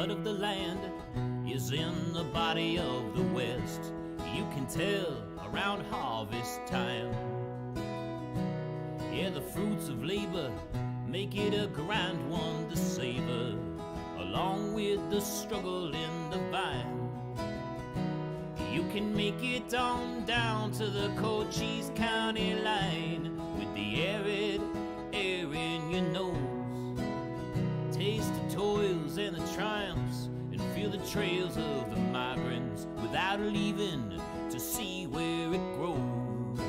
blood of the land is in the body of the West. You can tell around harvest time. Yeah, the fruits of labor make it a grand one to savor, along with the struggle in the vine. You can make it on down to the Cochise County line with the arid air in your nose. Taste the toils and the triumphs and feel the trails of the migrants without leaving to see where it grows.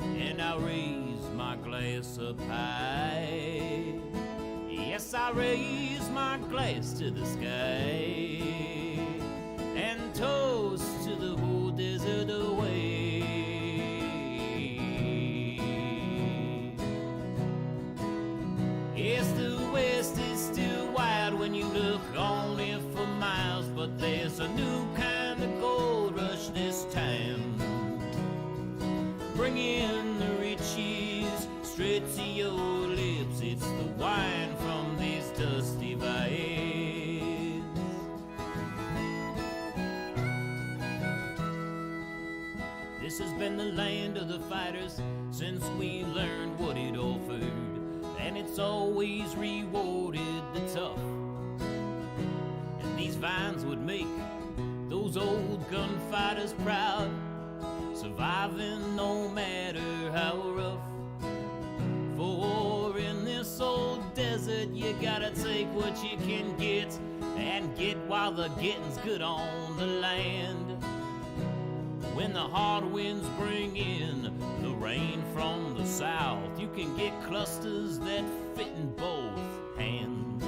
And I raise my glass up high. Yes, I raise my glass to the sky and toast to the whole desert away. Yes, the West is still wide when you look only for miles, but there's a new kind of gold rush this time, bringing the riches straight to your lips. It's the wine from these dusty vines. This has been the land of the fighters since we learned what it offered, and it's always rewarded the tough. And these vines would make those old gunfighters proud, surviving no matter how rough. For in this old desert you gotta take what you can get, and get while the getting's good on the land. When the hard winds bring in the rain from the south, you can get clusters that fit in both hands.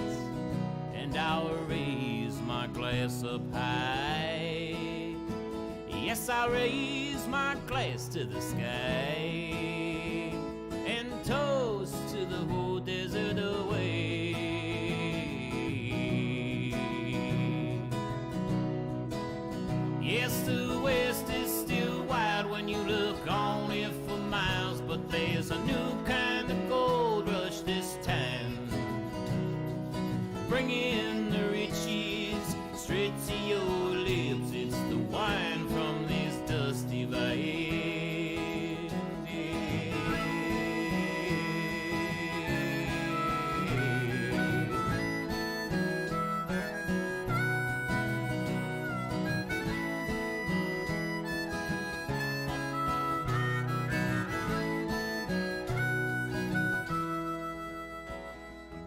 And I'll raise my glass up high. Yes, I raise my glass to the sky and toast to the whole desert away. Yes, the West is still wide when you look only for miles, but there's a new kind of gold rush this time, bringing the riches straight to your lips. It's the wine from these dusty vines.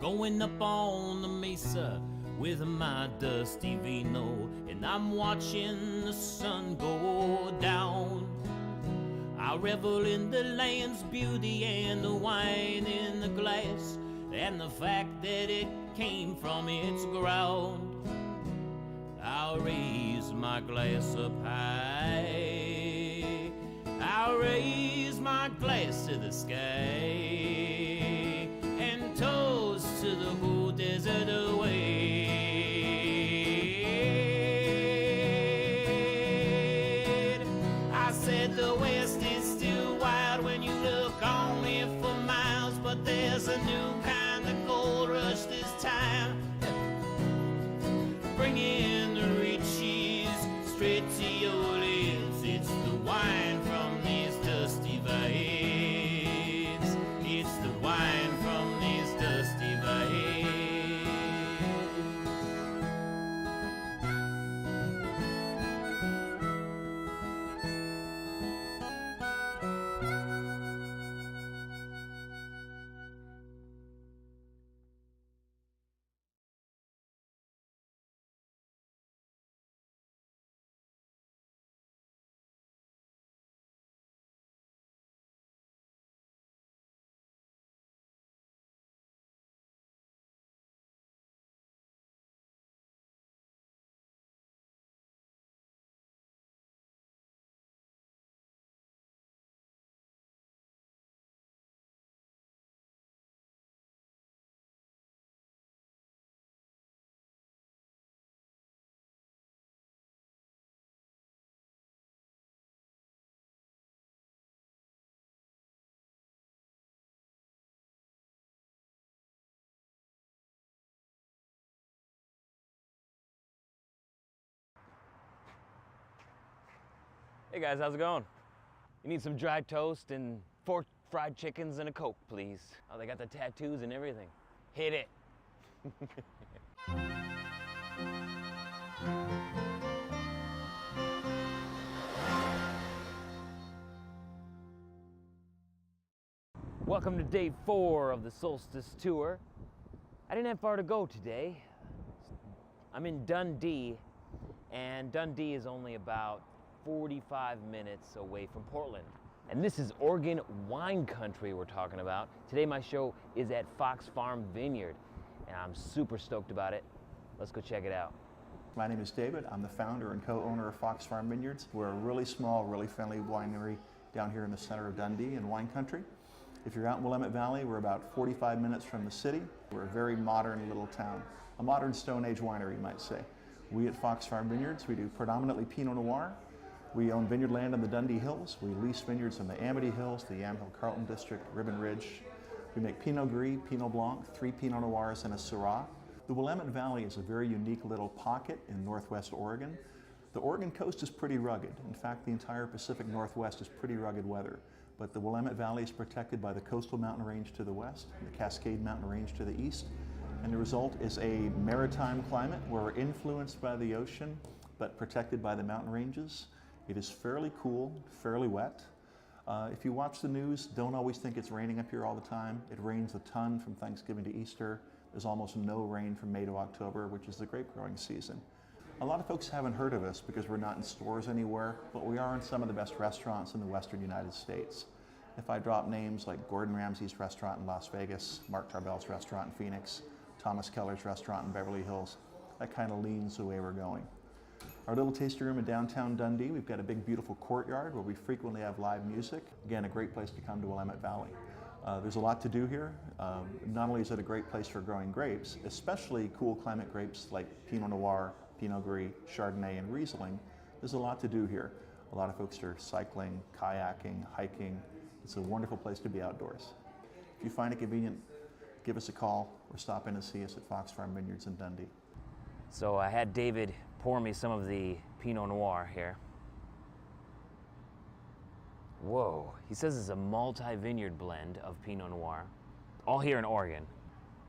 Going up on the mesa with my dusty vino, and I'm watching the sun go down. I revel in the land's beauty and the wine in the glass, and the fact that it came from its ground. I'll raise my glass up high. I'll raise my glass to the sky and toast to the whole desert away. I said the West is still wild when you look only for miles, but there's a new kind of gold rush this time, bringing the riches straight to your lips. It's the wine from these dusty vines. It's the wine from these dusty vines. Hey guys, how's it going? You need some dry toast and 4 fried chickens and a Coke, please. Oh, they got the tattoos and everything. Hit it. Welcome to day 4 of the Solstice Tour. I didn't have far to go today. I'm in Dundee, and Dundee is only about 45 minutes away from Portland. And this is Oregon wine country we're talking about. Today my show is at Fox Farm Vineyard, and I'm super stoked about it. Let's go check it out. My name is David. I'm the founder and co-owner of Fox Farm Vineyards. We're a really small, really friendly winery down here in the center of Dundee in wine country. If you're out in Willamette Valley, we're about 45 minutes from the city. We're a very modern little town, a modern Stone Age winery, you might say. We at Fox Farm Vineyards, we do predominantly Pinot Noir. We own vineyard land in the Dundee Hills. We lease vineyards in the Amity Hills, the Yamhill Carlton District, Ribbon Ridge. We make Pinot Gris, Pinot Blanc, 3 Pinot Noirs, and a Syrah. The Willamette Valley is a very unique little pocket in northwest Oregon. The Oregon coast is pretty rugged. In fact, the entire Pacific Northwest is pretty rugged weather. But the Willamette Valley is protected by the coastal mountain range to the west, and the Cascade Mountain Range to the east. And the result is a maritime climate where we're influenced by the ocean, but protected by the mountain ranges. It is fairly cool, fairly wet. If you watch the news, don't always think it's raining up here all the time. It rains a ton from Thanksgiving to Easter. There's almost no rain from May to October, which is the grape growing season. A lot of folks haven't heard of us because we're not in stores anywhere, but we are in some of the best restaurants in the western United States. If I drop names like Gordon Ramsay's restaurant in Las Vegas, Mark Tarbell's restaurant in Phoenix, Thomas Keller's restaurant in Beverly Hills, that kind of leans the way we're going. Our little tasting room in downtown Dundee, we've got a big beautiful courtyard where we frequently have live music. Again, a great place to come to Willamette Valley. There's a lot to do here. Not only is it a great place for growing grapes, especially cool climate grapes like Pinot Noir, Pinot Gris, Chardonnay, and Riesling. There's a lot to do here. A lot of folks are cycling, kayaking, hiking. It's a wonderful place to be outdoors. If you find it convenient, give us a call or stop in and see us at Fox Farm Vineyards in Dundee. So I had David pour me some of the Pinot Noir here. Whoa, he says it's a multi-vineyard blend of Pinot Noir, all here in Oregon.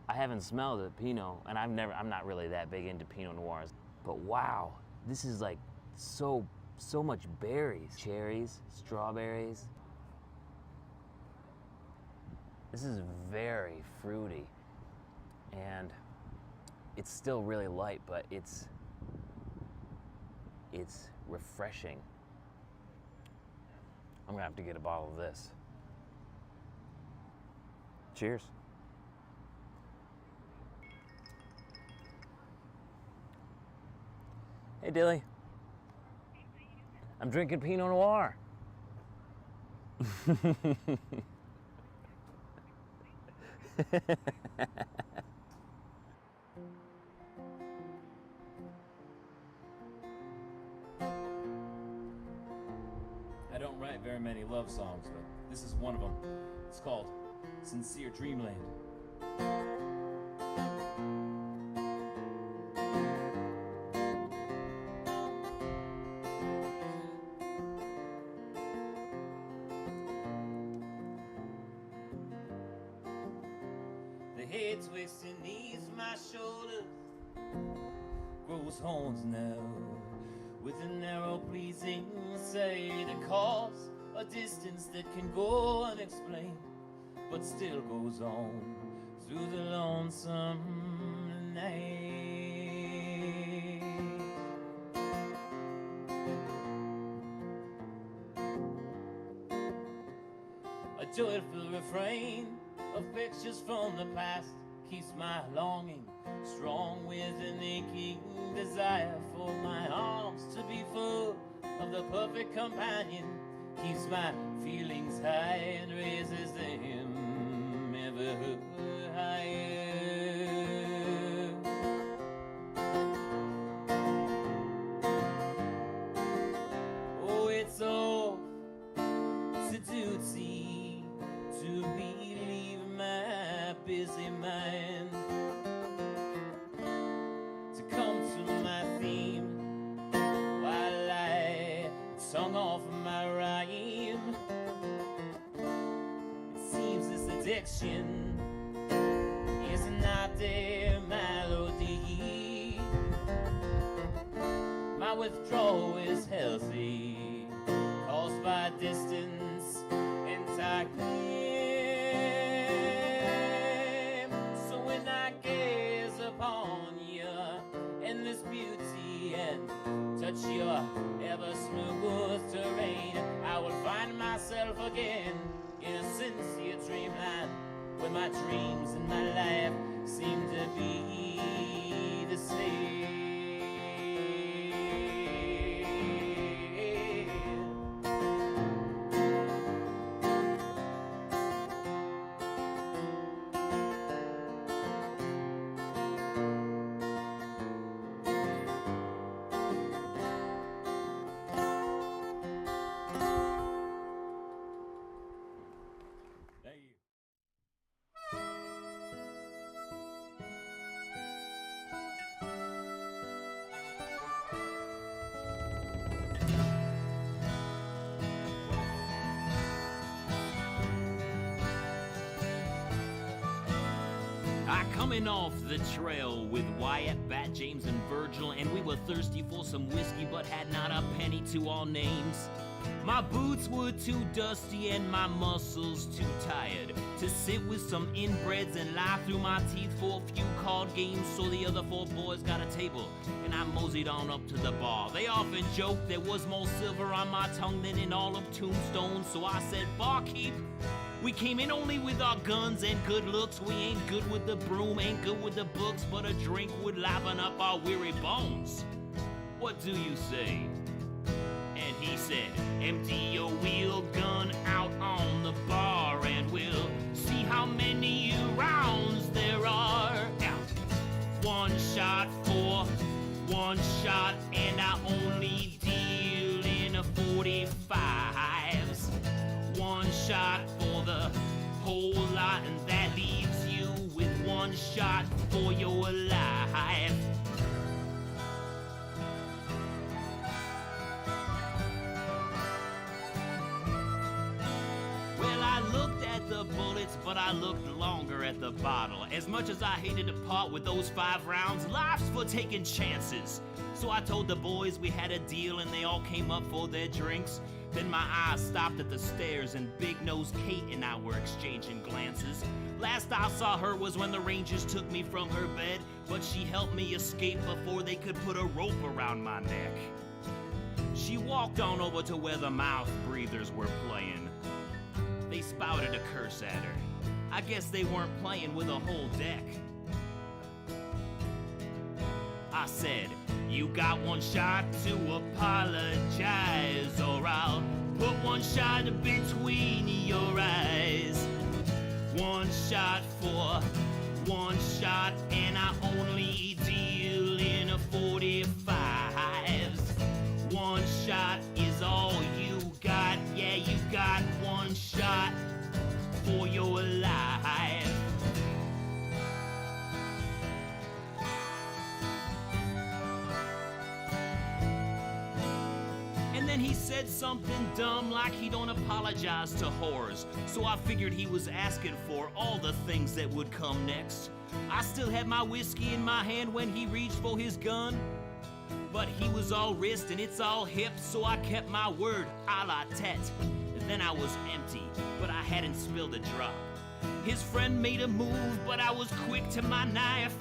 I haven't smelled a Pinot, and I'm not really that big into Pinot Noirs, but wow, this is like so much berries. Cherries, strawberries. This is very fruity, and it's still really light, but it's refreshing. I'm gonna have to get a bottle of this. Cheers. Hey Dilly. I'm drinking Pinot Noir. I don't write very many love songs, but this is one of them. It's called Sincere Dreamland. The head twisting knees, my shoulders grows horns now. With a narrow pleasing say that cause a distance that can go unexplained, but still goes on through the lonesome night. A joyful refrain of pictures from the past keeps my longing strong with an aching desire for my arms to be full of the perfect companion, keeps my feelings high and raises them ever higher. Oh, it's all to duty to believe my busy mind, to come to my theme while I sung off my protection is not their melody. My withdrawal is healthy, caused by distance and time. So when I gaze upon your endless beauty and touch your ever smooth terrain, I will find myself again in a sincere dreamland, where my dreams and my life seem to be the same. Coming off the trail with Wyatt, Bat, James, and Virgil, and we were thirsty for some whiskey but had not a penny to our names. My boots were too dusty and my muscles too tired to sit with some inbreds and lie through my teeth for a few card games, so the other four boys got a table and I moseyed on up to the bar. They often joked there was more silver on my tongue than in all of Tombstone, so I said, "Barkeep, we came in only with our guns and good looks. We ain't good with the broom, ain't good with the books, but a drink would liven up our weary bones. What do you say?" And he said, "Empty your wheel gun out on the bar and we'll see how many rounds there are. Out. One shot for one shot, and I only deal in a 45s. One shot for the whole lot, and that leaves you with one shot for your life." Well, I looked at the bullets, but I looked longer at the bottle. As much as I hated to part with those 5 rounds, life's for taking chances. So I told the boys we had a deal, and they all came up for their drinks. Then my eyes stopped at the stairs, and Big-Nosed Kate and I were exchanging glances. Last I saw her was when the Rangers took me from her bed, but she helped me escape before they could put a rope around my neck. She walked on over to where the mouth breathers were playing. They spouted a curse at her. I guess they weren't playing with a whole deck. I said, "You got one shot to apologize, or I'll put one shot between your eyes. One shot for one shot, and I only deal in a 45s. One shot is all you got, yeah, you got one shot for your life." And then he said something dumb like he don't apologize to whores. So I figured he was asking for all the things that would come next. I still had my whiskey in my hand when he reached for his gun. But he was all wrist and it's all hip, so I kept my word a la tete. Then I was empty, but I hadn't spilled a drop. His friend made a move, but I was quick to my knife.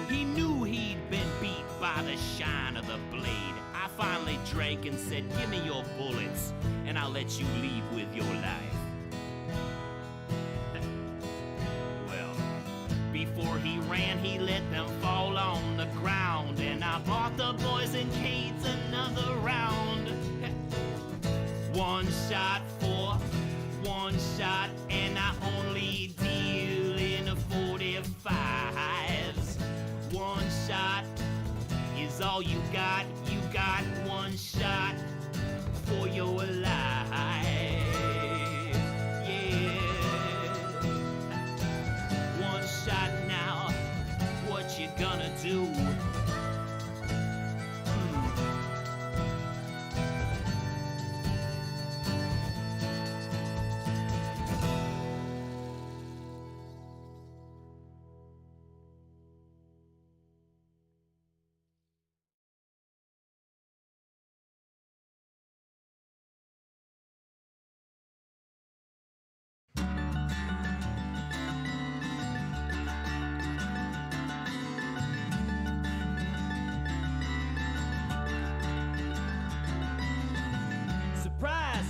He knew he'd been beat by the shine of the blade. I finally drank and said, "Give me your bullets, and I'll let you leave with your life." Well, before he ran, he let them fall on the ground, and I bought the boys and Kate's another round. One shot for one shot, and I only deal in a 45s. One shot is all you got one shot for your life. Yeah. One shot now, what you gonna do?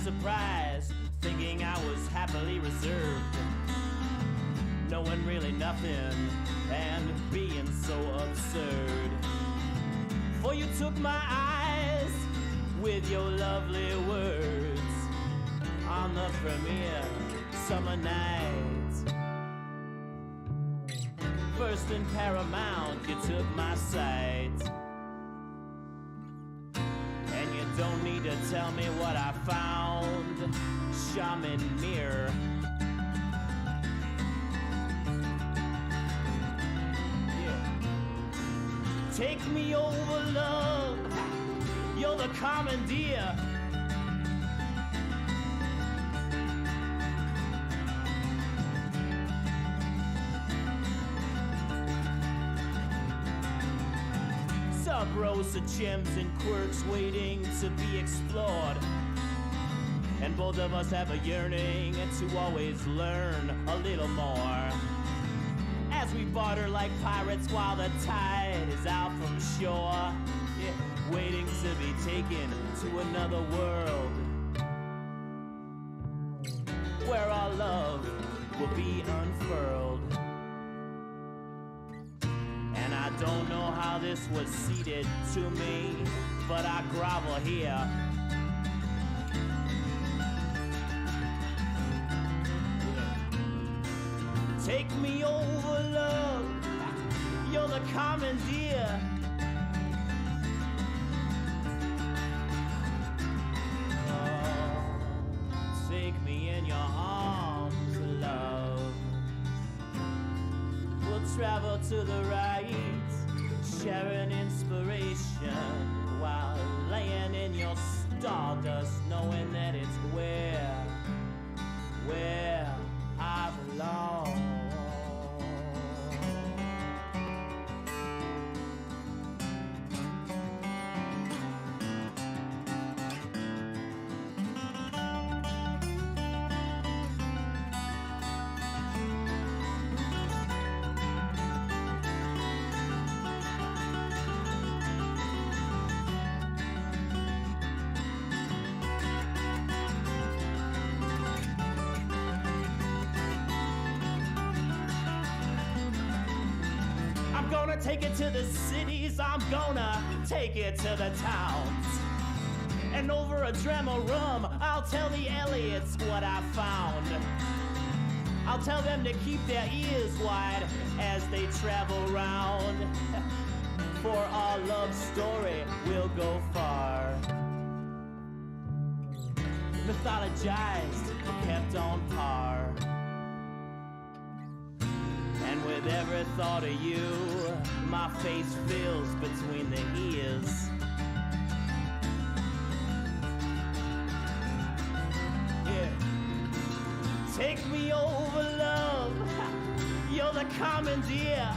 surprise, thinking I was happily reserved, knowing really nothing and being so absurd. For you took my eyes with your lovely words on the premiere summer night. First in Paramount, you took my sight. And you don't need to tell me what I found, shaman mirror. Yeah. Take me over, love, you're the commandeer. Rows of gems and quirks waiting to be explored, and both of us have a yearning to always learn a little more, as we barter like pirates while the tide is out from shore, yeah, waiting to be taken to another world where our love will be unfurled. I don't know how this was seeded to me, but I grovel here. Take me over, love, you're the commandeer. Oh, take me in your arms, love. We'll travel to the right, sharing inspiration while laying in your stardust, knowing that it's where I belong. Gonna take it to the cities, I'm gonna take it to the towns. And over a dram of rum, I'll tell the Elliots what I found. I'll tell them to keep their ears wide as they travel round. For our love story will go far. Mythologized, kept on par. And with every thought of you, my face fills between the ears. Yeah. Take me over, love, you're the commandeer.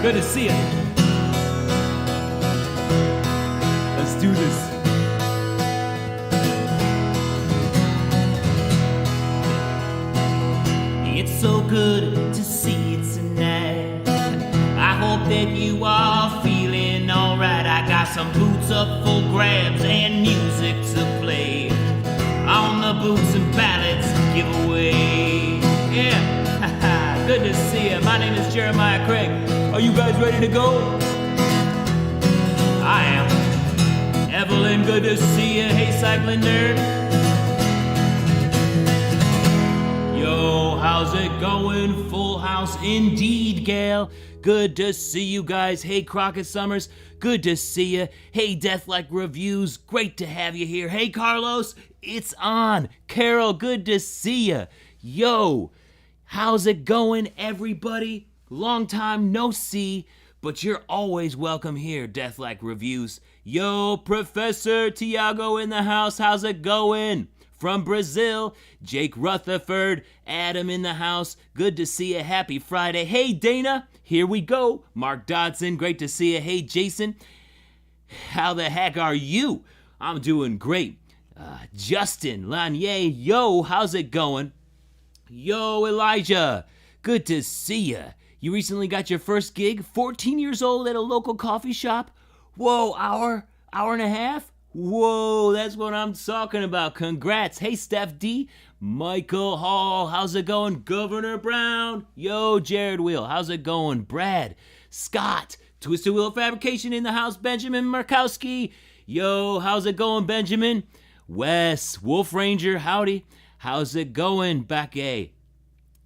Good to see you. Let's do this. It's so good to see you tonight. I hope that you are feeling alright. I got some boots up for grabs and music to play on the Boots and Ballads giveaway. Yeah, good to see you. My name is Jeremiah Craig. Are you guys ready to go? I am. Evelyn, good to see you. Hey, cycling nerd. Yo, how how's it going? Full house indeed, Gail. Good to see you guys. Hey, Crockett Summers, good to see you. Hey, Deathlike Reviews, great to have you here. Hey, Carlos, it's on. Carol, good to see you. Yo, how's it going, everybody? Long time no see, but you're always welcome here, Deathlike Reviews. Yo, Professor Tiago in the house, how's it going? From Brazil, Jake Rutherford, Adam in the house, good to see you, happy Friday. Hey, Dana, here we go. Mark Dodson, great to see you. Hey, Jason, how the heck are you? I'm doing great. Justin Lanier, yo, how's it going? Yo, Elijah, good to see you. You recently got your first gig, 14 years old at a local coffee shop? Whoa, hour and a half? Whoa, that's what I'm talking about. Congrats. Hey, Steph D. Michael Hall, how's it going? Governor Brown. Yo, Jared Wheel, how's it going? Brad. Scott. Twisted Wheel Fabrication in the house. Benjamin Markowski. Yo, how's it going, Benjamin? Wes. Wolf Ranger, howdy. How's it going, Becky?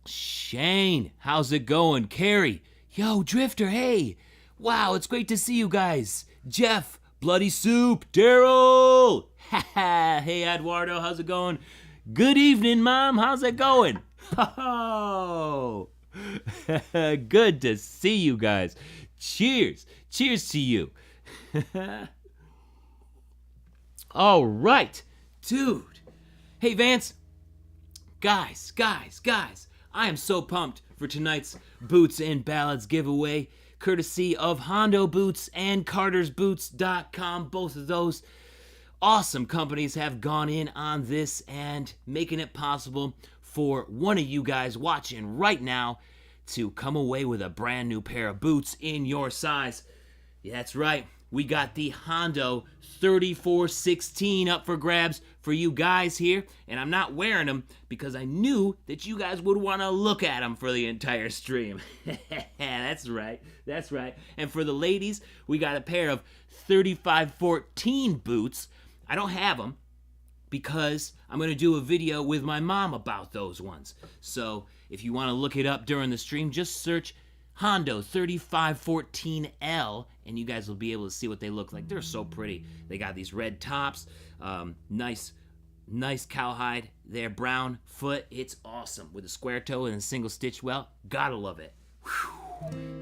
Shane, how's it going? Carrie. Yo, Drifter, hey. Wow, it's great to see you guys. Jeff. Bloody Soup, Daryl! Hey, Eduardo, how's it going? Good evening, Mom, how's it going? Oh, good to see you guys. Cheers, cheers to you. All right, dude. Hey, Vance, guys, I am so pumped for tonight's Boots and Ballads giveaway, courtesy of Hondo Boots and CartersBoots.com. Both of those awesome companies have gone in on this and making it possible for one of you guys watching right now to come away with a brand new pair of boots in your size. Yeah, that's right. We got the Hondo 3416 up for grabs for you guys here, and I'm not wearing them because I knew that you guys would want to look at them for the entire stream. That's right. And for the ladies, we got a pair of 3514 boots. I don't have them because I'm going to do a video with my mom about those ones. So if you want to look it up during the stream, just search Hondo 3514L, and you guys will be able to see what they look like. They're so pretty. They got these red tops, nice cowhide. They're brown foot. It's awesome with a square toe and a single stitch welt. Gotta love it. Whew.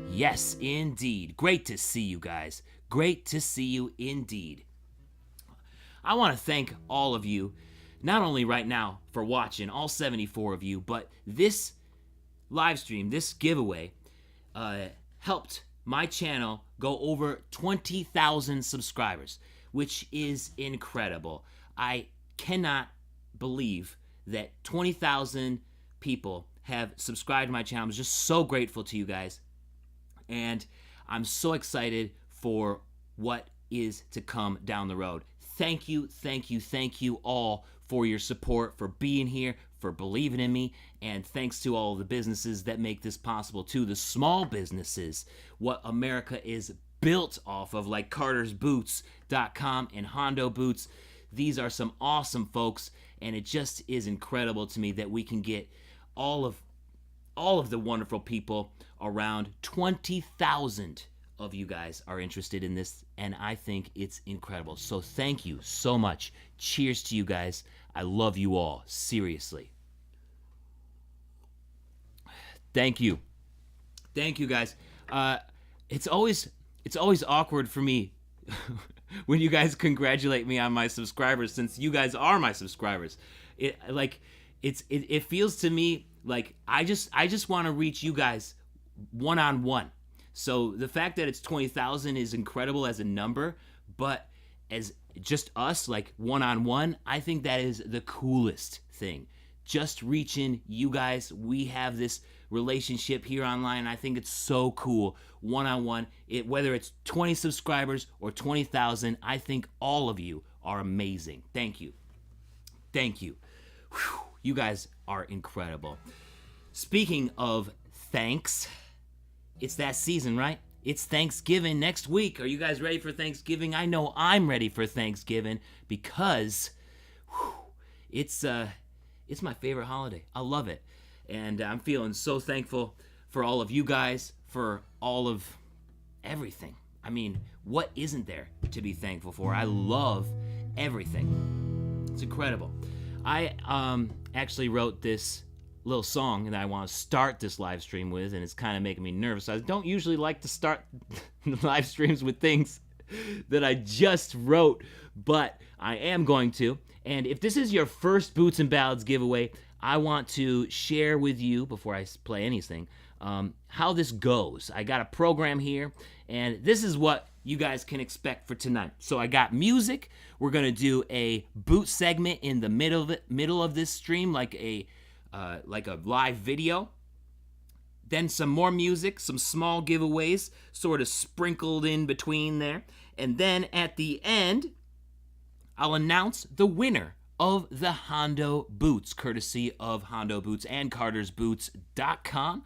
Yes, indeed. Great to see you guys. Great to see you indeed. I want to thank all of you, not only right now for watching, all 74 of you, but this live stream, this giveaway, helped my channel go over 20,000 subscribers, which is incredible. I cannot believe that 20,000 people have subscribed to my channel. I'm just so grateful to you guys, and I'm so excited for what is to come down the road. Thank you all for your support, for being here, for believing in me, and thanks to all of the businesses that make this possible too, the small businesses, what America is built off of, like CartersBoots.com and Hondo Boots. These are some awesome folks, and it just is incredible to me that we can get all of the wonderful people around. 20,000 of you guys are interested in this, and I think it's incredible. So thank you so much. Cheers to you guys. I love you all, seriously. Thank you guys. It's always awkward for me when you guys congratulate me on my subscribers, since you guys are my subscribers. It feels to me like I just want to reach you guys one-on-one. So the fact that it's 20,000 is incredible as a number, but as just us, like one-on-one, I think that is the coolest thing. Just reaching you guys. We have this relationship here online. I think it's so cool. One-on-one, whether it's 20 subscribers or 20,000, I think all of you are amazing. Thank you. Whew, you guys are incredible. Speaking of thanks, it's that season, right? It's Thanksgiving next week. Are you guys ready for Thanksgiving? I know I'm ready for Thanksgiving because it's my favorite holiday. I love it. And I'm feeling so thankful for all of you guys, for all of everything. I mean, what isn't there to be thankful for? I love everything. It's incredible. I actually wrote this little song that I want to start this live stream with, and it's kind of making me nervous. I don't usually like to start live streams with things that I just wrote, but I am going to. And if this is your first Boots and Ballads giveaway, I want to share with you, before I play anything, how this goes. I got a program here, and this is what you guys can expect for tonight. So I got music. We're going to do a boot segment in the middle of this stream, like a live video. Then some more music, some small giveaways sort of sprinkled in between there. And then at the end, I'll announce the winner of the Hondo Boots, courtesy of Hondo Boots and CartersBoots.com.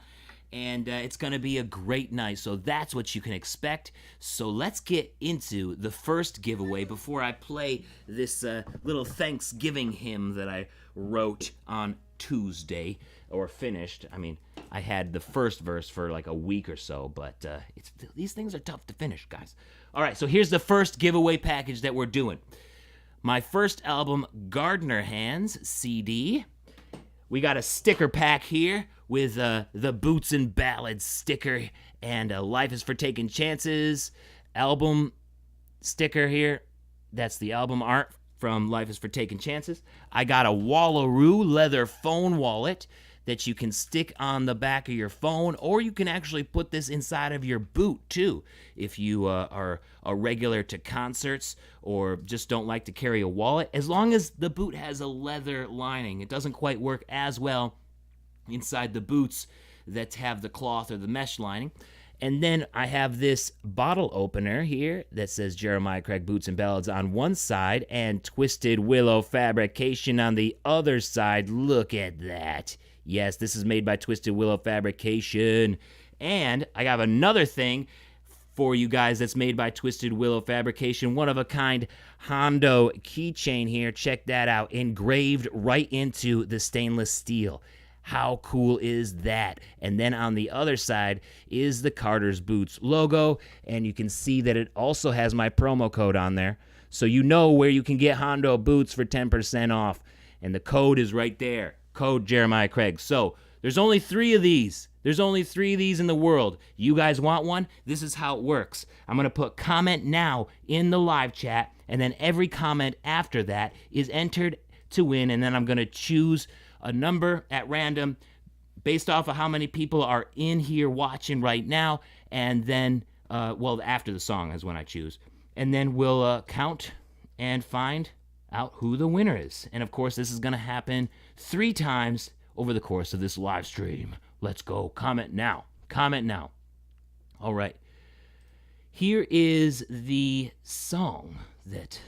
And it's going to be a great night, so that's what you can expect. So let's get into the first giveaway before I play this little Thanksgiving hymn that I wrote on Tuesday, or finished. I mean, I had the first verse for like a week or so, but these things are tough to finish, guys. All right, so here's the first giveaway package that we're doing. My first album, Gardener Hands CD. We got a sticker pack here with the Boots and Ballads sticker and Life is for Taking Chances album sticker here. That's the album art from Life is for Taking Chances. I got a Wallaroo leather phone wallet that you can stick on the back of your phone, or you can actually put this inside of your boot too if you are a regular to concerts or just don't like to carry a wallet. As long as the boot has a leather lining, it doesn't quite work as well inside the boots that have the cloth or the mesh lining. And then I have this bottle opener here that says Jeremiah Craig Boots and Ballads on one side and Twisted Willow Fabrication on the other side. Look at that. Yes, this is made by Twisted Willow Fabrication. And I have another thing for you guys that's made by Twisted Willow Fabrication. One of a kind Hondo Keychain here. Check that out. Engraved right into the stainless steel. How cool is that? And then on the other side is the Carter's Boots logo, and you can see that it also has my promo code on there. So you know where you can get Hondo Boots for 10% off. And the code is right there. Code Jeremiah Craig. So there's only 3 of these. There's only 3 of these in the world. You guys want one? This is how it works. I'm going to put comment now in the live chat, and then every comment after that is entered to win, and then I'm going to choose a number at random based off of how many people are in here watching right now, and then, after the song is when I choose. And then we'll count and find out who the winner is. And of course, this is going to happen 3 times over the course of this live stream. Let's go. Comment now. Comment now. All right. Here is the song that,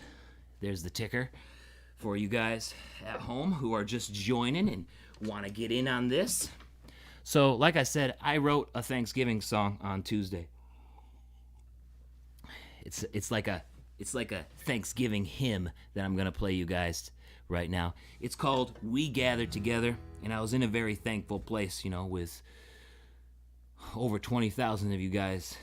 there's the ticker for you guys at home who are just joining and want to get in on this. So, like I said, I wrote a Thanksgiving song on Tuesday. It's like a Thanksgiving hymn that I'm going to play you guys right now. It's called We Gather Together, and I was in a very thankful place, with over 20,000 of you guys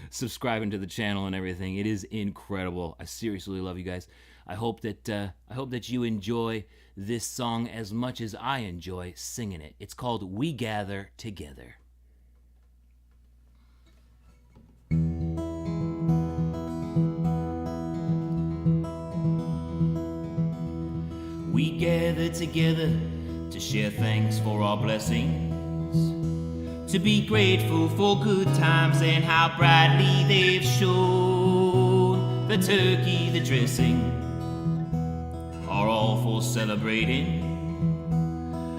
subscribing to the channel and everything. It is incredible. I seriously love you guys. I hope that you enjoy this song as much as I enjoy singing it. It's called We Gather Together. We gather together to share thanks for our blessings, to be grateful for good times and how brightly they've shone. The turkey, the dressing are all for celebrating.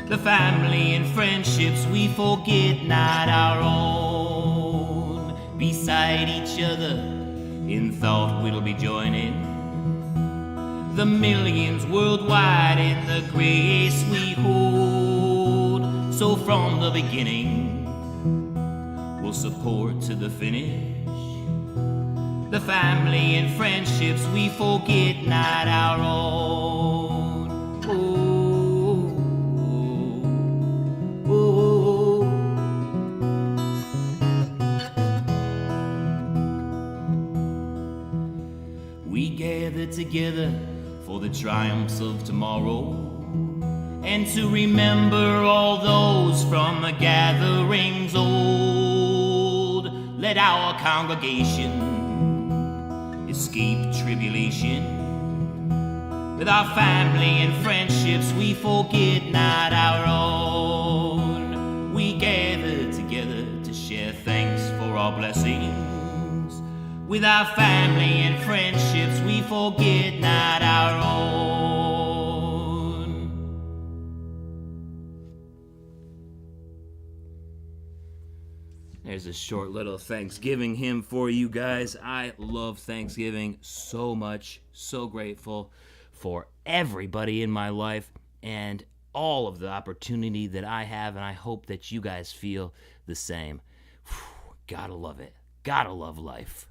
The family and friendships we forget not our own. Beside each other in thought we'll be joining the millions worldwide in the grace we hold. So from the beginning we'll support to the finish. The family and friendships we forget not our own. Oh, gather together for the triumphs of tomorrow, and to remember all those from the gatherings old. Let our congregation escape tribulation. With our family and friendships we forget not our own. We gather together to share thanks for our blessings. With our family and friendships we forget not our own. There's a short little Thanksgiving hymn for you guys. I love Thanksgiving so much, so grateful for everybody in my life and all of the opportunity that I have, and I hope that you guys feel the same. Whew, gotta love it. Gotta love life.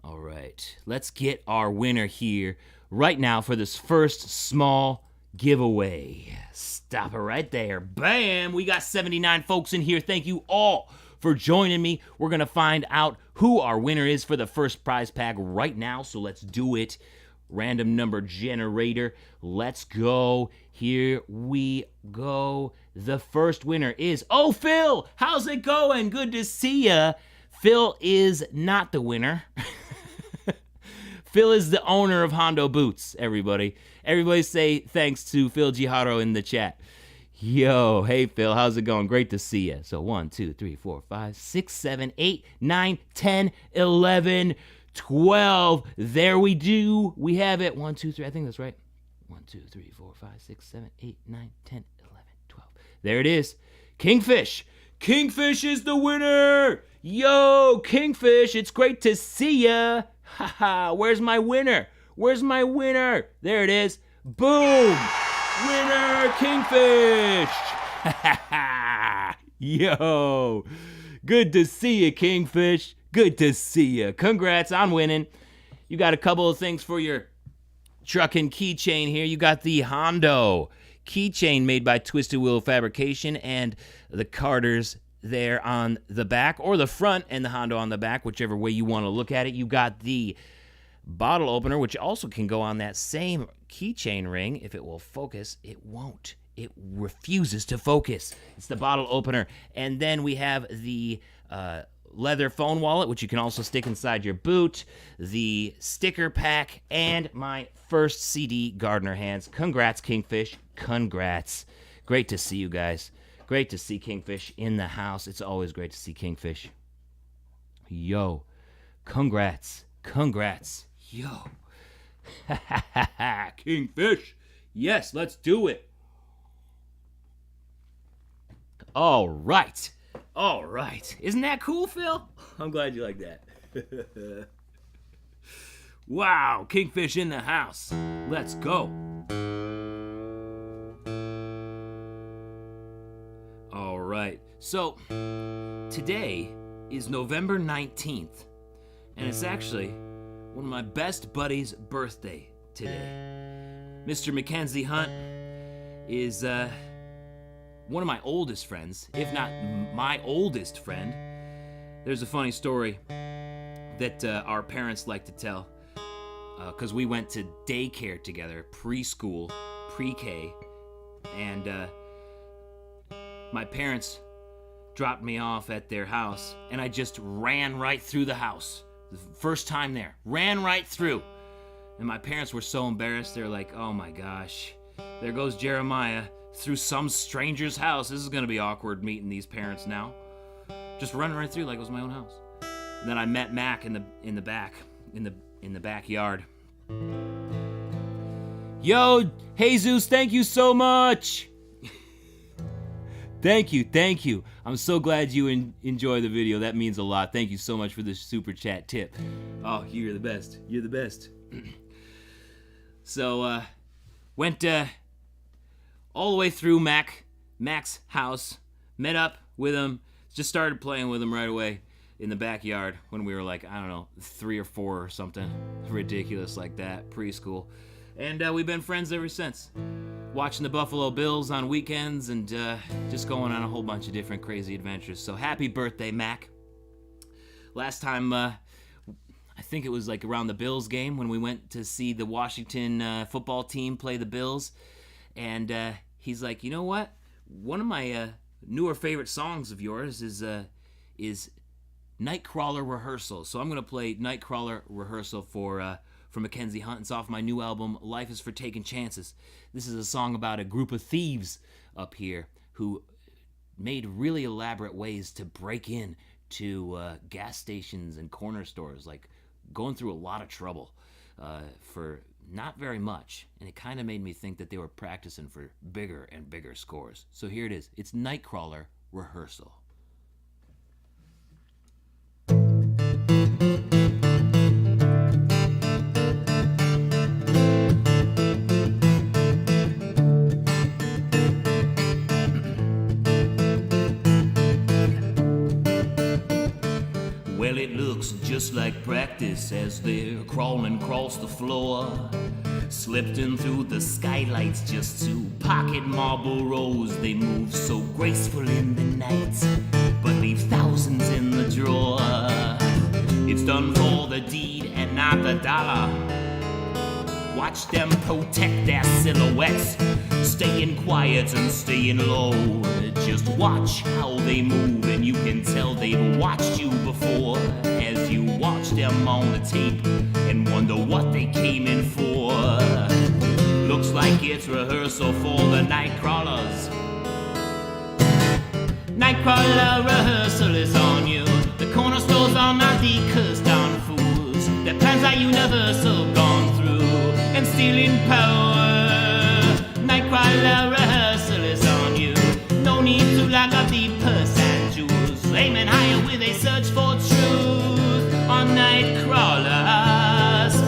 All right, let's get our winner here right now for this first small giveaway. Stop it right there. Bam! We got 79 folks in here. Thank you all for joining me. We're gonna find out who our winner is for the first prize pack right now, so let's do it. Random number generator. Let's go. Here we go. The first winner is, oh, Phil, how's it going? Good to see ya. Phil is not the winner. Phil is the owner of Hondo Boots, everybody. Everybody say thanks to Phil Giharo in the chat. Yo, hey Phil, how's it going? Great to see you. So 1, 2, 3, 4, 5, 6, 7, 8, 9, 10, 11, 12. There we do. We have it. 1, 2, 3. I think that's right. 1, 2, 3, 4, 5, 6, 7, 8, 9, 10, 11, 12. There it is. Kingfish. Kingfish is the winner. Yo, Kingfish, it's great to see ya. Haha, where's my winner? Where's my winner? There it is. Boom. Winner, Kingfish. Yo, good to see you, Kingfish. Good to see you. Congrats on winning. You got a couple of things for your trucking keychain here. You got the Hondo Keychain made by Twisted Willow Fabrication, and the Carters there on the back, or the front and the Hondo on the back, whichever way you want to look at it. You got the bottle opener, which also can go on that same keychain ring. If it will focus, it won't. It refuses to focus. It's the bottle opener. And then we have the leather phone wallet, which you can also stick inside your boot, the sticker pack, and my first CD, Gardener Hands. Congrats, Kingfish. Congrats. Great to see you guys. Great to see Kingfish in the house. It's always great to see Kingfish. Yo. Congrats. Congrats. Yo. Kingfish. Yes, let's do it. All right. All right. Isn't that cool, Phil? I'm glad you like that. Wow, Kingfish in the house. Let's go. All right. So, today is November 19th, and it's actually one of my best buddies' birthday today. Mr. Mackenzie Hunt is one of my oldest friends, if not my oldest friend. There's a funny story that our parents like to tell, because we went to daycare together, preschool, pre-K, and my parents dropped me off at their house, and I just ran right through the house. The first time there, ran right through. And my parents were so embarrassed. They're like, oh my gosh, there goes Jeremiah through some stranger's house. This is gonna be awkward meeting these parents now. Just running right through like it was my own house. And then I met Mac in the backyard. Yo, Jesus, thank you so much. Thank you. I'm so glad you enjoy the video. That means a lot. Thank you so much for the super chat tip. Oh, you're the best. You're the best. So, went all the way through Mac's house, met up with him, just started playing with him right away in the backyard when we were like, I don't know, 3 or 4 or something ridiculous like that, preschool. And we've been friends ever since. Watching the Buffalo Bills on weekends and just going on a whole bunch of different crazy adventures. So happy birthday, Mac. Last time, I I think it was like around the Bills game when we went to see the Washington football team play the Bills. And he's like, you know what? One of my newer favorite songs of yours is Nightcrawler Rehearsal. So I'm going to play Nightcrawler Rehearsal for Mackenzie Hunt. It's off my new album, Life is for Taking Chances. This is a song about a group of thieves up here who made really elaborate ways to break in to gas stations and corner stores, like going through a lot of trouble for not very much. And it kind of made me think that they were practicing for bigger and bigger scores. So here it is. It's Nightcrawler Rehearsal. Well, it looks just like practice as they're crawling across the floor, slipped in through the skylights just to pocket Marlboros. They move so graceful in the night, but leave thousands in the drawer. It's done for the deed and not the dollar. Watch them protect their silhouettes, staying quiet and staying low. Just watch how they move and you can tell they've watched you before, as you watch them on the tape and wonder what they came in for. Looks like it's rehearsal for the Nightcrawlers. Nightcrawler rehearsal is on you. The corner stores are not the cursed down fools. Their plans are universal, gone through and stealing power. Nightcrawler rehearsal is on you. No need to lock up the purse and jewels. Aiming higher with a search for truth on Nightcrawlers.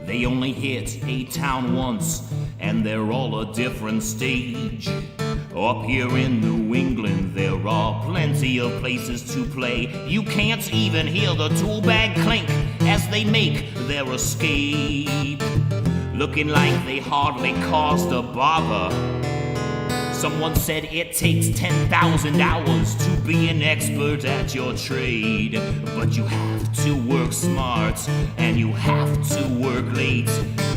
They only hit a town once, and they're all a different stage. Up here in New England, there are plenty of places to play. You can't even hear the tool bag clink as they make their escape, looking like they hardly caused a bother. Someone said it takes 10,000 hours to be an expert at your trade. But you have to work smart and you have to work late.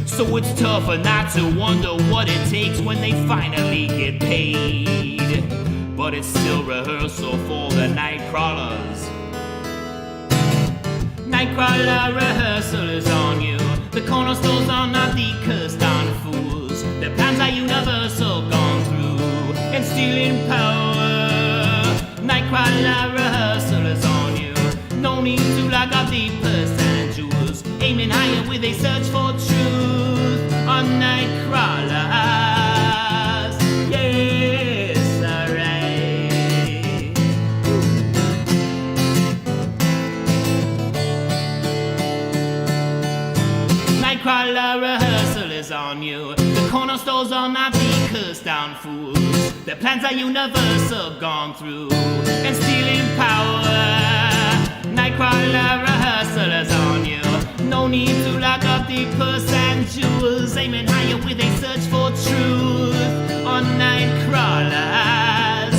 So it's tougher not to wonder what it takes when they finally get paid. But it's still rehearsal for the Nightcrawlers. Nightcrawler rehearsal is on you. The corner stores are not the cursed down fools. Their plans are universal, gone through and stealing power. Nightcrawler rehearsal is on you. No need to lock up the purse and jewels. Aiming higher with a search for truth on Nightcrawlers. Yes, alright. Nightcrawler rehearsal is on you. The corner stores are not the cursed down fools. Their plans are universal, gone through and stealing power. Nightcrawler rehearsal is on you. No need to lock up the purse and jewels. Aiming higher with a search for truth on Nightcrawlers.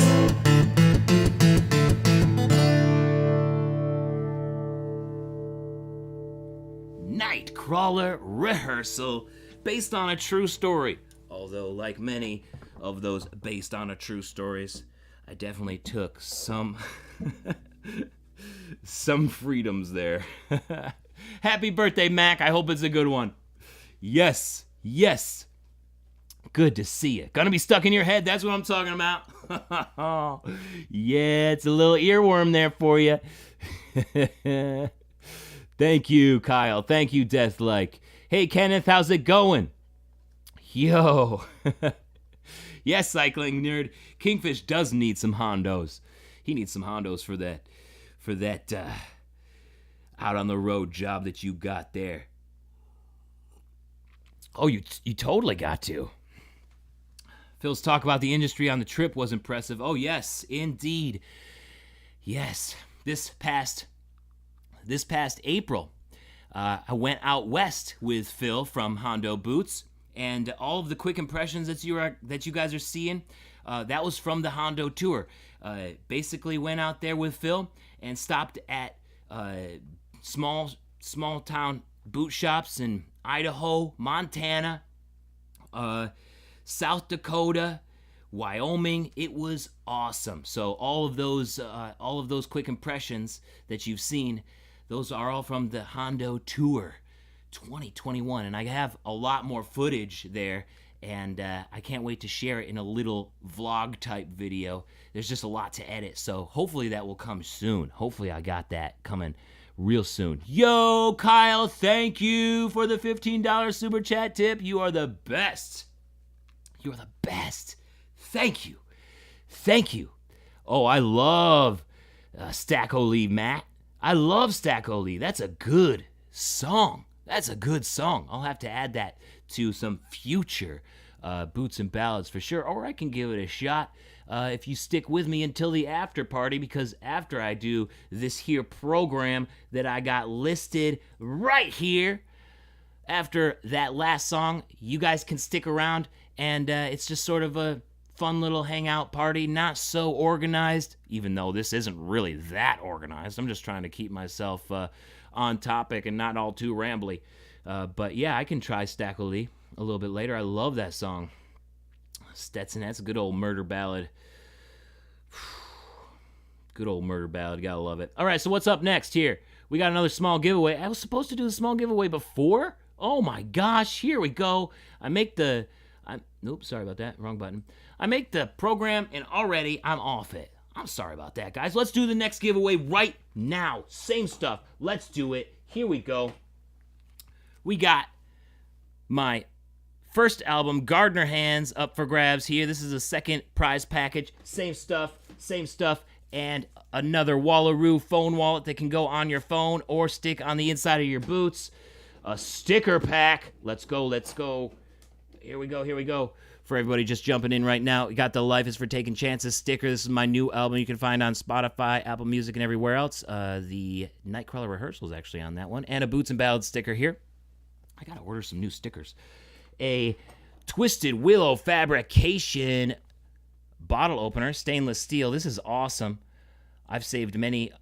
Nightcrawler Rehearsal, based on a true story. Although, like many of those based on a true stories, I definitely took some freedoms there. Happy birthday, Mac. I hope it's a good one. Yes. Good to see you. Gonna be stuck in your head, that's what I'm talking about. Yeah, it's a little earworm there for you. Thank you, Kyle. Thank you, Deathlike. Hey, Kenneth, how's it going? Yo. Yes, cycling nerd. Kingfish does need some Hondos. He needs some Hondos for that out on the road job that you got there. Oh, you totally got to. Phil's talk about the industry on the trip was impressive. Oh, yes, indeed. Yes, this past April, I went out west with Phil from Hondo Boots. And all of the quick impressions that you guys are seeing, that was from the Hondo tour. Basically went out there with Phil and stopped at small town boot shops in Idaho, Montana, South Dakota, Wyoming. It was awesome. So all of those quick impressions that you've seen, those are all from the Hondo tour 2021, and I have a lot more footage there, and I can't wait to share it in a little vlog type video. There's just a lot to edit, so hopefully that will come soon. Hopefully I got that coming real soon. Yo, Kyle, thank you for the $15 super chat tip. You are the best. You're the best. Thank you. Thank you. Oh, I love Stack O'Lee, Matt. I love Stack O'Lee. That's a good song. That's a good song. I'll have to add that to some future Boots and Ballads for sure, or I can give it a shot if you stick with me until the after party, because after I do this here program that I got listed right here, after that last song, you guys can stick around, and it's just sort of a fun little hangout party, not so organized, even though this isn't really that organized. I'm just trying to keep myself on topic and not all too rambly. But yeah, I can try Stack O'Lee a little bit later. I love that song. Stetson, that's a good old murder ballad. Good old murder ballad, gotta love it. All right, so what's up next here? We got another small giveaway. I was supposed to do the small giveaway before? Oh my gosh, here we go. Oops, sorry about that, wrong button. I make the program and already I'm off it. I'm sorry about that, guys. Let's do the next giveaway right now. Same stuff. Let's do it. Here we go. We got my first album, Gardner Hands, up for grabs here. This is a second prize package. Same stuff, and another Wallaroo phone wallet that can go on your phone or stick on the inside of your boots. A sticker pack. Let's go. Here we go. For everybody just jumping in right now, we got the Life is for Taking Chances sticker. This is my new album you can find on Spotify, Apple Music, and everywhere else. The Nightcrawler Rehearsal is actually on that one. And a Boots and Ballads sticker here. I gotta order some new stickers. A Twisted Willow Fabrication bottle opener, stainless steel. This is awesome. I've saved many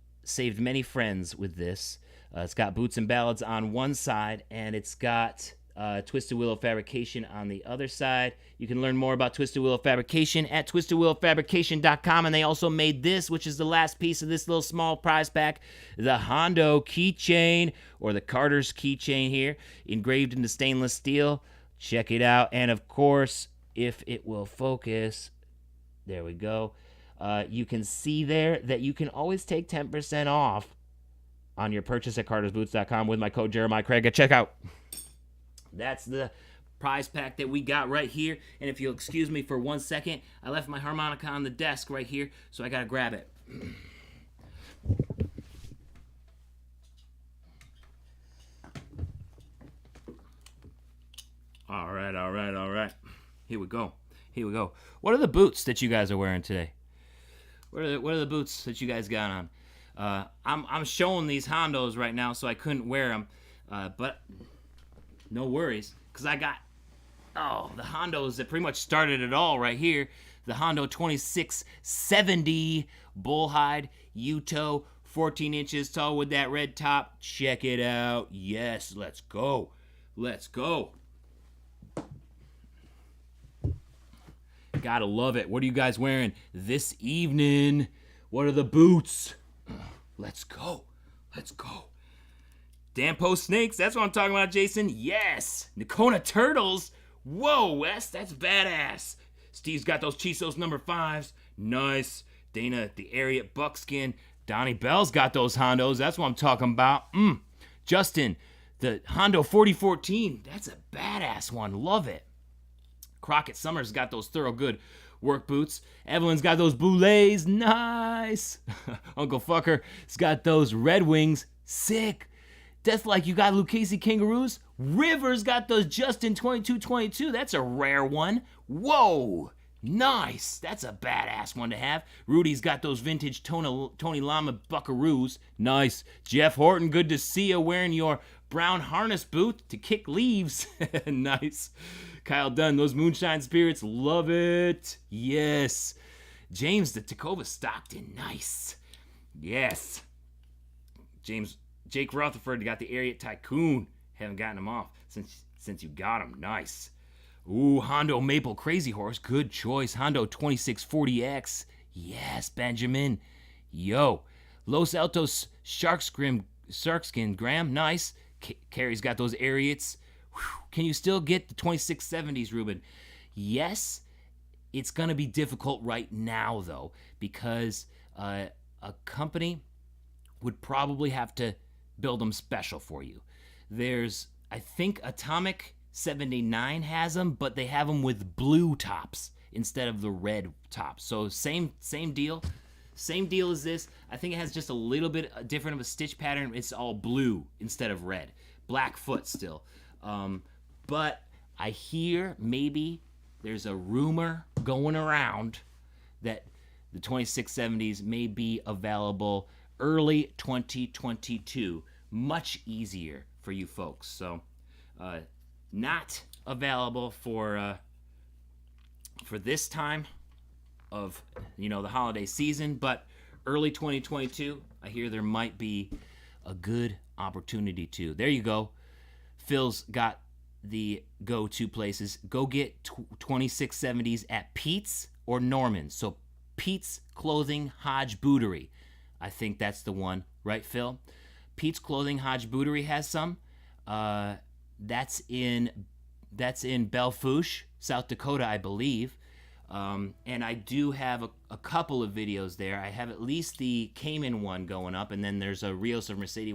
friends with this. It's got Boots and Ballads on one side, and it's got Twisted Willow Fabrication on the other side. You can learn more about Twisted Willow Fabrication at twistedwillowfabrication.com, and they also made this, which is the last piece of this little small prize pack, the Hondo Keychain, or the Carter's Keychain here, engraved into stainless steel. Check it out, and of course, if it will focus, there we go. You can see there that you can always take 10% off on your purchase at cartersboots.com with my code Jeremiah Craig at checkout. That's the prize pack that we got right here. And if you'll excuse me for 1 second, I left my harmonica on the desk right here, so I gotta grab it. All right. Here we go. What are the boots that you guys are wearing today? What are the boots that you guys got on? I'm showing these Hondos right now, so I couldn't wear them, but no worries, because I got, the Hondos that pretty much started it all right here. The Hondo 2670 Bullhide U-toe, 14 inches tall with that red top. Check it out. Yes, let's go. Gotta love it. What are you guys wearing this evening? What are the boots? Let's go. Dampo Snakes, that's what I'm talking about, Jason. Yes. Nakona Turtles. Whoa, Wes, that's badass. Steve's got those Chisos number 5s. Nice. Dana, the Ariat Buckskin. Donnie Bell's got those Hondos. That's what I'm talking about. Justin, the Hondo 4014. That's a badass one. Love it. Crockett Summers got those Thorogood work boots. Evelyn's got those Boulets. Nice. Uncle Fucker's got those Red Wings. Sick. Deathlike, you got Lucchese Kangaroos. River's got those Justin 2222. That's a rare one. Whoa. Nice. That's a badass one to have. Rudy's got those vintage Tony Lama Buckaroos. Nice. Jeff Horton, good to see you wearing your brown harness boot to kick leaves. Nice. Kyle Dunn, those moonshine spirits, love it. Yes. James, the Tacoma Stockton, nice. Yes. Jake Rutherford got the Ariat Tycoon. Haven't gotten him off since you got him. Nice. Ooh, Hondo Maple Crazy Horse, good choice. Hondo 2640X. Yes, Benjamin. Yo. Los Altos Sharkskin Graham, nice. Carrie's got those Ariats. Whew. Can you still get the 2670s, Ruben? Yes. It's going to be difficult right now, though, because a company would probably have to build them special for you. There's, I think, Atomic 79 has them, but they have them with blue tops instead of the red tops. So same deal. Same deal as this. I think it has just a little bit different of a stitch pattern. It's all blue instead of red. Black foot still. But I hear maybe there's a rumor going around that the 2670s may be available early 2022. Much easier for you folks. So not available for this time of the holiday season, but early 2022, I hear there might be a good opportunity too. There you go. Phil's got the go-to places. Go get 2670s at Pete's or Norman's. So Pete's Clothing Hodge Bootery. I think that's the one, right, Phil? Pete's Clothing Hodge Bootery has some. That's in Belle Fourche, South Dakota, I believe. And I do have a couple of videos there. I have at least the Cayman one going up, and then there's a Rios of Mercedes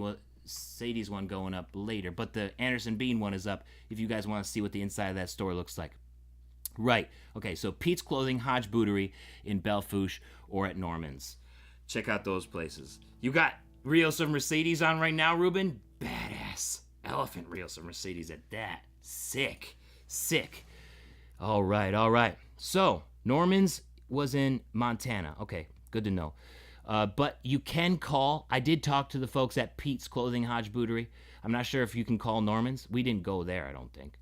one going up later. But the Anderson Bean one is up if you guys want to see what the inside of that store looks like. Right. Okay, so Pete's Clothing Hodge Bootery in Belle Fourche or at Norman's. Check out those places. You got Rios of Mercedes on right now, Ruben? Badass. Elephant Rios of Mercedes at that. Sick. All right. So, Norman's was in Montana. Okay, good to know. But you can call. I did talk to the folks at Pete's Clothing Hodge Bootery. I'm not sure if you can call Norman's. We didn't go there, I don't think.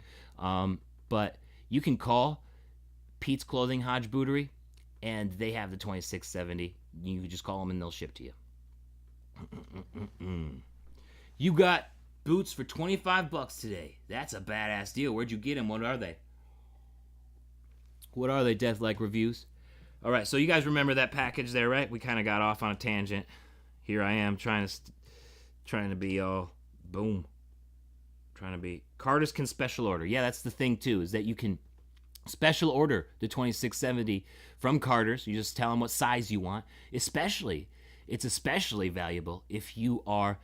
But you can call Pete's Clothing Hodge Bootery, and they have the 2670. You just call them, and they'll ship to you. You got boots for $25 today. That's a badass deal. Where'd you get them? What are they? Death-like reviews? All right, so you guys remember that package there, right? We kind of got off on a tangent. Here I am trying to be all boom. Trying to be Carter's can special order. Yeah, that's the thing too, is that you can special order the 2670 from Carter's. You just tell them what size you want. It's especially valuable if you are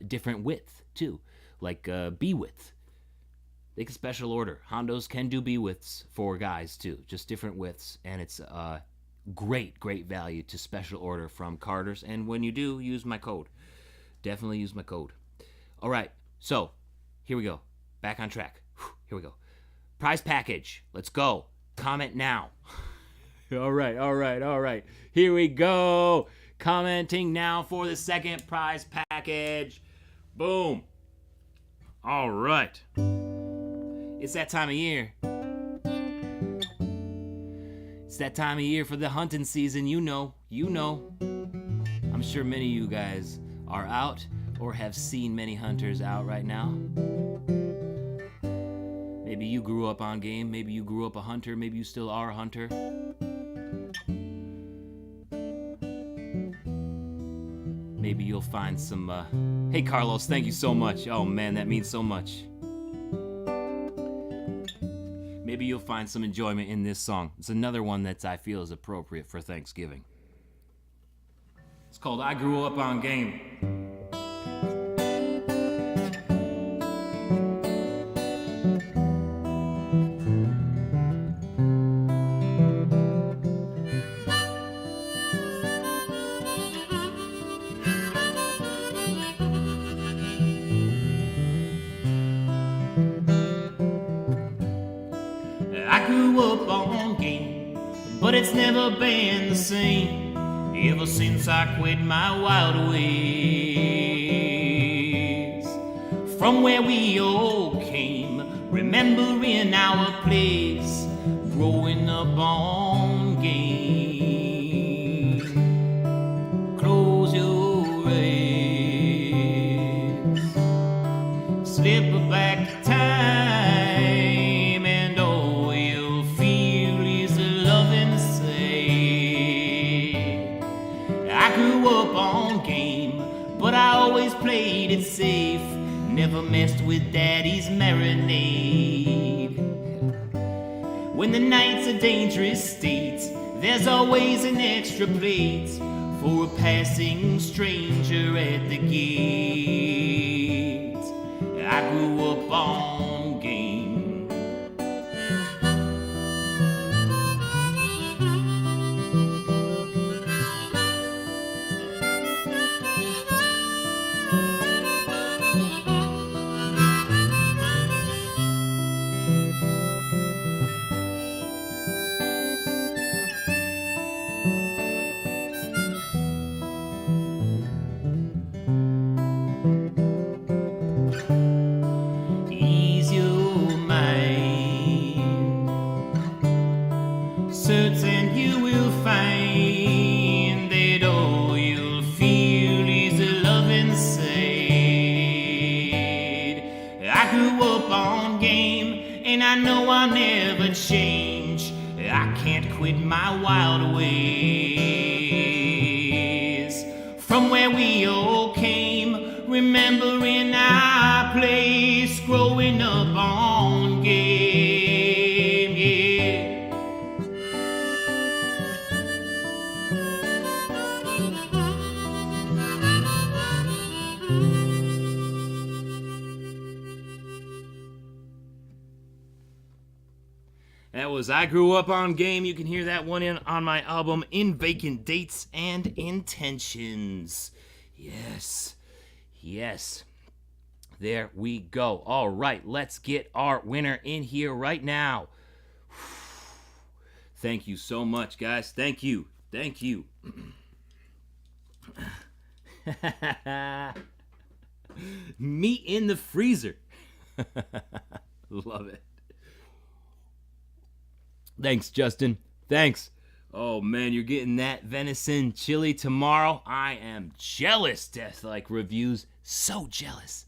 different width too, like B width. They can special order. Hondos can do B widths for guys too, just different widths, and it's great value to special order from Carter's. And when you do, use my code. Definitely use my code. All right, so here we go. Back on track. Here we go. Prize package. Let's go. Comment now. All right. Here we go. Commenting now for the second prize package. Boom. All right. It's that time of year. It's that time of year for the hunting season. You know. I'm sure many of you guys are out or have seen many hunters out right now. Maybe you grew up on game. Maybe you grew up a hunter. Maybe you still are a hunter. Maybe you'll find some... Hey, Carlos, thank you so much. Oh, man, that means so much. Maybe you'll find some enjoyment in this song. It's another one that I feel is appropriate for Thanksgiving. It's called I Grew Up on Game. I grew up on game, but it's never been the same ever since I quit my wild ways. From where we all came, remembering our place, growing up on game. Close your eyes, slip back to time, and all you'll feel is a loving say. I grew up on game, but I always played it safe. Never messed with daddy's marinade. When the night's a dangerous state, there's always an extra plate for a passing stranger at the gate. I grew up on game. Certain you will find that all you'll feel is a love inside. I grew up on game, and I know I'll never change. I can't quit my wild ways. From where we all came, remembering our place, growing up on game, yeah. That was I Grew Up on Game. You can hear that one on my album In Vacant Dates and Intentions. Yes. Yes. There we go. All right, let's get our winner in here right now. Thank you so much, guys. Thank you. Thank you. Meat in the freezer. Love it. Thanks, Justin. Thanks. Oh, man, you're getting that venison chili tomorrow. I am jealous. Death like reviews. So jealous.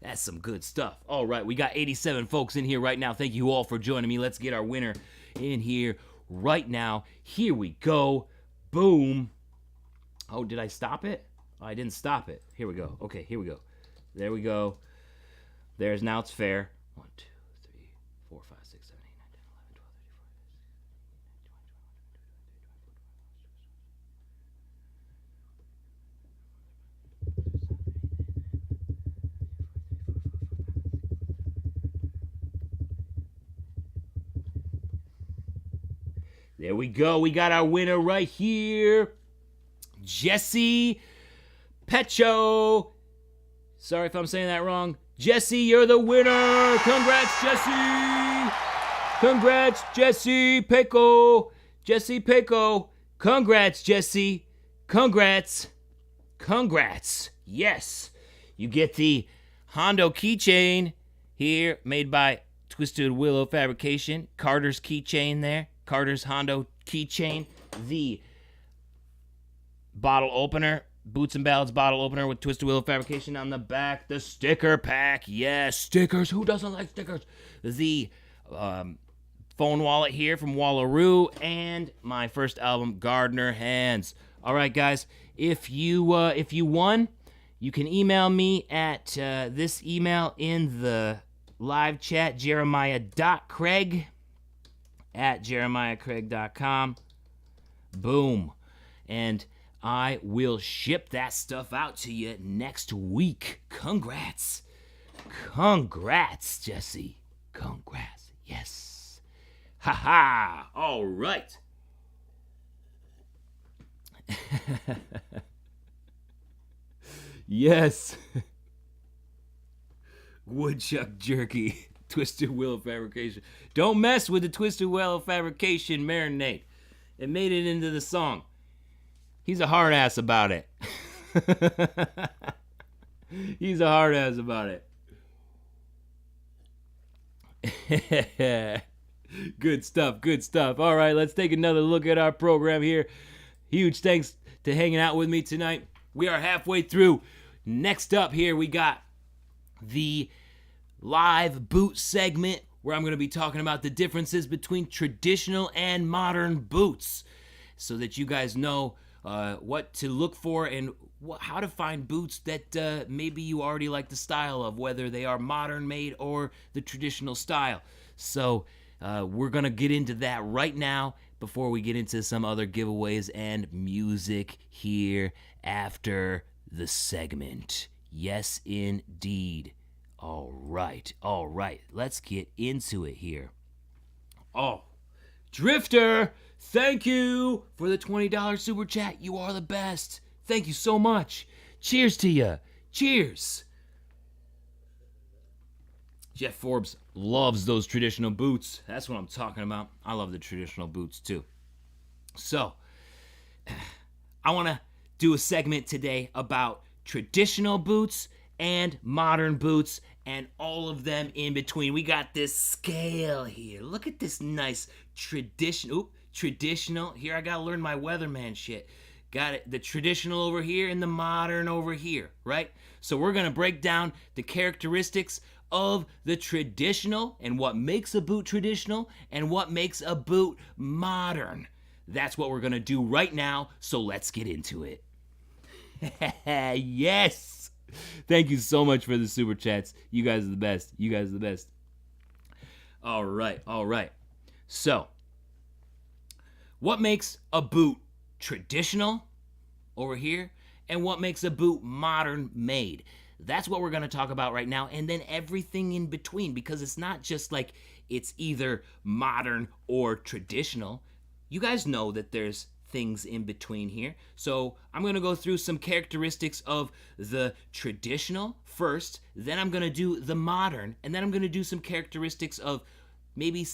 That's some good stuff. All right, we got 87 folks in here right now. Thank you all for joining me. Let's get our winner in here right now. Here we go. Boom. Oh, did I stop it? Oh, I didn't stop it. Here we go. Okay, here we go. There we go. There's now it's fair. 1, 2, 3, 4, 5, 6, 7, 8, 9, 10, 11, 12, 13, 14, 15, 16, 17, 18, 19, 20, 21, 22, 23, 24, 25, 26, 27, 28, 29, 30, 31, 32, 33. There we go. We got our winner right here. Jesse Pecho. Sorry if I'm saying that wrong. Jesse, you're the winner. Congrats, Jesse. Congrats, Jesse Peco. Jesse Peco. Congrats, Jesse. Congrats. Congrats. Yes. You get the Hondo Keychain here, made by Twisted Willow Fabrication. Carter's Keychain there. Carter's Hondo Keychain. The bottle opener. Boots and Ballads bottle opener with Twisted Willow Fabrication on the back. The sticker pack. Yes, stickers. Who doesn't like stickers? The phone wallet here from Wallaroo. And my first album, Gardener Hands. All right, guys. If you won, you can email me at this email in the live chat, jeremiah.craig@jeremiahcraig.com. Boom. And I will ship that stuff out to you next week. Congrats. Congrats, Jesse. Congrats. Yes. Ha ha. All right. Yes. Woodchuck jerky. Twisted Willow Fabrication. Don't mess with the Twisted Willow Fabrication marinade. It made it into the song. He's a hard ass about it. He's a hard ass about it. Good stuff, good stuff. All right, let's take another look at our program here. Huge thanks to hanging out with me tonight. We are halfway through. Next up here, we got the live boot segment where I'm going to be talking about the differences between traditional and modern boots so that you guys know what to look for and how to find boots that maybe you already like the style of, whether they are modern made or the traditional style. So we're going to get into that right now before we get into some other giveaways and music here after the segment. Yes, indeed. All right. Let's get into it here. Oh, Drifter, thank you for the $20 super chat. You are the best. Thank you so much. Cheers to you. Cheers. Jeff Forbes loves those traditional boots. That's what I'm talking about. I love the traditional boots too. So, I want to do a segment today about traditional boots and modern boots and all of them in between. We got this scale here. Look at this nice traditional. Here, I gotta learn my weatherman shit. Got it, the traditional over here and the modern over here, right? So we're gonna break down the characteristics of the traditional and what makes a boot traditional and what makes a boot modern. That's what we're gonna do right now, so let's get into it. Yes! Thank you so much for the super chats. You guys are the best. All right. So, what makes a boot traditional over here and what makes a boot modern made? That's what we're going to talk about right now, and then everything in between, because it's not just like it's either modern or traditional. You guys know that there's things in between here. So I'm going to go through some characteristics of the traditional first, then I'm going to do the modern, and then I'm going to do some characteristics of maybe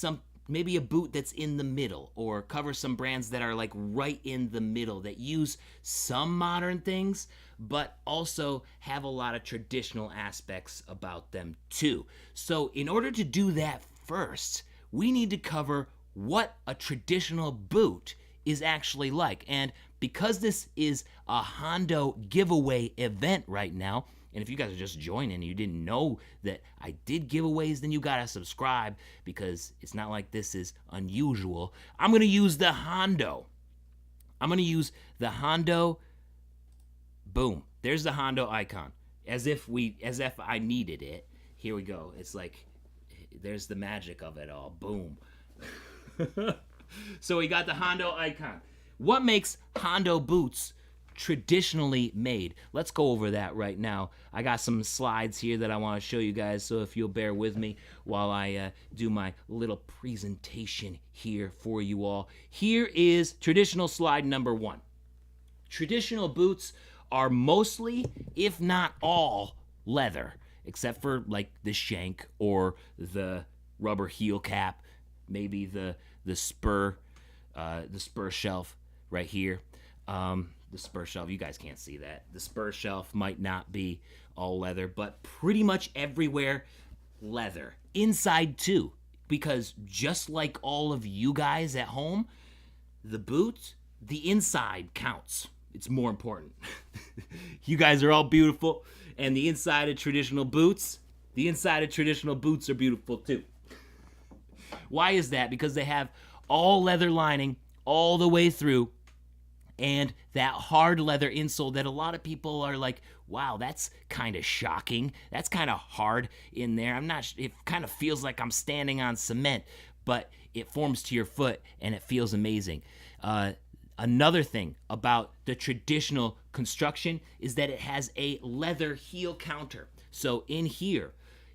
a boot that's in the middle, or cover some brands that are like right in the middle that use some modern things but also have a lot of traditional aspects about them too. So in order to do that first, we need to cover what a traditional boot is actually like. And because this is a Hondo giveaway event right now, and if you guys are just joining and you didn't know that I did giveaways, then you gotta subscribe, because it's not like this is unusual. I'm gonna use the Hondo. Boom. There's the Hondo icon. As if I needed it. Here we go. It's like, there's the magic of it all. Boom. So we got the Hondo icon. What makes Hondo boots traditionally made? Let's go over that right now. I got some slides here that I want to show you guys, so if you'll bear with me while I do my little presentation here for you all. Here is traditional slide number 1. Traditional boots are mostly, if not all, leather, except for like the shank or the rubber heel cap, maybe the spur shelf right here. The spur shelf, you guys can't see that. The spur shelf might not be all leather, but pretty much everywhere leather. Inside too, because just like all of you guys at home, the boot, the inside counts. It's more important. You guys are all beautiful, and the inside of traditional boots are beautiful too. Why is that? Because they have all leather lining all the way through, and that hard leather insole that a lot of people are like, wow, that's kind of shocking. That's kind of hard in there. It kind of feels like I'm standing on cement, but it forms to your foot and it feels amazing. Another thing about the traditional construction is that it has a leather heel counter. So in here,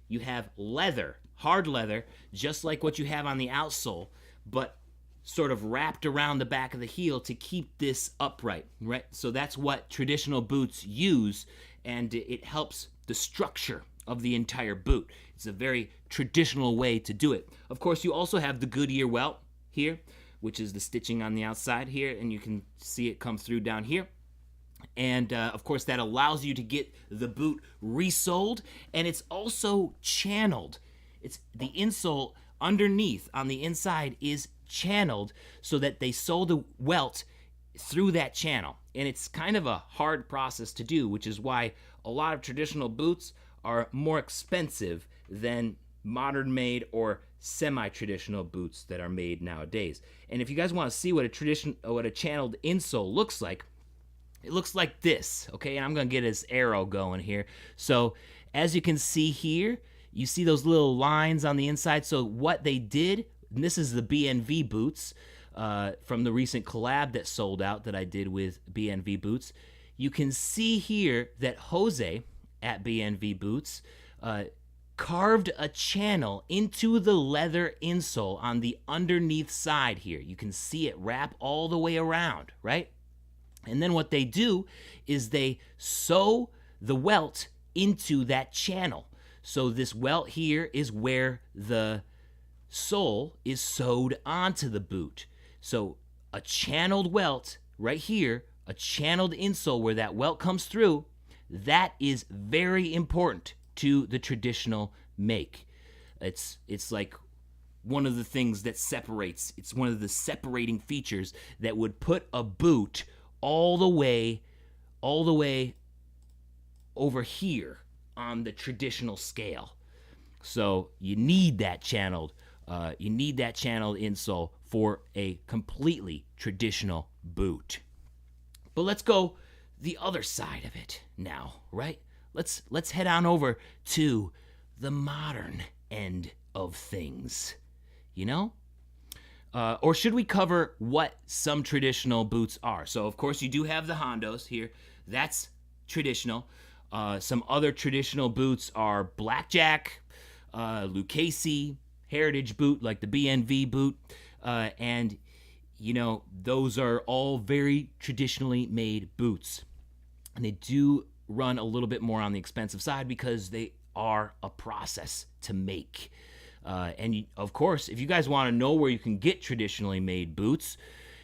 you have leather, hard leather, just like what you have on the outsole, but sort of wrapped around the back of the heel to keep this upright, right? So that's what traditional boots use, and it helps the structure of the entire boot. It's a very traditional way to do it. Of course, you also have the Goodyear Welt here, which is the stitching on the outside here, and you can see it come through down here. And of course, that allows you to get the boot resoled, and it's also channeled It's the insole underneath on the inside is channeled so that they sew the welt through that channel. And it's kind of a hard process to do, which is why a lot of traditional boots are more expensive than modern made or semi-traditional boots that are made nowadays. And if you guys want to see what a channeled insole looks like, it looks like this, okay? And I'm gonna get this arrow going here. So as you can see here, you see those little lines on the inside. So what they did, and this is the BNV boots from the recent collab that sold out that I did with BNV Boots. You can see here that Jose at BNV Boots carved a channel into the leather insole on the underneath side here. You can see it wrap all the way around, right? And then what they do is they sew the welt into that channel. So this welt here is where the sole is sewed onto the boot. So a channeled welt right here, a channeled insole where that welt comes through, that is very important to the traditional make. It's like one of the things that separates, it's one of the separating features that would put a boot all the way over here on the traditional scale. So you need that channeled insole for a completely traditional boot. But let's go the other side of it now, right? Let's head on over to the modern end of things, you know? Or should we cover what some traditional boots are? So, of course, you do have the Hondos here. That's traditional. Some other traditional boots are Blackjack, Lucchese, Heritage boot like the BNV boot. And, you know, those are all very traditionally made boots. And they do run a little bit more on the expensive side because they are a process to make. And of course, if you guys want to know where you can get traditionally made boots,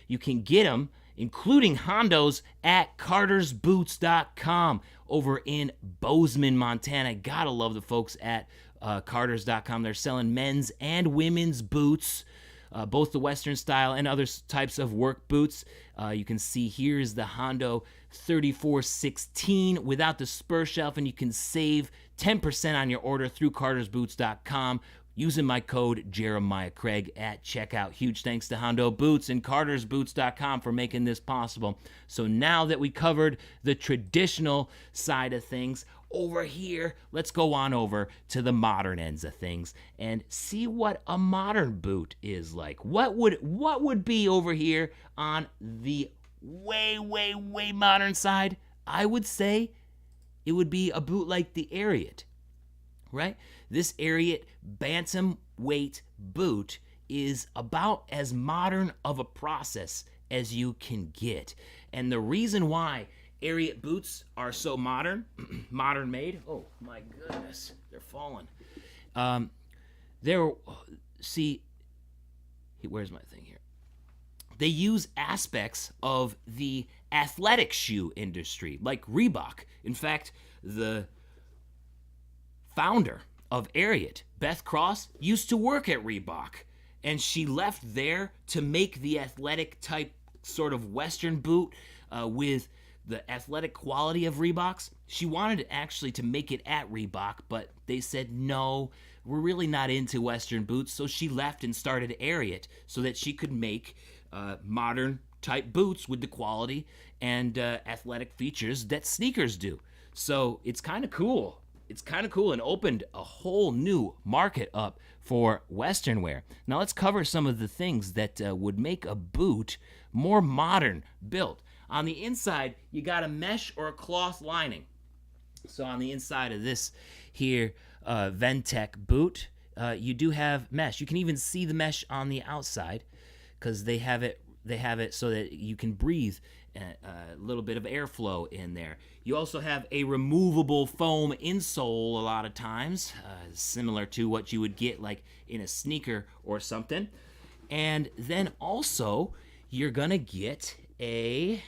you can get them, including Hondos, at cartersboots.com over in Bozeman, Montana. Gotta love the folks at carters.com. They're selling men's and women's boots, both the Western style and other types of work boots. You can see here is the Hondo 3416 without the spur shelf, and you can save 10% on your order through cartersboots.com using my code Jeremiah Craig at checkout. Huge thanks to Hondo Boots and cartersboots.com for making this possible. So now that we covered the traditional side of things, over here, let's go on over to the modern ends of things and see what a modern boot is like. What would be over here on the way modern side? I would say it would be a boot like the Ariat, right? This Ariat bantamweight boot is about as modern of a process as you can get. And the reason why Ariat boots are so modern made, oh my goodness, they're falling. See, where's my thing here? They use aspects of the athletic shoe industry, like Reebok. In fact, the founder of Ariat, Beth Cross, used to work at Reebok, and she left there to make the athletic type sort of Western boot with the athletic quality of Reeboks. She wanted actually to make it at Reebok, but they said, no, we're really not into Western boots, so she left and started Ariat so that she could make modern type boots with the quality and athletic features that sneakers do. So it's kind of cool. It's kind of cool and opened a whole new market up for Western wear. Now let's cover some of the things that would make a boot more modern built. On the inside, you got a mesh or a cloth lining. So on the inside of this here Ventec boot, you do have mesh. You can even see the mesh on the outside because they have it so that you can breathe a little bit of airflow in there. You also have a removable foam insole a lot of times, similar to what you would get like in a sneaker or something. And then also you're gonna get a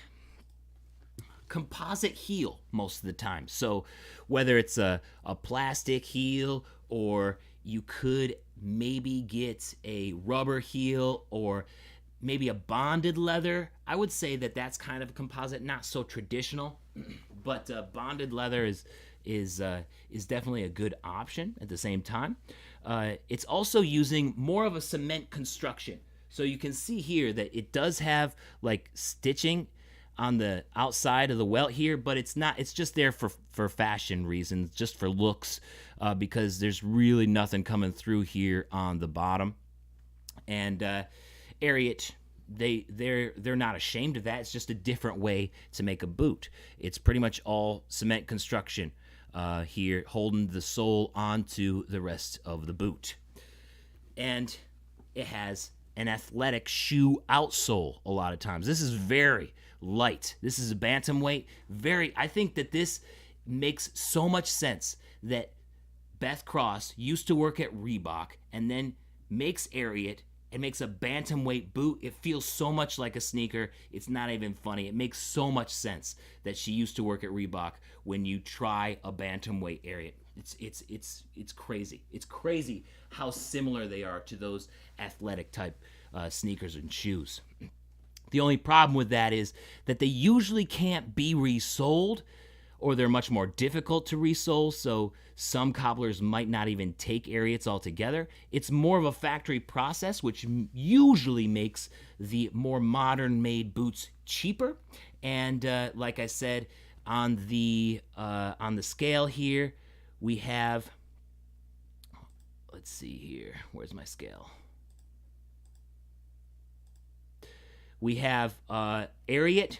composite heel most of the time. So whether it's a plastic heel or you could maybe get a rubber heel or maybe a bonded leather. I would say that that's kind of a composite, not so traditional, but bonded leather is definitely a good option at the same time. It's also using more of a cement construction. So you can see here that it does have like stitching on the outside of the welt here, but it's not, it's just there for fashion reasons, just for looks, because there's really nothing coming through here on the bottom. And Ariat, they're not ashamed of that. It's just a different way to make a boot. It's pretty much all cement construction here, holding the sole onto the rest of the boot. And it has an athletic shoe outsole a lot of times. This is very light. This is a bantamweight. I think that this makes so much sense that Beth Cross used to work at Reebok and then makes Ariat and makes a bantamweight boot. It feels so much like a sneaker. It's not even funny. It makes so much sense that she used to work at Reebok when you try a bantamweight Ariat. It's crazy. It's crazy how similar they are to those athletic type sneakers and shoes. The only problem with that is that they usually can't be resold, or they're much more difficult to resole, so some cobblers might not even take Ariats altogether. It's more of a factory process, which usually makes the more modern made boots cheaper. And like I said, on the scale here, we have, let's see here, where's my scale? We have Ariat,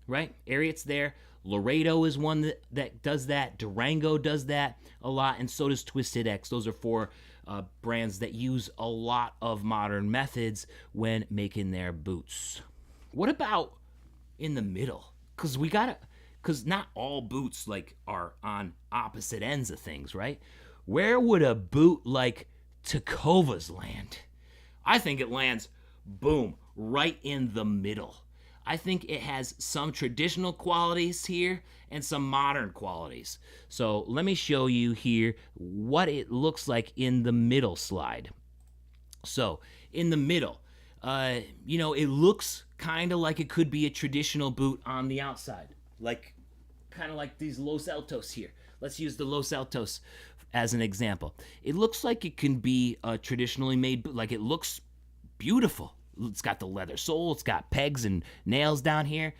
right? Ariat's there. Laredo is one that does that. Durango does that a lot, and so does Twisted X. Those are four brands that use a lot of modern methods when making their boots. What about in the middle? Because not all boots like are on opposite ends of things, right? Where would a boot like Takova's land? I think it lands, boom, right in the middle. I think it has some traditional qualities here and some modern qualities. So let me show you here what it looks like in the middle slide. So in the middle, it looks kind of like it could be a traditional boot on the outside, kind of like these Los Altos here. Let's use the Los Altos as an example. It looks like it can be a traditionally made boot. Like, it looks beautiful. It's got the leather sole. It's got pegs and nails down here.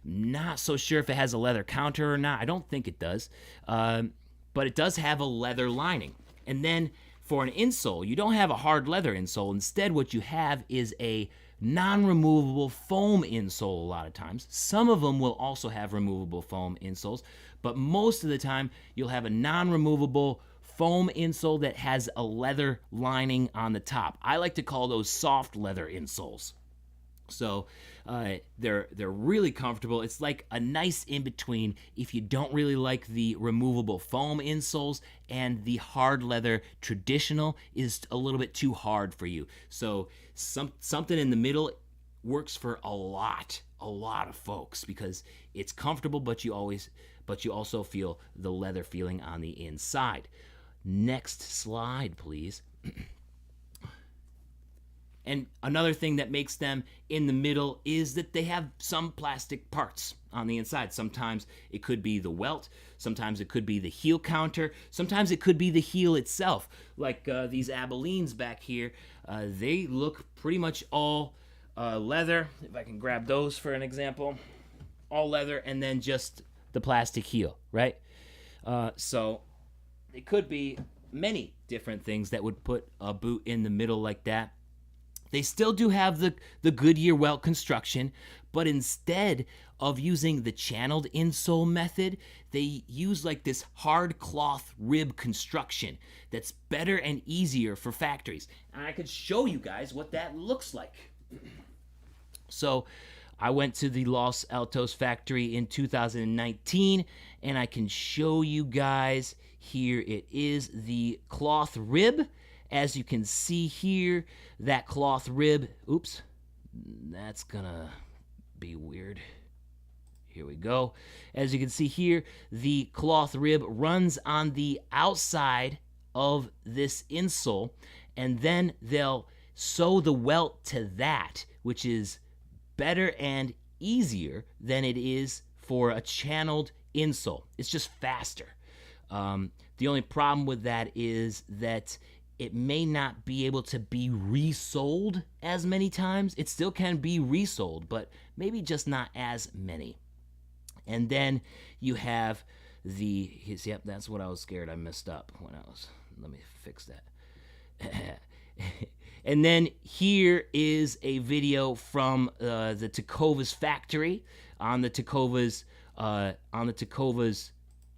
Not so sure if it has a leather counter or not. I don't think it does. But it does have a leather lining. And then for an insole, you don't have a hard leather insole. Instead, what you have is a non-removable foam insole a lot of times. Some of them will also have removable foam insoles, but most of the time you'll have a non-removable foam insole that has a leather lining on the top. I like to call those soft leather insoles. So they're really comfortable. It's like a nice in-between if you don't really like the removable foam insoles and the hard leather traditional is a little bit too hard for you. So something in the middle works for a lot of folks because it's comfortable, but you also feel the leather feeling on the inside. Next slide, please. And another thing that makes them in the middle is that they have some plastic parts on the inside. Sometimes it could be the welt. Sometimes it could be the heel counter. Sometimes it could be the heel itself. Like these Abilenes back here, they look pretty much all leather. If I can grab those for an example. All leather and then just the plastic heel, right? So it could be many different things that would put a boot in the middle like that. They still do have the Goodyear Welt construction, but instead of using the channeled insole method, they use like this hard cloth rib construction that's better and easier for factories. And I could show you guys what that looks like. So I went to the Los Altos factory in 2019, and I can show you guys. Here it is, the cloth rib. As you can see here, that cloth rib, oops, that's gonna be weird. Here we go. As you can see here, the cloth rib runs on the outside of this insole, and then they'll sew the welt to that, which is better and easier than it is for a channeled insole. It's just faster. The only problem with that is that it may not be able to be resold as many times. It still can be resold, but maybe just not as many. And then you have yep, that's what I was scared I messed up when I was, let me fix that. And then here is a video from the Tecovas factory on the Tecovas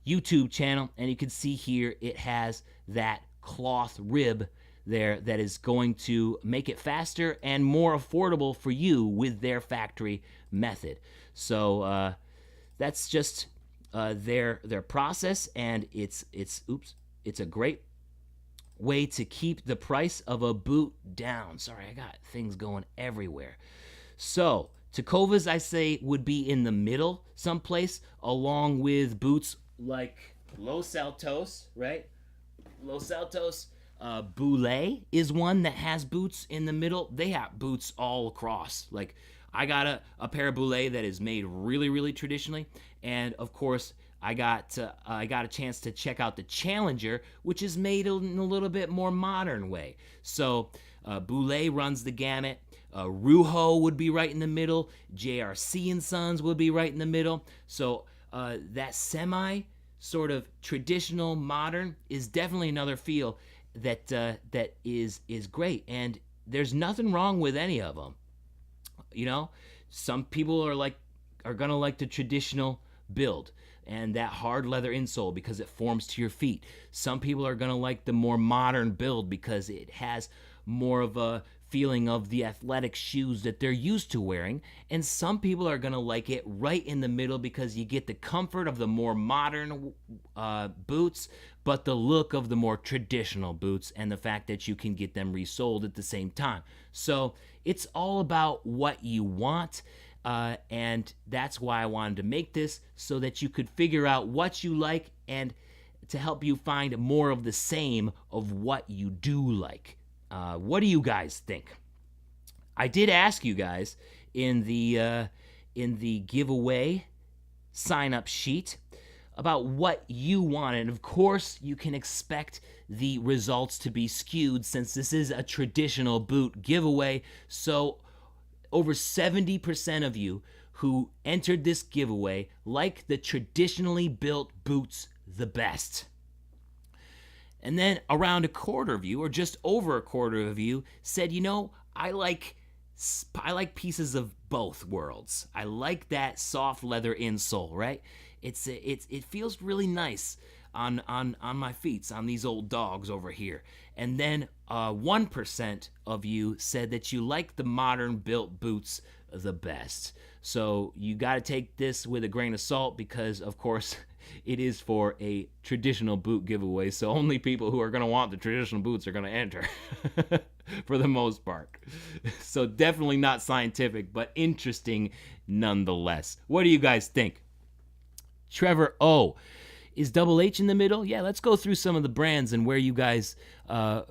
YouTube channel, and you can see here it has that cloth rib there that is going to make it faster and more affordable for you with their factory method. So that's just their process, and it's a great way to keep the price of a boot down. Sorry, I got things going everywhere. So Tecovas, I say, would be in the middle someplace, along with boots like Los Saltos, right? Los Saltos. Boulay is one that has boots in the middle. They have boots all across. Like, I got a pair of Boulay that is made really, really traditionally, and of course, I got a chance to check out the Challenger, which is made in a little bit more modern way. So Boulay runs the gamut. Ruho would be right in the middle. JRC and Sons would be right in the middle. So that semi sort of traditional modern is definitely another feel that is great, and there's nothing wrong with any of them. You know, some people are gonna like the traditional build and that hard leather insole because it forms to your feet. Some people are gonna like the more modern build because it has more of a feeling of the athletic shoes that they're used to wearing, and some people are gonna like it right in the middle because you get the comfort of the more modern boots, but the look of the more traditional boots, and the fact that you can get them resold at the same time. So it's all about what you want, and that's why I wanted to make this, so that you could figure out what you like and to help you find more of the same of what you do like. What do you guys think? I did ask you guys in the giveaway sign-up sheet about what you wanted. Of course, you can expect the results to be skewed since this is a traditional boot giveaway. So over 70% of you who entered this giveaway like the traditionally built boots the best. And then around a quarter of you, or just over a quarter of you, said, you know, I like pieces of both worlds. I like that soft leather insole, right? It feels really nice on my feet, on these old dogs over here. And then 1% of you said that you like the modern built boots the best. So you got to take this with a grain of salt because, of course, it is for a traditional boot giveaway, so only people who are going to want the traditional boots are going to enter for the most part. So definitely not scientific, but interesting nonetheless. What do you guys think? Trevor O. Is Double H in the middle? Yeah, let's go through some of the brands and where you guys, and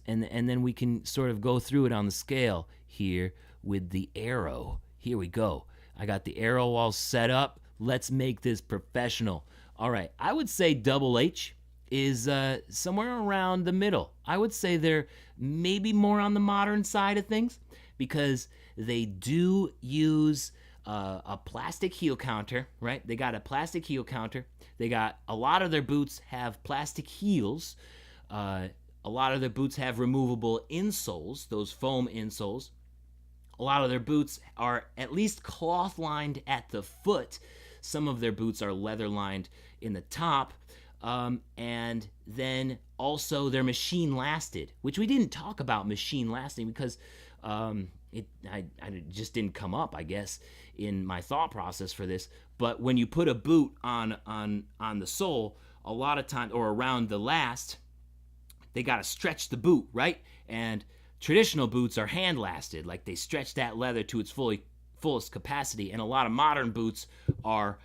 then we can sort of go through it on the scale here with the arrow. Here we go. I got the arrow all set up. Let's make this professional. All right, I would say Double H is somewhere around the middle. I would say they're maybe more on the modern side of things because they do use a plastic heel counter, right? They got a plastic heel counter. They got a lot of their boots have plastic heels. A lot of their boots have removable insoles, those foam insoles. A lot of their boots are at least cloth lined at the foot. Some of their boots are leather lined in the top. And then also they're machine lasted, which we didn't talk about machine lasting because I just didn't come up, I guess, in my thought process for this. But when you put a boot on the sole, a lot of time, or around the last, they got to stretch the boot, right? And traditional boots are hand lasted, like they stretch that leather to its fullest capacity, and a lot of modern boots are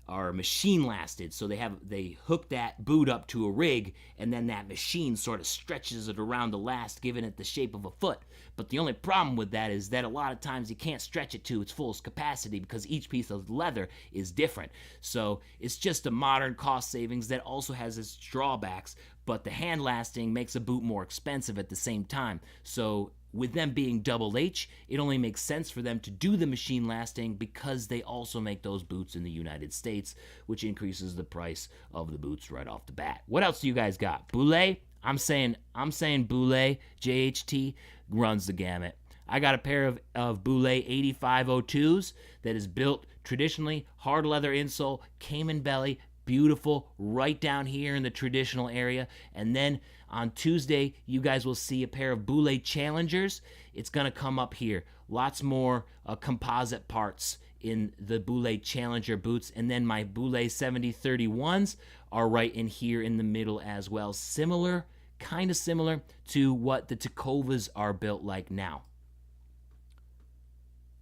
are machine lasted, so they hook that boot up to a rig, and then that machine sort of stretches it around the last, giving it the shape of a foot. But the only problem with that is that a lot of times you can't stretch it to its fullest capacity because each piece of leather is different. So it's just a modern cost savings that also has its drawbacks, but the hand lasting makes a boot more expensive at the same time. So with them being Double H, it only makes sense for them to do the machine lasting because they also make those boots in the United States, which increases the price of the boots right off the bat. What else do you guys got? Boule? I'm saying Boule, JHT, runs the gamut. I got a pair of Boule 8502s that is built traditionally, hard leather insole, caiman belly, beautiful, right down here in the traditional area. And then on Tuesday, you guys will see a pair of Boule Challengers. It's going to come up here. Lots more composite parts in the Boule Challenger boots. And then my Boule 7031s are right in here in the middle as well. Similar, kind of similar to what the Tacovas are built like now.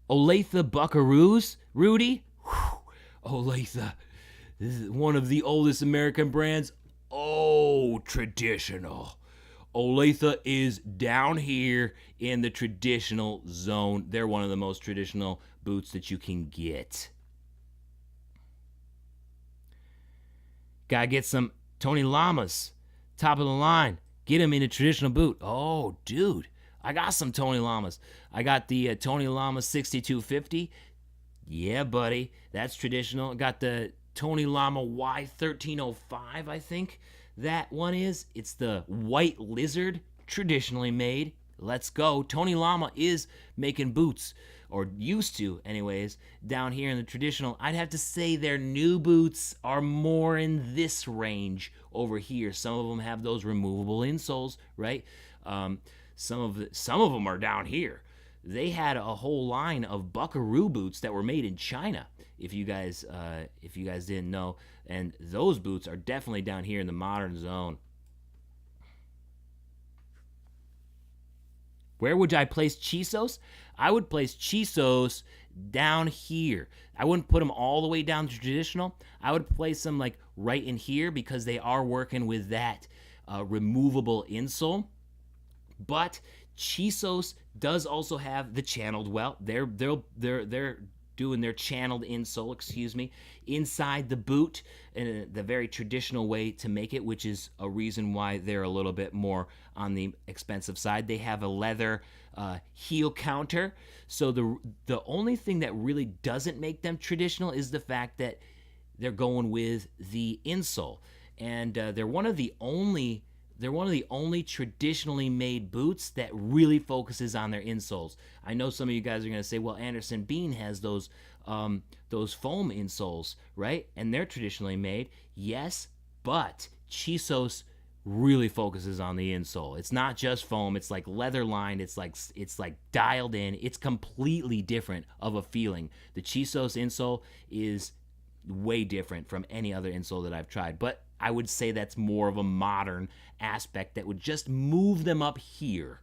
Olathe Buckaroos, Rudy? Whew. Olathe, this is one of the oldest American brands. Oh, traditional. Olathe is down here in the traditional zone. They're one of the most traditional boots that you can get. Gotta get some Tony Lamas, top of the line. Get him in a traditional boot. Oh, dude, I got some Tony Lamas. I got the Tony Lama 6250. Yeah, buddy, that's traditional. I got the Tony Lama Y1305, I think that one is. It's the white lizard, traditionally made. Let's go. Tony Lama is making boots, or used to anyways, down here in the traditional. I'd have to say their new boots are more in this range over here. Some of them have those removable insoles, right? Some of them are down here. They had a whole line of Buckaroo boots that were made in China, if you guys didn't know, and those boots are definitely down here in the modern zone. Where would I place Chisos? I would place Chisos down here. I wouldn't put them all the way down to traditional. I would place them like right in here because they are working with that removable insole. But Chisos does also have the channeled welt. They're doing their channeled insole, inside the boot in the very traditional way to make it, which is a reason why they're a little bit more on the expensive side. They have a leather heel counter. So the only thing that really doesn't make them traditional is the fact that they're going with the insole. And they're one of the only traditionally made boots that really focuses on their insoles. I know some of you guys are going to say, well, Anderson Bean has those foam insoles, right? And they're traditionally made. Yes, but Chisos really focuses on the insole. It's not just foam. It's like leather lined. It's like dialed in. It's completely different of a feeling. The Chisos insole is way different from any other insole that I've tried. But I would say that's more of a modern aspect that would just move them up here.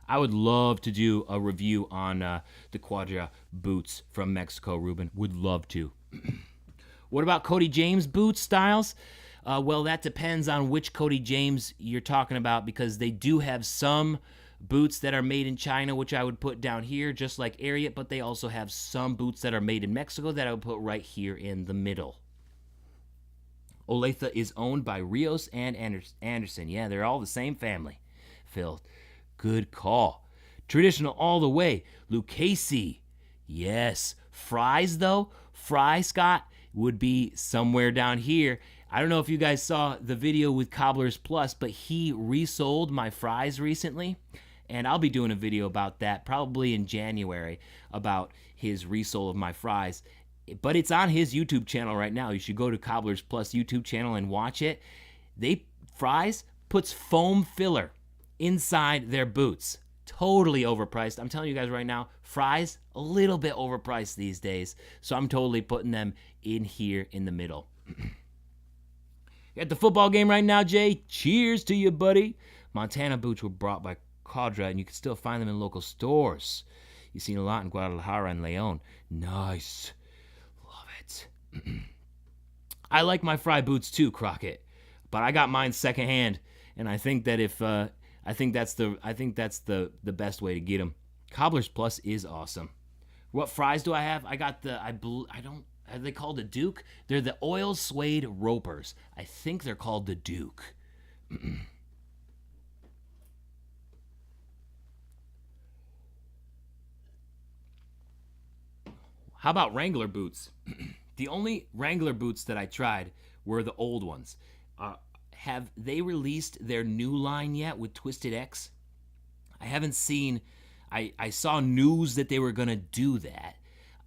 I would love to do a review on the Quadra boots from Mexico, Ruben. Would love to. What about Cody James boot styles? Well, that depends on which Cody James you're talking about, because they do have some boots that are made in China, which I would put down here, just like Ariat, but they also have some boots that are made in Mexico that I would put right here in the middle. Olathe is owned by Rios and Anderson. Yeah, they're all the same family. Phil, good call. Traditional all the way. Lucchese. Yes. Fries, though? Fry, Scott, would be somewhere down here. I don't know if you guys saw the video with Cobblers Plus, but he resold my fries recently. And I'll be doing a video about that probably in January, about his resole of my fries. But it's on his YouTube channel right now. You should go to Cobblers Plus YouTube channel and watch it. Fries puts foam filler inside their boots. Totally overpriced. I'm telling you guys right now, fries a little bit overpriced these days. So I'm totally putting them in here in the middle. You're at the football game right now, Jay. Cheers to you, buddy. Montana boots were brought by Quadra, and you can still find them in local stores. You've seen a lot in Guadalajara and Leon. Nice. I like my Fry boots too, Crockett, but I got mine secondhand, and I think that I think that's the best way to get them. Cobbler's Plus is awesome. What fries do I have? I got the I don't are they called the Duke? They're the oil suede ropers. I think they're called the Duke. How about Wrangler boots? The only Wrangler boots that I tried were the old ones. Have they released their new line yet with Twisted X? I haven't seen. I saw news that they were going to do that.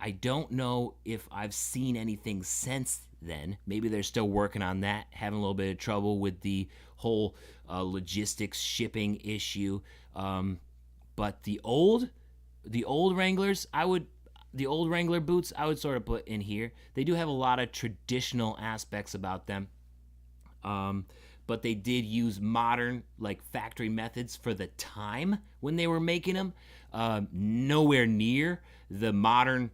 I don't know if I've seen anything since then. Maybe they're still working on that, having a little bit of trouble with the whole logistics shipping issue. But the old Wranglers, the old Wrangler boots, I would sort of put in here. They do have a lot of traditional aspects about them. But they did use modern, like, factory methods for the time when they were making them. Nowhere near the modern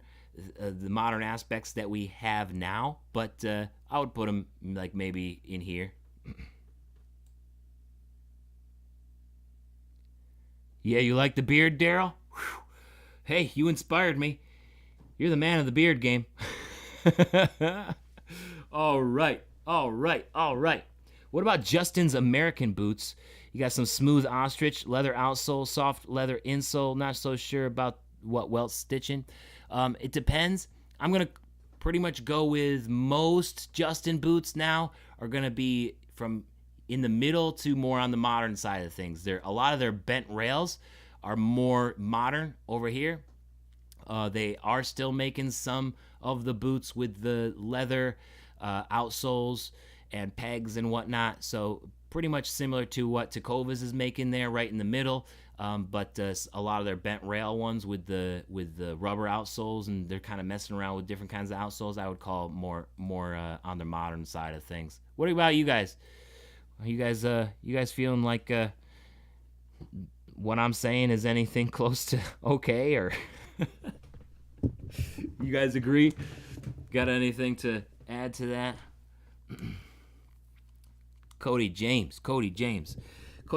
aspects that we have now. But I would put them, like, maybe in here. Yeah, you like the beard, Daryl? Hey, you inspired me. You're the man of the beard game. All right. What about Justin's American boots? You got some smooth ostrich, leather outsole, soft leather insole. Not so sure about what welt stitching. It depends. I'm going to pretty much go with most Justin boots now are going to be from in the middle to more on the modern side of things. A lot of their bent rails are more modern over here. They are still making some of the boots with the leather outsoles and pegs and whatnot, so pretty much similar to what Tecovas is making there, right in the middle. But a lot of their bent rail ones with the rubber outsoles, and they're kind of messing around with different kinds of outsoles. I would call more on the modern side of things. What about you guys? Are you guys feeling like what I'm saying is anything close to okay, or you guys agree? Got anything to add to that? Cody James.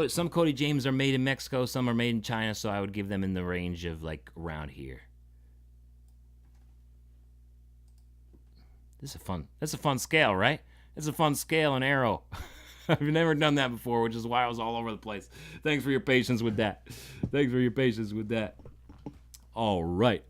Some Cody James are made in Mexico, some are made in China, so I would give them in the range of like around here. That's a fun scale, right? It's a fun scale and arrow. I've never done that before, which is why I was all over the place. Thanks for your patience with that. All right.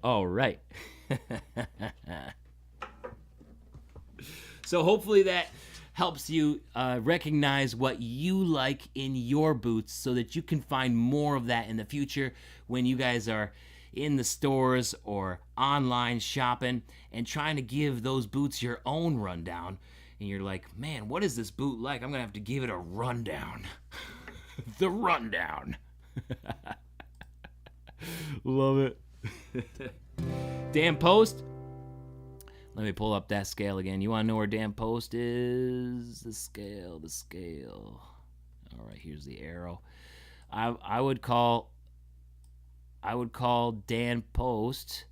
So hopefully that helps you recognize what you like in your boots so that you can find more of that in the future when you guys are in the stores or online shopping and trying to give those boots your own rundown. And you're like, man, what is this boot like? I'm going to have to give it a rundown. The rundown. Love it. Dan Post. Let me pull up that scale again. You want to know where Dan Post is? The scale. All right, here's the arrow. I would call Dan Post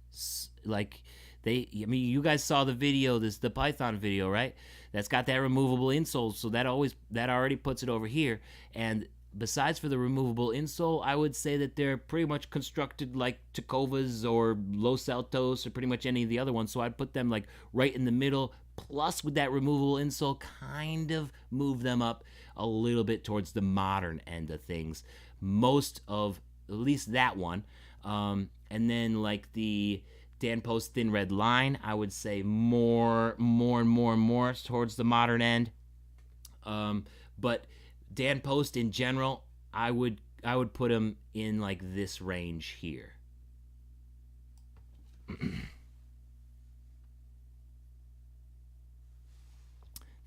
like you guys saw the video, the Python video, right? That's got that removable insole, so that already puts it over here. And besides for the removable insole, I would say that they're pretty much constructed like Tecovas or Los Altos or pretty much any of the other ones. So I'd put them like right in the middle, plus with that removable insole, kind of move them up a little bit towards the modern end of things. Most of, at least that one. And then like the Dan Post Thin Red Line, I would say more towards the modern end. But Dan Post in general, I would put him in like this range here.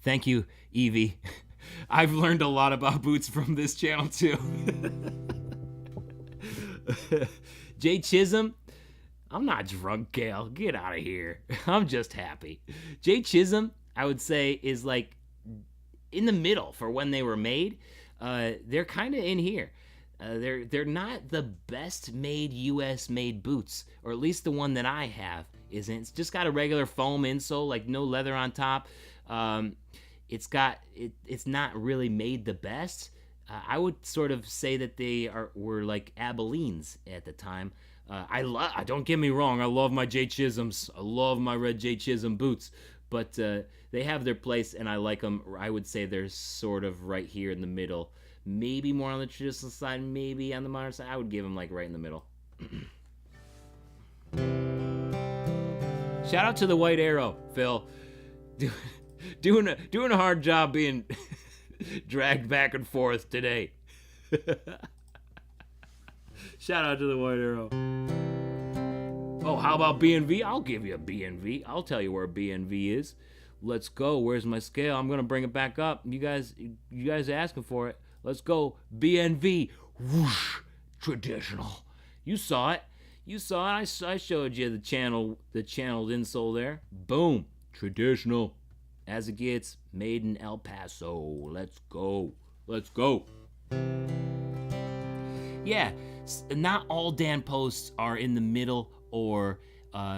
Thank you, Evie. I've learned a lot about boots from this channel too. Jay Chisholm, I'm not drunk, Gail. Get out of here. I'm just happy. Jay Chisholm, I would say, is like in the middle for when they were made. They're kind of in here. They're not the best made U.S. made boots, or at least the one that I have isn't. It's just got a regular foam insole, like no leather on top. It's not really made the best. I would sort of say that were like Abilene's at the time. Don't get me wrong, I love my J. Chisholms. I love my red J. Chisholm boots, but they have their place, and I like them. I would say they're sort of right here in the middle. Maybe more on the traditional side, maybe on the modern side. I would give them like right in the middle. Shout out to the White Arrow, Phil. Doing a hard job being dragged back and forth today. Shout out to the White Arrow. Oh, how about BNV? I'll give you a BNV. I'll tell you where BNV is. Let's go. Where's my scale? I'm gonna bring it back up. You guys are asking for it. Let's go. BNV. Whoosh. Traditional. You saw it. I showed you the channeled insole there. Boom. Traditional. As it gets, made in El Paso. Let's go. Yeah, not all Dan posts are in the middle or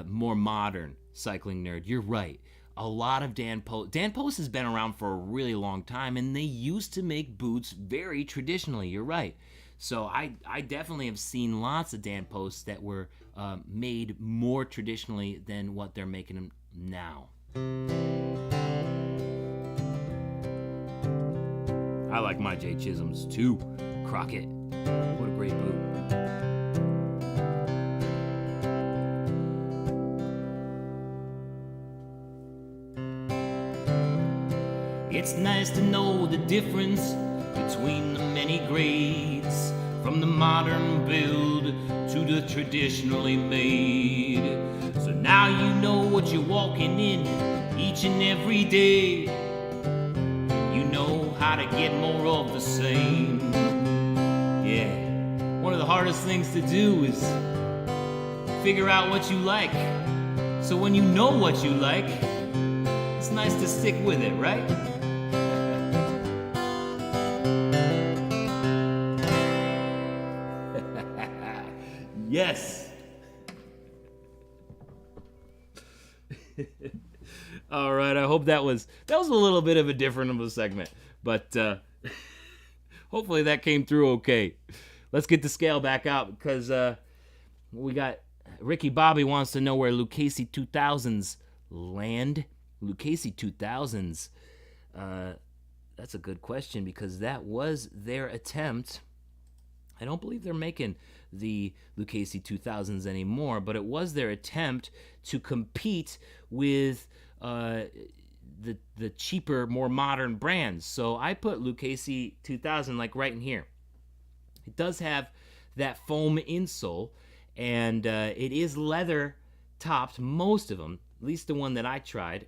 more modern, cycling nerd. You're right. A lot of Dan Post has been around for a really long time, and they used to make boots very traditionally. You're right. So I definitely have seen lots of Dan posts that were made more traditionally than what they're making them now. I like my J. Chisholms too. Crockett. What a great boot. It's nice to know the difference between the many grades, from the modern build to the traditionally made. So now you know what you're walking in each and every day. You know how to get more of the same. Yeah, one of the hardest things to do is figure out what you like. So when you know what you like, it's nice to stick with it, right? Yes. All right, I hope that was a little bit of a different of a segment, but hopefully that came through okay. Let's get the scale back out because we got Ricky Bobby wants to know where Lucchese 2000s land. Lucchese 2000s. That's a good question because that was their attempt. I don't believe they're making the Lucchese 2000s anymore, but it was their attempt to compete with the cheaper, more modern brands. So I put Lucchese 2000 like right in here. It does have that foam insole, and it is leather topped, most of them, at least the one that I tried,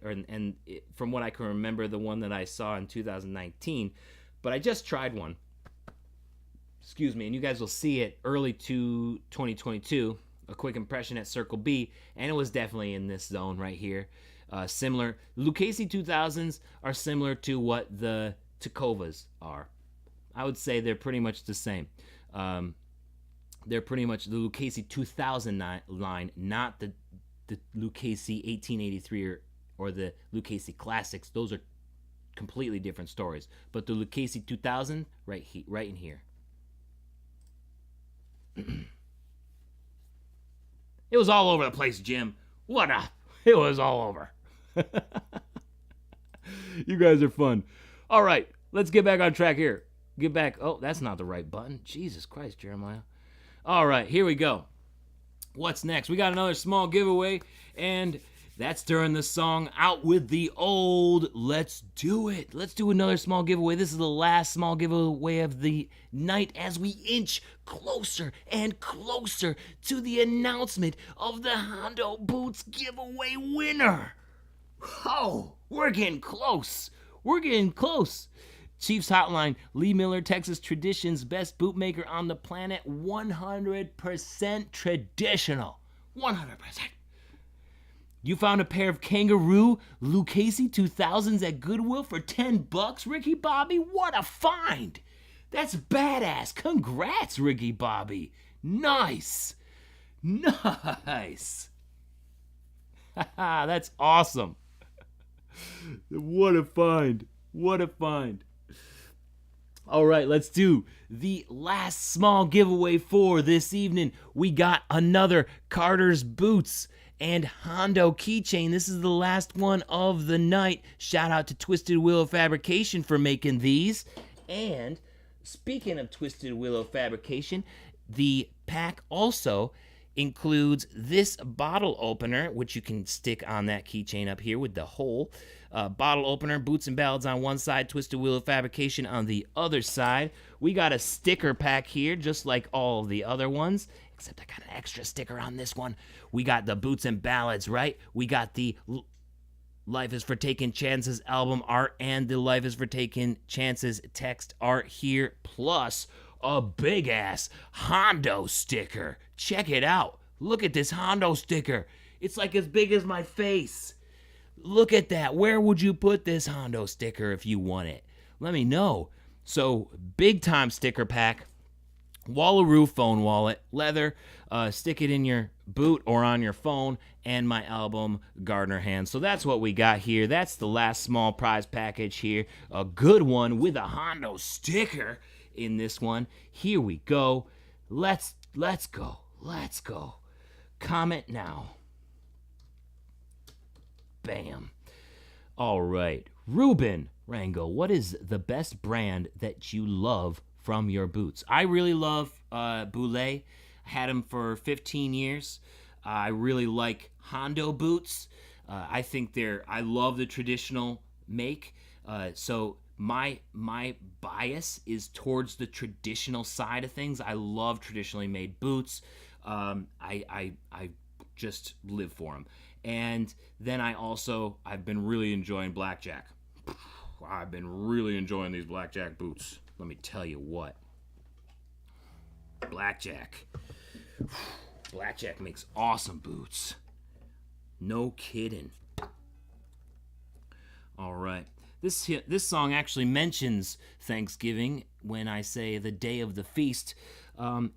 from what I can remember, the one that I saw in 2019, but I just tried one. Excuse me, and you guys will see it early to 2022, a quick impression at Circle B, and it was definitely in this zone right here. Similar, Lucchese 2000s are similar to what the Tacovas are. I would say they're pretty much the same. They're pretty much the Lucchese 2000 line, not the Lucchese 1883 or the Lucchese Classics. Those are completely different stories. But the Lucchese 2000, right in here. It was all over the place, Jim. It was all over. You guys are fun. All right, let's get back on track here. Get back. Oh, that's not the right button. Jesus Christ, Jeremiah. All right, here we go. What's next? We got another small giveaway, and that's during the song Out With the Old. Let's do it. Let's do another small giveaway. This is the last small giveaway of the night as we inch closer and closer to the announcement of the Hondo Boots giveaway winner. Oh, we're getting close. We're getting close. Chiefs Hotline, Lee Miller, Texas Traditions, best bootmaker on the planet, 100% traditional. 100%. You found a pair of kangaroo Lucchese 2000s at Goodwill for $10, Ricky Bobby? What a find! That's badass. Congrats, Ricky Bobby. Nice. Nice. That's awesome. What a find. What a find. All right, let's do the last small giveaway for this evening. We got another Carter's Boots and Hondo Keychain. This is the last one of the night. Shout out to Twisted Willow Fabrication for making these. And speaking of Twisted Willow Fabrication, the pack also includes this bottle opener, which you can stick on that keychain up here with the hole. Bottle opener, Boots and Ballads on one side, Twisted Willow Fabrication on the other side. We got a sticker pack here, just like all of the other ones, except I got an extra sticker on this one. We got the Boots and Ballads, right? We got the Life is for Taking Chances album art and the Life is for Taking Chances text art here, plus a big-ass Hondo sticker. Check it out. Look at this Hondo sticker. It's like as big as my face. Look at that. Where would you put this Hondo sticker if you want it? Let me know. So, big-time sticker pack. Wallaroo phone wallet, leather, stick it in your boot or on your phone, and my album Gardener Hand. So that's what we got here. That's the last small prize package here. A good one with a Hondo sticker in this one. Here we go. Let's go. Let's go. Comment now. Bam. All right. Ruben Rango, what is the best brand that you love from your boots? I really love Boule. I had them for 15 years. I really like Hondo Boots. I think I love the traditional make. So my bias is towards the traditional side of things. I love traditionally made boots. I just live for them. And then I've been really enjoying Blackjack. I've been really enjoying these Blackjack boots. Let me tell you what. Blackjack. Blackjack makes awesome boots. No kidding. All right. This song actually mentions Thanksgiving when I say the day of the feast.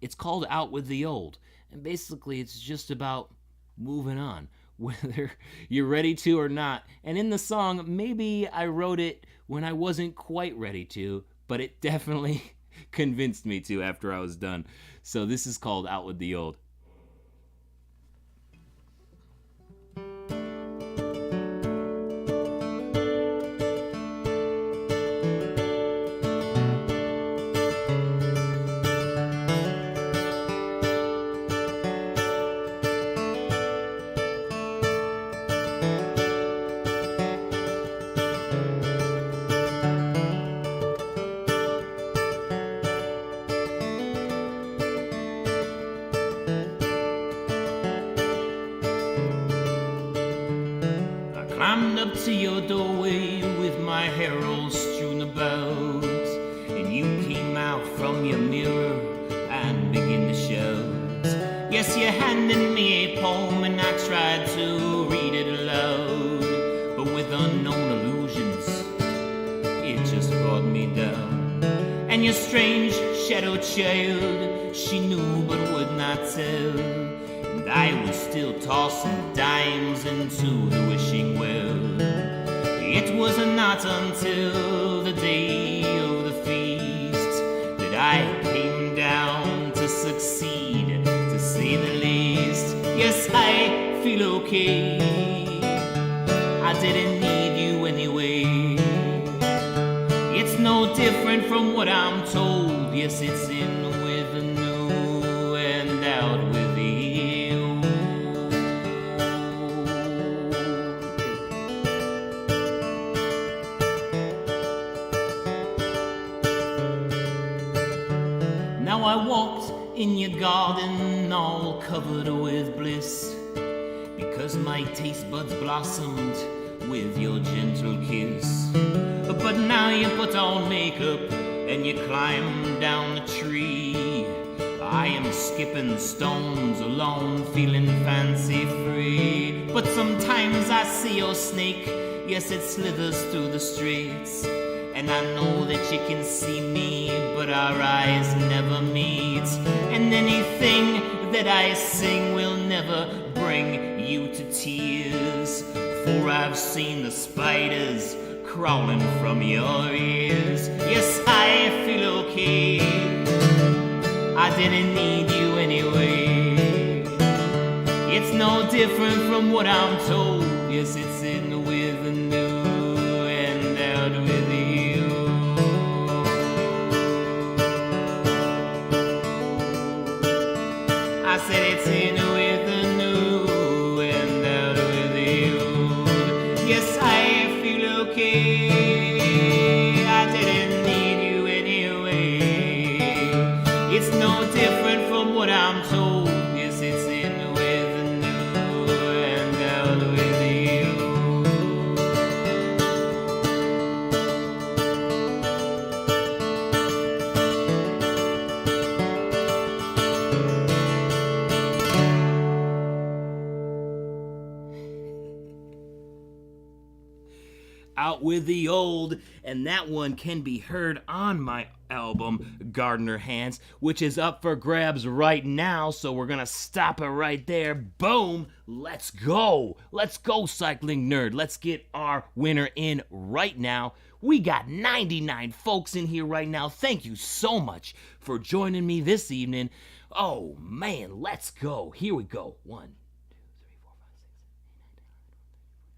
It's called Out with the Old. And basically it's just about moving on, whether you're ready to or not. And in the song, maybe I wrote it when I wasn't quite ready to, but it definitely convinced me to after I was done. So this is called Out with the Old. Climbed up to your doorway with my hair all strewn about, and you came out from your mirror and began to shout. Yes, you handed me a poem and I tried to read it aloud, but with unknown illusions, it just brought me down. And your strange shadow child, she knew but would not tell, and I was still tossing dimes into the wishing well. It was not until the day of the feast that I came down to succeed, to say the least. Yes, I feel okay. I didn't need you anyway. It's no different from what I'm told. Yes, it's in with the new and out with the old. Now I walked in your garden all covered with bliss, because my taste buds blossomed with your gentle kiss. But now you put on makeup and you climb down the tree. I am skipping stones alone, feeling fancy free. But sometimes I see your snake, yes, it slithers through the streets. And I know that you can see me, but our eyes never meet. And anything that I sing will never bring you you to tears, for I've seen the spiders crawling from your ears. Yes, I feel okay, I didn't need you anyway. It's no different from what I'm told. Yes, it's in with the new and out with you. I said it's in with the new and out with the old. Yes, I feel okay, I didn't need you anyway. It's no different from what I'm told. Yes, it's in with the new and out with you. Out with the old, and that one can be heard on my album Gardener Hands, which is up for grabs right now, so we're gonna stop it right there. Boom, let's go cycling nerd. Let's get our winner in right now. We got 99 folks in here right now. Thank you so much for joining me this evening. Oh man, let's go. Here we go. 1, 2, 3, 4, 5, 6, 7, 8, 9, 10, 11, 12.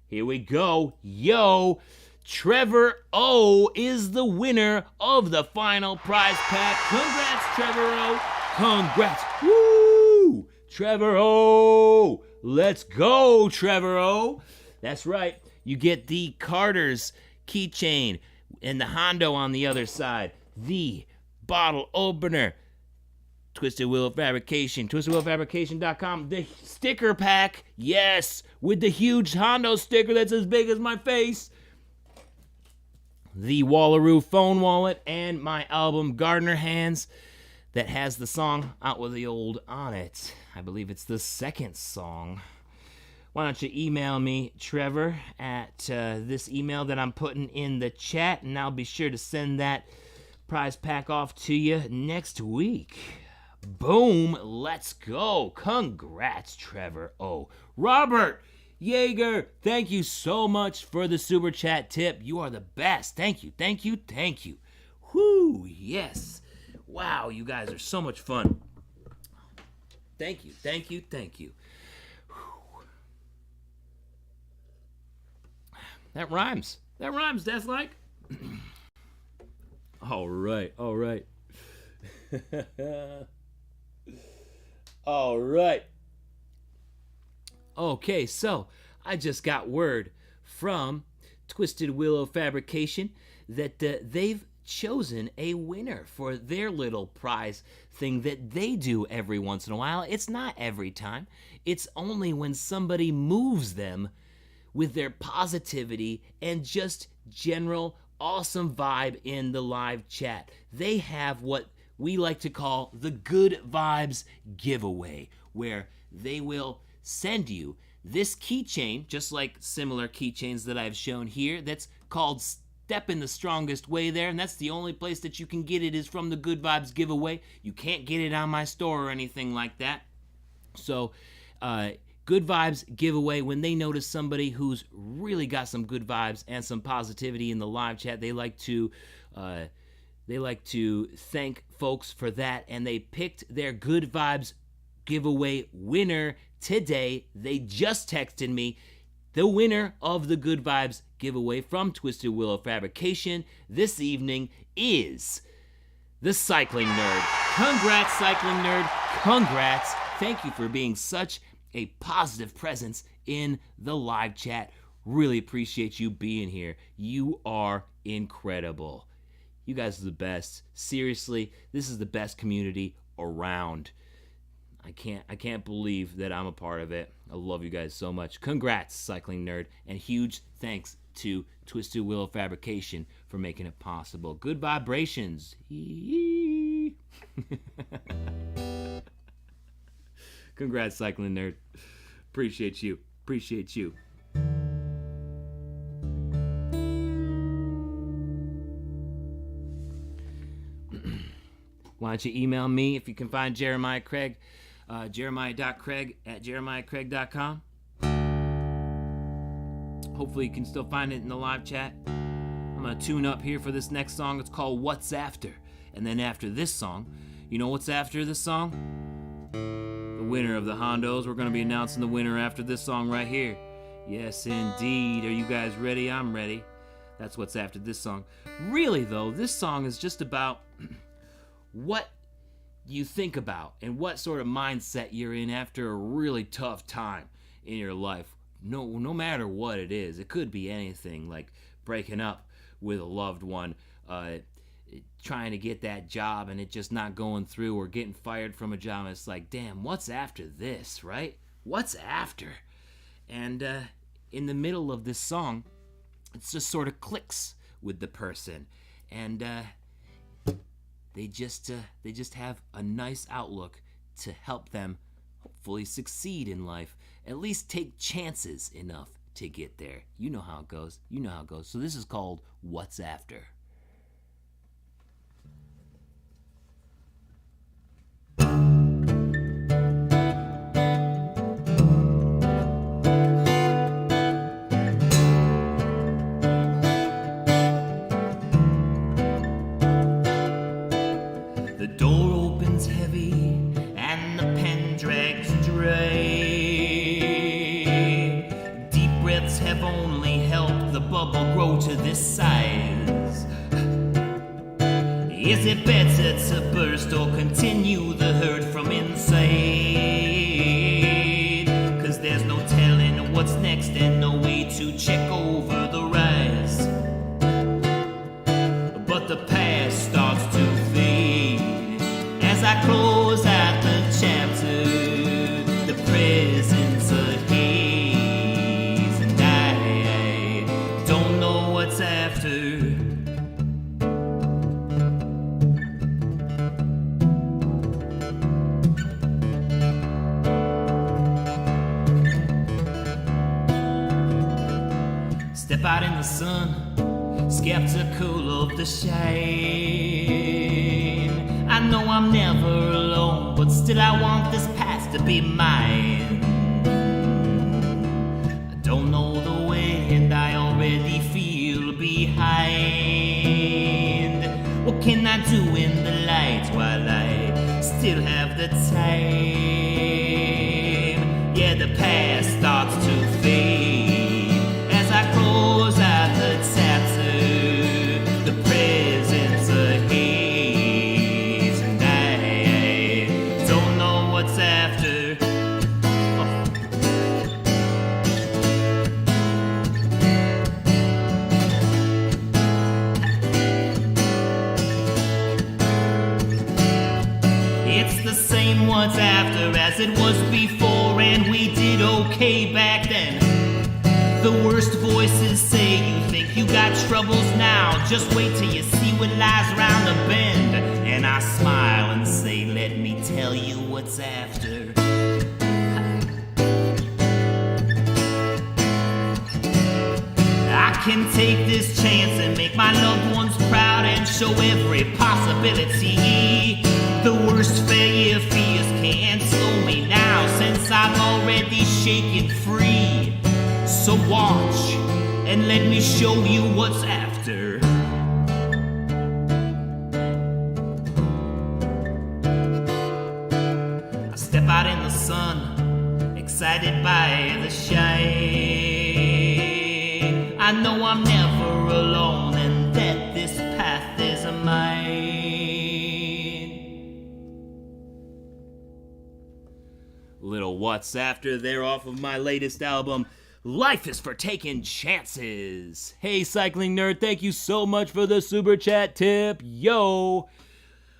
Here we go. Yo, Trevor O is the winner of the final prize pack. Congrats, Trevor O. Congrats. Woo! Trevor O. Let's go, Trevor O. That's right. You get the Carter's keychain and the Hondo on the other side. The bottle opener. Twisted Willow Fabrication, twistedwillowfabrication.com. The sticker pack, yes, with the huge Hondo sticker that's as big as my face. The Wallaroo phone wallet and my album Gardener Hands that has the song Out With the Old on it. I believe it's the second song. Why don't you email me, Trevor, at this email that I'm putting in the chat, and I'll be sure to send that prize pack off to you next week. Boom, let's go. Congrats, Trevor O. Robert Yeager, thank you so much for the super chat tip. You are the best. Thank you, thank you, thank you. Whoo, yes. Wow, you guys are so much fun. Thank you, thank you, thank you. Whew. That rhymes. That rhymes, Deathlike. All right, all right. All right. Okay, so I just got word from Twisted Willow Fabrication that they've chosen a winner for their little prize thing that they do every once in a while. It's not every time. It's only when somebody moves them with their positivity and just general awesome vibe in the live chat. They have what we like to call the Good Vibes Giveaway, where they will send you this keychain, just like similar keychains that I've shown here, that's called Step in the Strongest Way there, and that's the only place that you can get it is from the Good Vibes Giveaway. You can't get it on my store or anything like that. So, Good Vibes Giveaway, when they notice somebody who's really got some good vibes and some positivity in the live chat, they like to thank folks for that, and they picked their Good Vibes Giveaway winner today. They just texted me. The winner of the Good Vibes Giveaway from Twisted Willow Fabrication this evening is the Cycling Nerd. Congrats, Cycling Nerd. Congrats. Thank you for being such a positive presence in the live chat. Really appreciate you being here. You are incredible. You guys are the best. Seriously, this is the best community around. I can't believe that I'm a part of it. I love you guys so much. Congrats, Cycling Nerd, and huge thanks to Twisted Willow Fabrication for making it possible. Good vibrations. Congrats, Cycling Nerd. Appreciate you. Appreciate you. why don't you email me if you can find Jeremiah Craig, jeremiah.craig@jeremiahcraig.com. Hopefully you can still find it in the live chat. I'm going to tune up here for this next song. It's called What's After. And then after this song, you know what's after this song? The winner of the Hondos. We're going to be announcing the winner after this song right here. Yes, indeed. Are you guys ready? I'm ready. That's what's after this song. Really, though, this song is just about what you think about and what sort of mindset you're in after a really tough time in your life. No matter what it is. It could be anything, like breaking up with a loved one, trying to get that job and it just not going through, or getting fired from a job. It's like, damn, what's after this, right? What's after? And in the middle of this song, it just sort of clicks with the person, and they just have a nice outlook to help them hopefully succeed in life, at least take chances enough to get there. You know how it goes. So this is called What's After. The door opens heavy and the pen drags dry. Deep breaths have only helped the bubble grow to this size. Is it better to burst or continue the hurt from inside? 'Cause there's no telling what's next and no way to check over the rise. But the past starts to fade as I close out the chapter. The present's a haze, and I don't know what's after. Step out in the sun, skeptical of the shine. I know I'm never alone, but still I want this past to be mine. I don't know the way and I already feel behind. What can I do in the light while I still have the time? Yeah, the past starts to fade as I close out the chapter. The present's a haze, and I don't know what's after. It's the same what's after as it was before, and we did okay back then. The worst voices say you think you got troubles now. Just wait till you see what lies around the bend. And I smile and say, let me tell you what's after. I can take this chance and make my loved ones proud and show every possibility. The worst failure fears can't slow me now, since I've already shaken free. So watch and let me show you what's after. I step out in the sun, excited by the shine. I know I'm never alone and that this path is mine. Little What's After there off of my latest album, Life is for Taking Chances. Hey, cycling nerd, thank you so much for the super chat tip. Yo!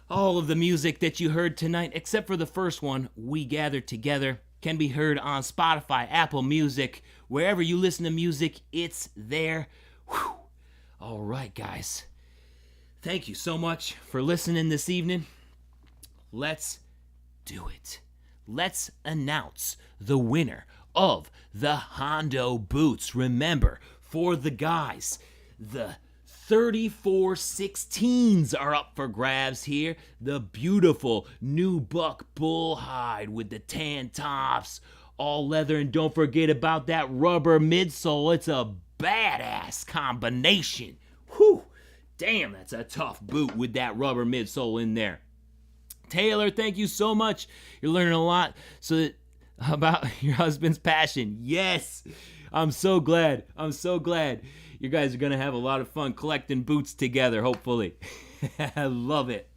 All of the music that you heard tonight, except for the first one, We Gathered Together, can be heard on Spotify, Apple Music, wherever you listen to music, it's there. Whew. All right, guys. Thank you so much for listening this evening. Let's do it. Let's announce the winner of the Hondo Boots. Remember, for the guys, the 3416s are up for grabs here. The beautiful new buck bull hide with the tan tops, all leather, and don't forget about that rubber midsole. It's a badass combination. Whew, damn, that's a tough boot with that rubber midsole in there. Taylor, thank you so much. You're learning a lot about your husband's passion. Yes, I'm so glad. I'm so glad. You guys are going to have a lot of fun collecting boots together, hopefully. I love it.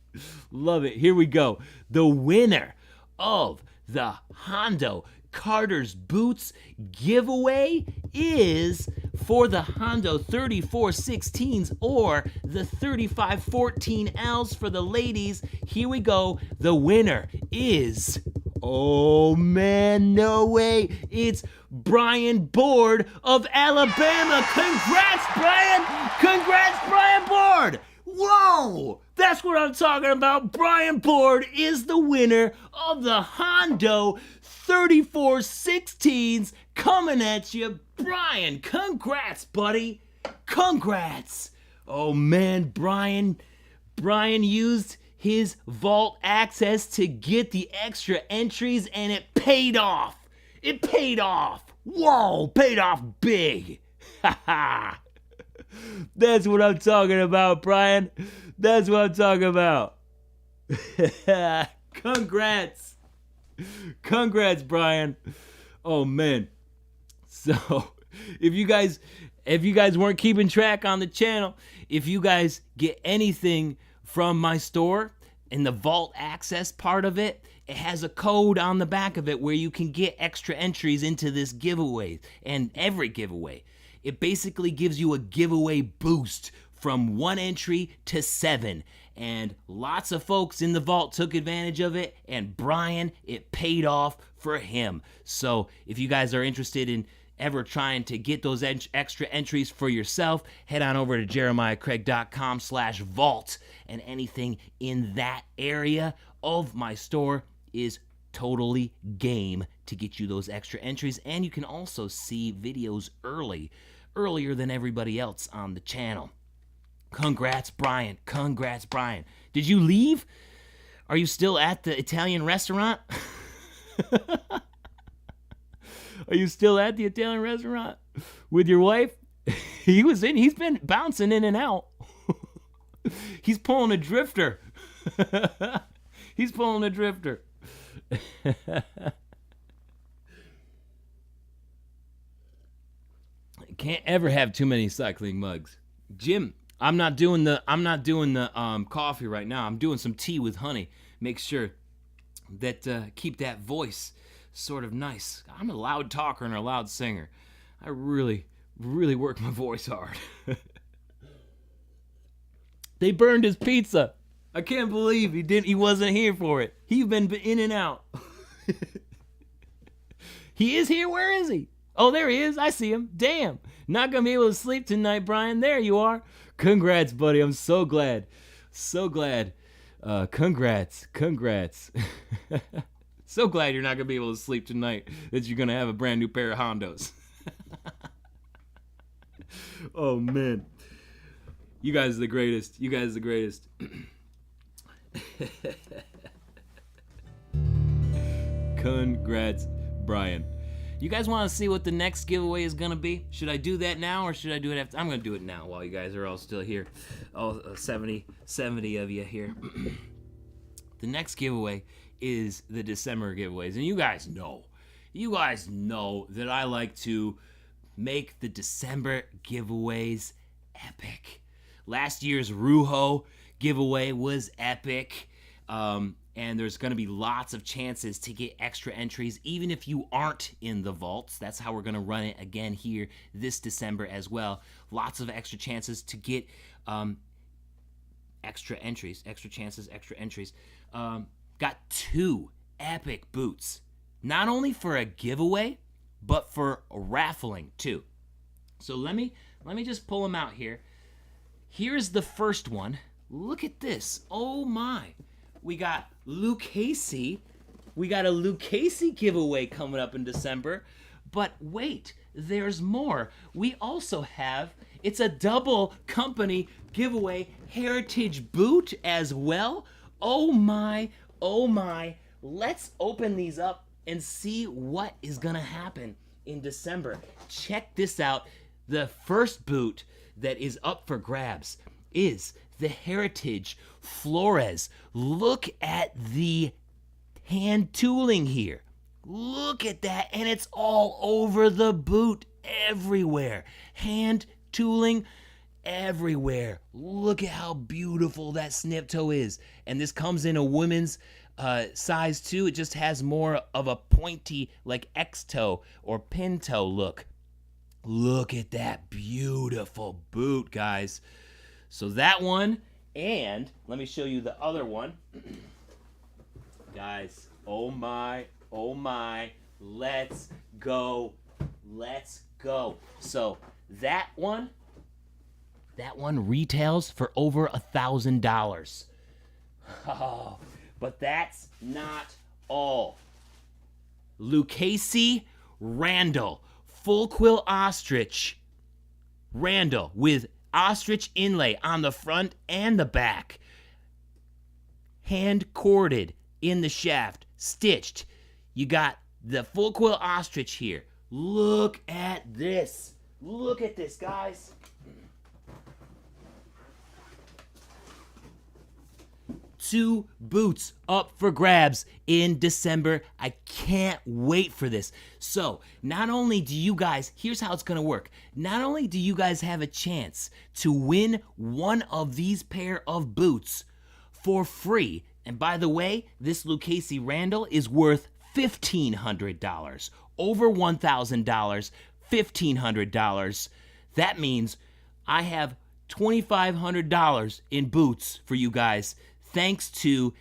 Love it. Here we go. The winner of the Hondo Carter's Boots giveaway is for the Hondo 3416s or the 3514Ls for the ladies. Here we go. The winner is... oh man, no way. It's Brian Board of Alabama. Congrats, Brian. Congrats, Brian Board. Whoa, that's what I'm talking about. Brian Board is the winner of the Hondo 3416s coming at you. Brian, congrats, buddy. Congrats. Oh man, Brian used his vault access to get the extra entries, and it paid off. It paid off. Whoa, paid off big. Ha ha. That's what I'm talking about, Brian. That's what I'm talking about. Congrats. Congrats, Brian. Oh man. So, if you guys weren't keeping track on the channel, if you guys get anything from my store, in the vault access part of it, it has a code on the back of it where you can get extra entries into this giveaway and every giveaway. It basically gives you a giveaway boost from 1 entry to 7. And lots of folks in the vault took advantage of it, and Brian, it paid off for him. So if you guys are interested in ever trying to get those extra entries for yourself, head on over to jeremiahcraig.com/vault, and anything in that area of my store is totally game to get you those extra entries. And you can also see videos earlier than everybody else on the channel. Congrats, Brian. Congrats, Brian. Did you leave? Are you still at the Italian restaurant? Are you still at the Italian restaurant with your wife? He's been bouncing in and out. He's pulling a drifter. He's pulling a drifter. Can't ever have too many cycling mugs. Jim, I'm not doing the coffee right now. I'm doing some tea with honey. Make sure that keep that voice sort of nice. I'm a loud talker and a loud singer. I really work my voice hard. They burned his pizza. I can't believe he wasn't here for it. He's been in and out. He is here? Where is he? Oh, there he is. I see him. Damn. Not gonna be able to sleep tonight, Brian. There you are. Congrats, buddy. I'm so glad. So glad. Congrats. So glad you're not gonna be able to sleep tonight, that you're gonna have a brand new pair of Hondos. Oh man. You guys are the greatest. You guys are the greatest. Congrats, Brian. You guys want to see what the next giveaway is going to be? Should I do that now or should I do it after? I'm going to do it now while you guys are all still here. Oh, 70 of you here. The next giveaway is the December giveaways. And you guys know that I like to make the December giveaways epic. Last year's Ruho giveaway was epic. And there's going to be lots of chances to get extra entries, even if you aren't in the vaults. That's how we're going to run it again here this December as well. Lots of extra chances to get extra entries, extra chances, extra entries. Got 2 epic boots, not only for a giveaway, but for raffling too. So let me just pull them out here. Here's the first one. Look at this. Oh my. We got Lucchese. We got a Lucchese giveaway coming up in December. But wait, there's more. We also have It's a double company giveaway heritage boot as well. Oh my, oh my. Let's open these up and see what is gonna happen in December. Check this out. The first boot that is up for grabs is the Heritage Flores. Look at the hand tooling here. Look at that, and it's all over the boot, everywhere. Hand tooling everywhere. Look at how beautiful that snip toe is. And this comes in a women's size too. It just has more of a pointy, like X toe or pin toe look. Look at that beautiful boot, guys. So that one, and let me show you the other one. Guys, oh my, let's go, let's go. So that one retails for over $1,000. Oh, but that's not all. Lucchese Randall, full quill ostrich Randall with ostrich inlay on the front and the back. Hand corded in the shaft, stitched. You got the full quill ostrich here. Look at this. Look at this, guys. Two boots up for grabs in December. I can't wait for this. So, not only do you guys, here's how it's gonna work. Not only do you guys have a chance to win one of these pair of boots for free, and by the way, this Lucchese Randall is worth $1,500. Over $1,000, $1,500. That means I have $2,500 in boots for you guys, thanks to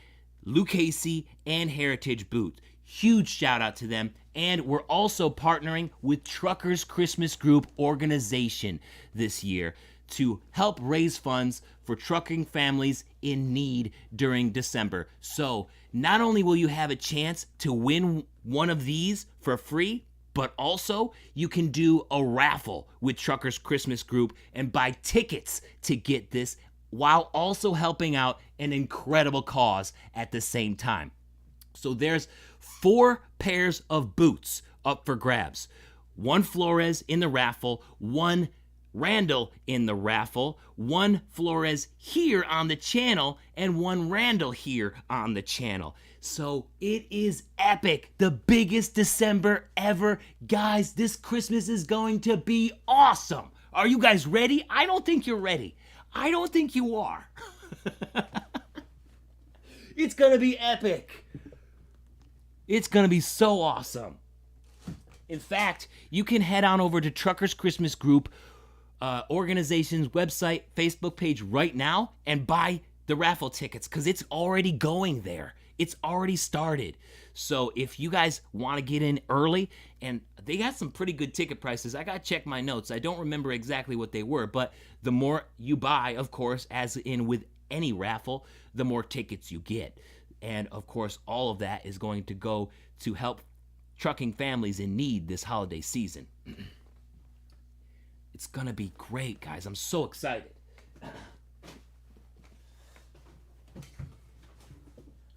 Lucchese and Heritage Boots. Huge shout out to them. And we're also partnering with Truckers Christmas Group organization this year to help raise funds for trucking families in need during December. So not only will you have a chance to win one of these for free, but also you can do a raffle with Truckers Christmas Group and buy tickets to get this, while also helping out an incredible cause at the same time. So there's 4 pairs of boots up for grabs. 1 Flores in the raffle, 1 Randall in the raffle, 1 Flores here on the channel, and 1 Randall here on the channel. So it is epic, the biggest December ever. Guys, this Christmas is going to be awesome. Are you guys ready? I don't think you're ready. I don't think you are. It's gonna be epic. It's gonna be so awesome. In fact, you can head on over to Truckers Christmas Group organization's website, Facebook page right now and buy the raffle tickets, because it's already going there. It's already started. So if you guys want to get in early, and they got some pretty good ticket prices. I got to check my notes. I don't remember exactly what they were, but the more you buy, of course, as in with any raffle, the more tickets you get. And of course, all of that is going to go to help trucking families in need this holiday season. It's going to be great, guys. I'm so excited.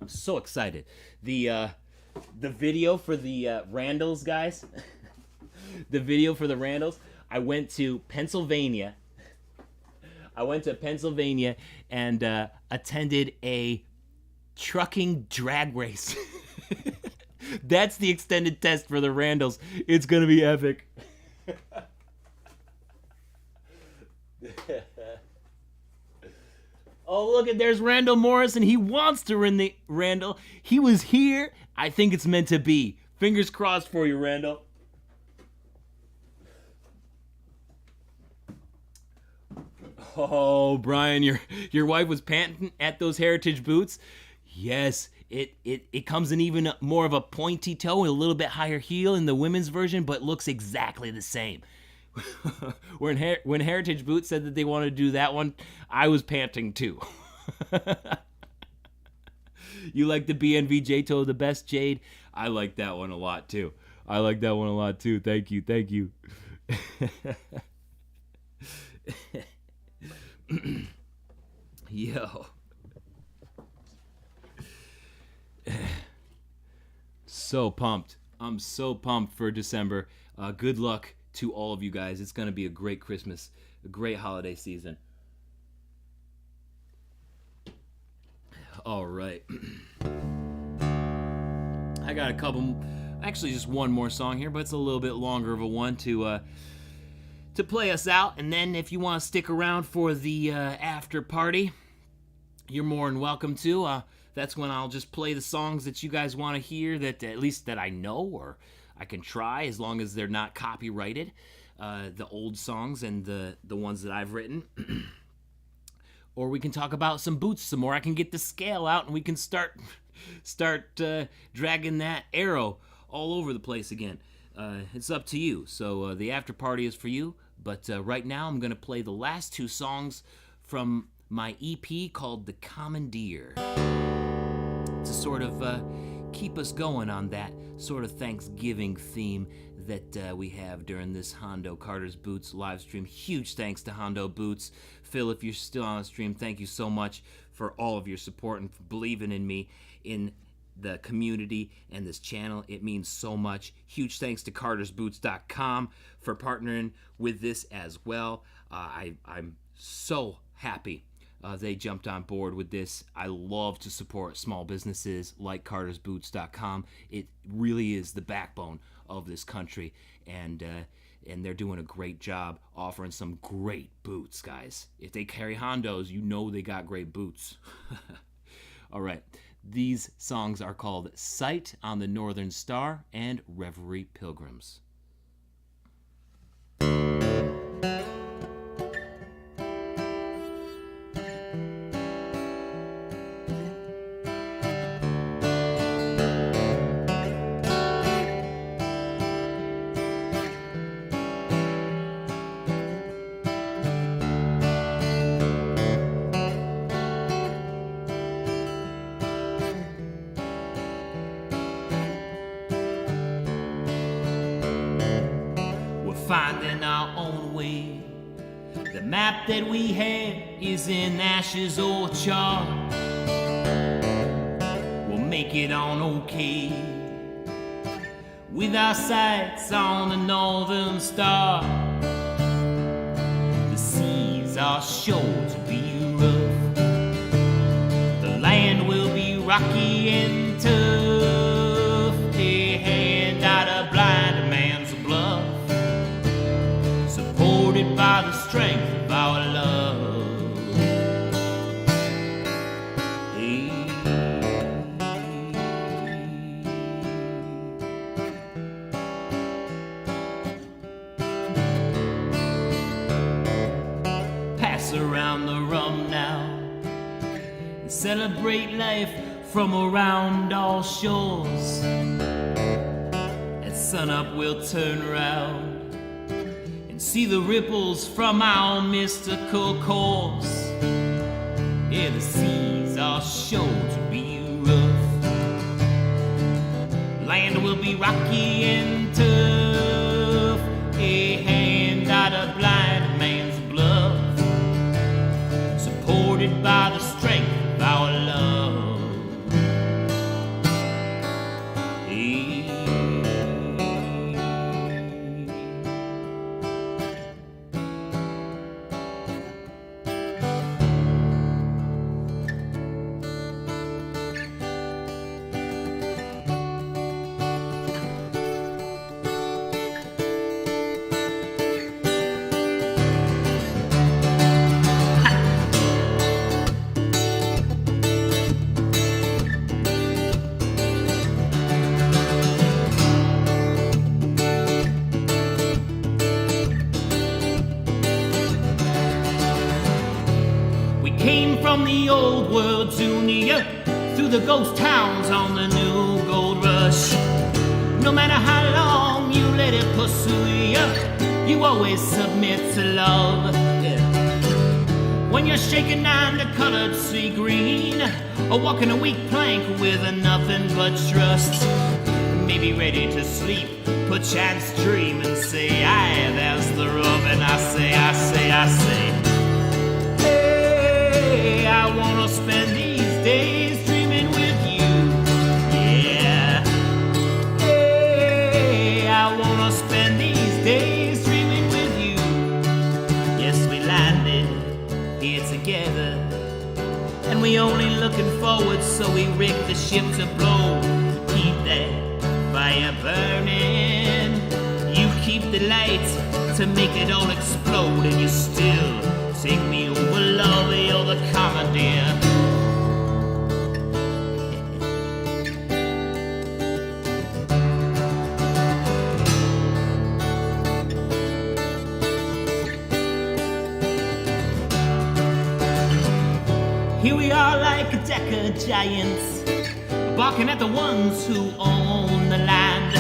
I'm so excited. The video for the Randalls, guys. The video for the Randalls. I went to Pennsylvania. And attended a trucking drag race. That's the extended test for the Randalls. It's gonna be epic. Oh, look at, there's Randall Morrison. He wants to win the Randall. He was here. I think it's meant to be. Fingers crossed for you, Randall. Oh, Brian, your wife was panting at those Heritage boots. Yes, it comes in even more of a pointy toe and a little bit higher heel in the women's version, but looks exactly the same. When Heritage Boots said that they wanted to do that one, I was panting too. You like the BNVJ toe the best, Jade? I like that one a lot too. Thank you. Yo. So pumped. I'm so pumped for December. Good luck to all of you guys. It's going to be a great Christmas, a great holiday season. All right. I got a couple, actually just one more song here, but it's a little bit longer of a one to play us out. And then if you want to stick around for the after party, you're more than welcome to. That's when I'll just play the songs that you guys want to hear, that at least that I know, or I can try, as long as they're not copyrighted. The old songs and the ones that I've written. Or we can talk about some boots some more. I can get the scale out and we can start dragging that arrow all over the place again. It's up to you. So the after party is for you. But right now I'm going to play the last two songs from my EP called The Commandeer. To sort of keep us going on that sort of Thanksgiving theme that we have during this Hondo Carter's Boots live stream. Huge thanks to Hondo Boots. Phil, if you're still on the stream, thank you so much for all of your support and for believing in me, in the community and this channel. It means so much. Huge thanks to cartersboots.com for partnering with this as well. I'm so happy they jumped on board with this. I love to support small businesses like cartersboots.com. It really is the backbone of this country, and they're doing a great job offering some great boots, guys. If they carry Hondos, you know they got great boots. All right. These songs are called Sight on the Northern Star and Reverie Pilgrims. Finding our own way. The map that we had is in ashes or char. We'll make it on okay with our sights on the northern star. The seas are sure to be rough. The land will be rocky and tough. They hand out a blind man's bluff, supported by the strength of our love. Hey. Pass around the rum now and celebrate life from around all shores. At sunup we'll turn around and see the ripples from our mystical course. Yeah, the seas are sure to be rough. Land will be rocky and tough. A hand out a blind man's bluff, supported by the strength of our love. From the old world to New York, through the ghost towns on the new gold rush. No matter how long you let it pursue you always submit to love. Yeah. When you're shaking down the colored sea green, or walking a weak plank with a nothing but trust, maybe ready to sleep, perchance dream and say, aye, there's the rub, and I say, hey, I wanna spend these days dreaming with you. Yeah. Hey, I wanna spend these days dreaming with you. Yes, we landed here together, and we only looking forward, so we rigged the ship to blow. Keep that fire burning. You keep the lights to make it all explode, and you still take me over, love, you're the commandeer. Here we are like a deck of giants, barking at the ones who own the land,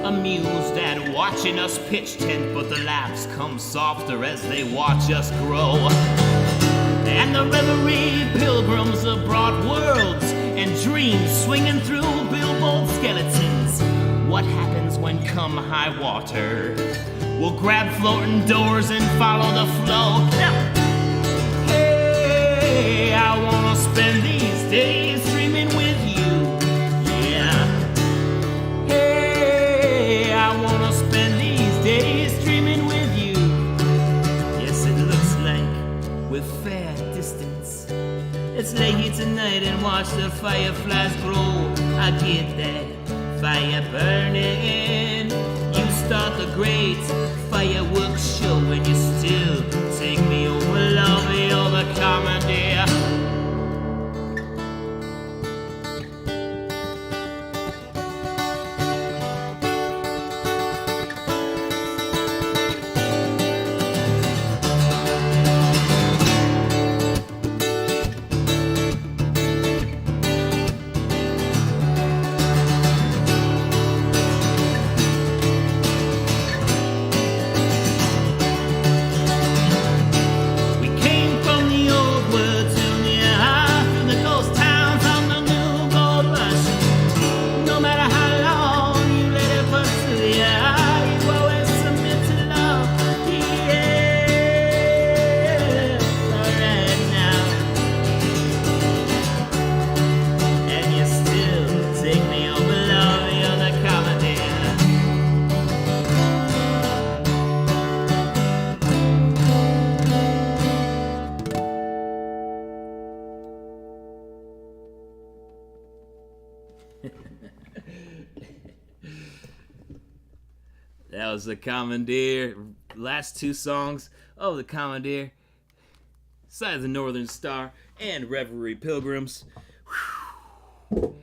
amused at watching us pitch tent, but the laughs come softer as they watch us grow. And the reverie pilgrims of broad worlds and dreams swinging through billboard skeletons. What happens when come high water? We'll grab floating doors and follow the flow. Now, hey, I wanna spend these days dreaming with you. Yeah. Hey, I wanna spend these days dreaming with you. Yes, it looks like with fair distance, let's lay here tonight and watch the fireflies grow. I get that fire burning. You start the great fireworks show, and you still take me over, love, you're the commandeer. That was the Commandeer. Last two songs of the Commandeer. Side of the Northern Star and Reverie Pilgrims. Whew.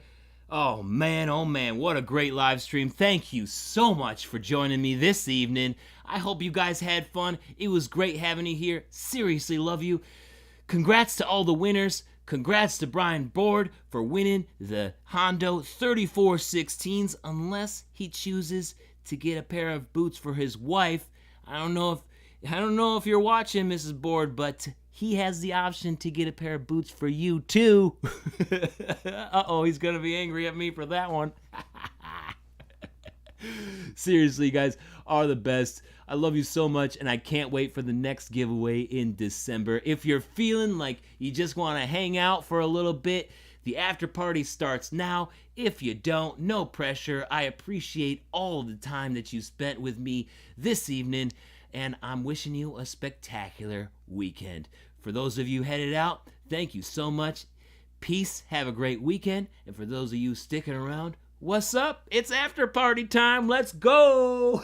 Oh man, what a great live stream. Thank you so much for joining me this evening. I hope you guys had fun. It was great having you here. Seriously, love you. Congrats to all the winners. Congrats to Brian Board for winning the Hondo 3416s, unless he chooses to get a pair of boots for his wife. I don't know if you're watching, Mrs. Board, but he has the option to get a pair of boots for you too. Uh-oh, he's gonna be angry at me for that one. Seriously, you guys are the best. I love you so much, and I can't wait for the next giveaway in December. If you're feeling like you just want to hang out for a little bit, the after party starts now. If you don't, no pressure. I appreciate all the time that you spent with me this evening, and I'm wishing you a spectacular weekend. For those of you headed out, thank you so much. Peace, have a great weekend, and for those of you sticking around, what's up? It's after party time. Let's go.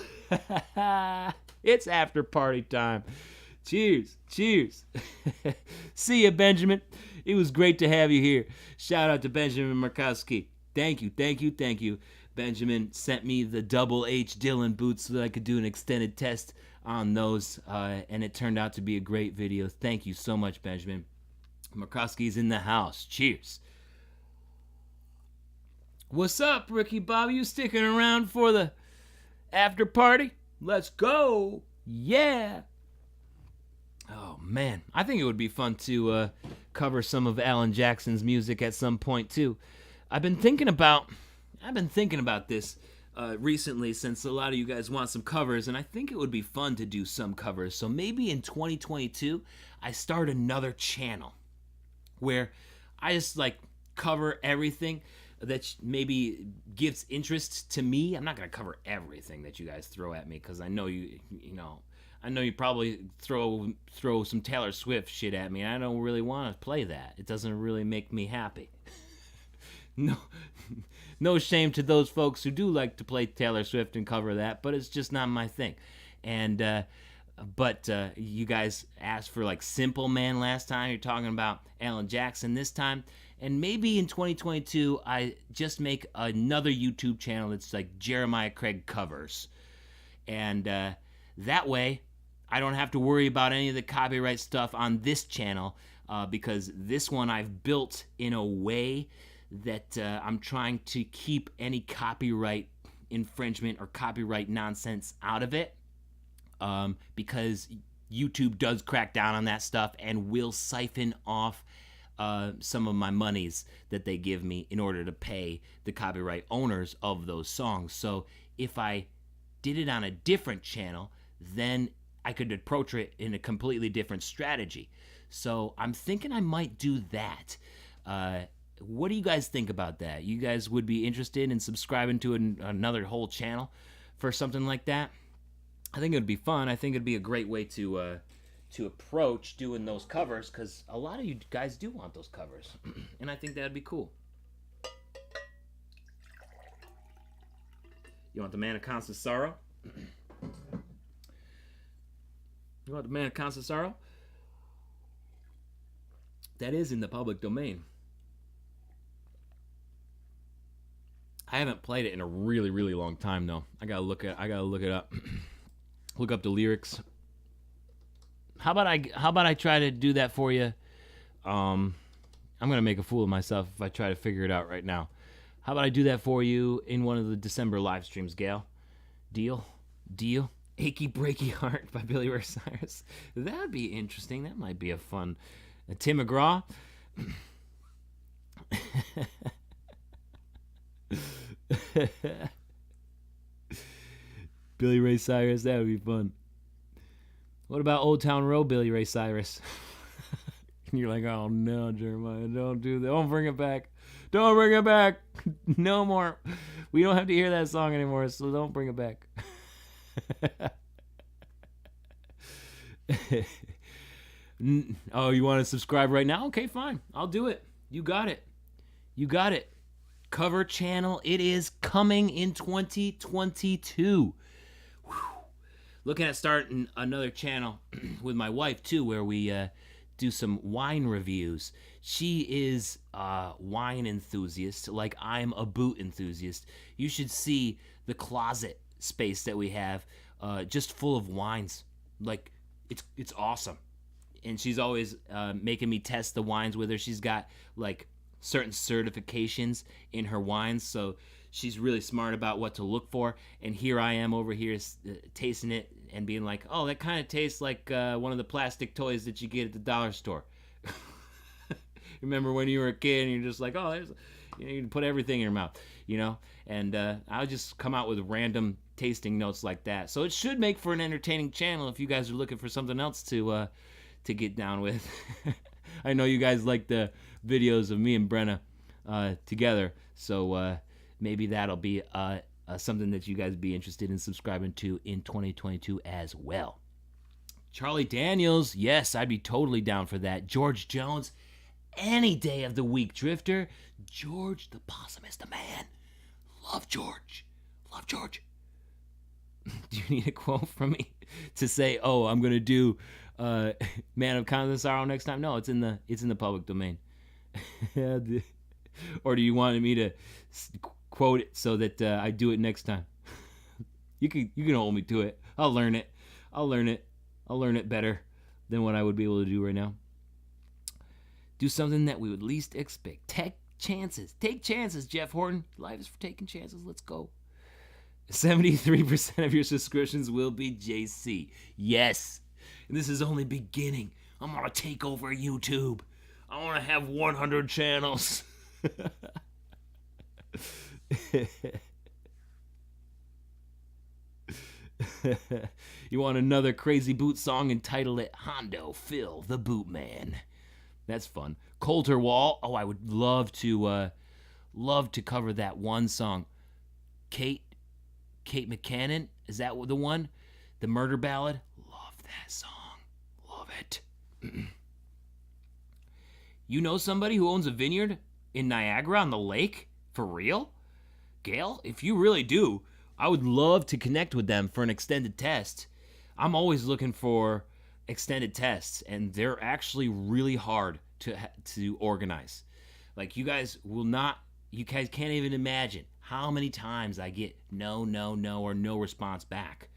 It's after party time. Cheers. Cheers. See ya, Benjamin. It was great to have you here. Shout out to Benjamin Markowski. Thank you. Benjamin sent me the double H Dylan boots so that I could do an extended test on those, and it turned out to be a great video. Thank you so much, Benjamin. Markowski's in the house. Cheers. What's up, Ricky Bobby? You sticking around for the after party? Let's go. Yeah. Oh, man. I think it would be fun to cover some of Alan Jackson's music at some point, too. I've been thinking about this. recently, since a lot of you guys want some covers, and I think it would be fun to do some covers. So maybe in 2022, I start another channel where I just like cover everything that maybe gives interest to me. I'm not gonna cover everything that you guys throw at me, because I know I know you probably throw some Taylor Swift shit at me, and I don't really want to play that. It doesn't really make me happy. No shame to those folks who do like to play Taylor Swift and cover that, but it's just not my thing. And but you guys asked for like Simple Man last time. You're talking about Alan Jackson this time. And maybe in 2022, I just make another YouTube channel that's like Jeremiah Craig covers. And that way, I don't have to worry about any of the copyright stuff on this channel, because this one I've built in a way that I'm trying to keep any copyright infringement or copyright nonsense out of it, because YouTube does crack down on that stuff and will siphon off some of my monies that they give me in order to pay the copyright owners of those songs. So if I did it on a different channel, then I could approach it in a completely different strategy. So I'm thinking I might do that. What do you guys think about that? You guys would be interested in subscribing to another whole channel for something like that? I think it would be fun. I think it'd be a great way to approach doing those covers, because a lot of you guys do want those covers, and I think that'd be cool. You want the Man of Constant Sorrow? You want the Man of Constant Sorrow? That is in the public domain. I haven't played it in a really, really long time though. I gotta look it up. Look up the lyrics. How about I try to do that for you? I'm gonna make a fool of myself if I try to figure it out right now. How about I do that for you in one of the December live streams, Gail? Deal? Achy Breaky Heart by Billy Ray Cyrus. That'd be interesting. That might be a fun. Tim McGraw. Billy Ray Cyrus, that would be fun. What about Old Town Road, Billy Ray Cyrus? And you're like, oh no, Jeremiah, don't do that. Don't bring it back. Don't bring it back. No more. We don't have to hear that song anymore, so don't bring it back. Oh, you want to subscribe right now? Okay, fine. I'll do it. You got it. Cover channel. It is coming in 2022. Whew. Looking at starting another channel with my wife too, where we do some wine reviews. She is a wine enthusiast, like I'm a boot enthusiast. You should see the closet space that we have, just full of wines. Like it's awesome. And she's always making me test the wines with her. She's got like certain certifications in her wines, so she's really smart about what to look for. And here I am over here tasting it and being like, oh, that kind of tastes like one of the plastic toys that you get at the dollar store. Remember when you were a kid and you're just like, oh, you can put everything in your mouth, and I'll just come out with random tasting notes like that. So it should make for an entertaining channel if you guys are looking for something else to get down with. I know you guys like the videos of me and Brenna together, so maybe that'll be something that you guys be interested in subscribing to in 2022 as well. Charlie Daniels, yes, I'd be totally down for that. George Jones, any day of the week. Drifter, George the Possum is the man. Love George. Do you need a quote from me to say, oh, I'm gonna do Man of Constant Sorrow next time? No, it's in the public domain. Or do you want me to quote it so that I do it next time? You can hold me to it. I'll learn it better than what I would be able to do right now. Do something that we would least expect. Take chances, Jeff Horton. Life is for taking chances. Let's go. 73% of your subscriptions will be JC. Yes. And this is only beginning. I'm going to take over YouTube. I want to have 100 channels. You want another Crazy Boots song? Entitled it Hondo Phil the Boot Man. That's fun. Coulter Wall. Oh, I would love to cover that one song. Kate McCannon. Is that the one? The murder ballad. Love that song. Love it. You know somebody who owns a vineyard in Niagara on the lake? For real? Gail, if you really do, I would love to connect with them for an extended test. I'm always looking for extended tests, and they're actually really hard to organize. Like, you guys can't even imagine how many times I get no, or no response back.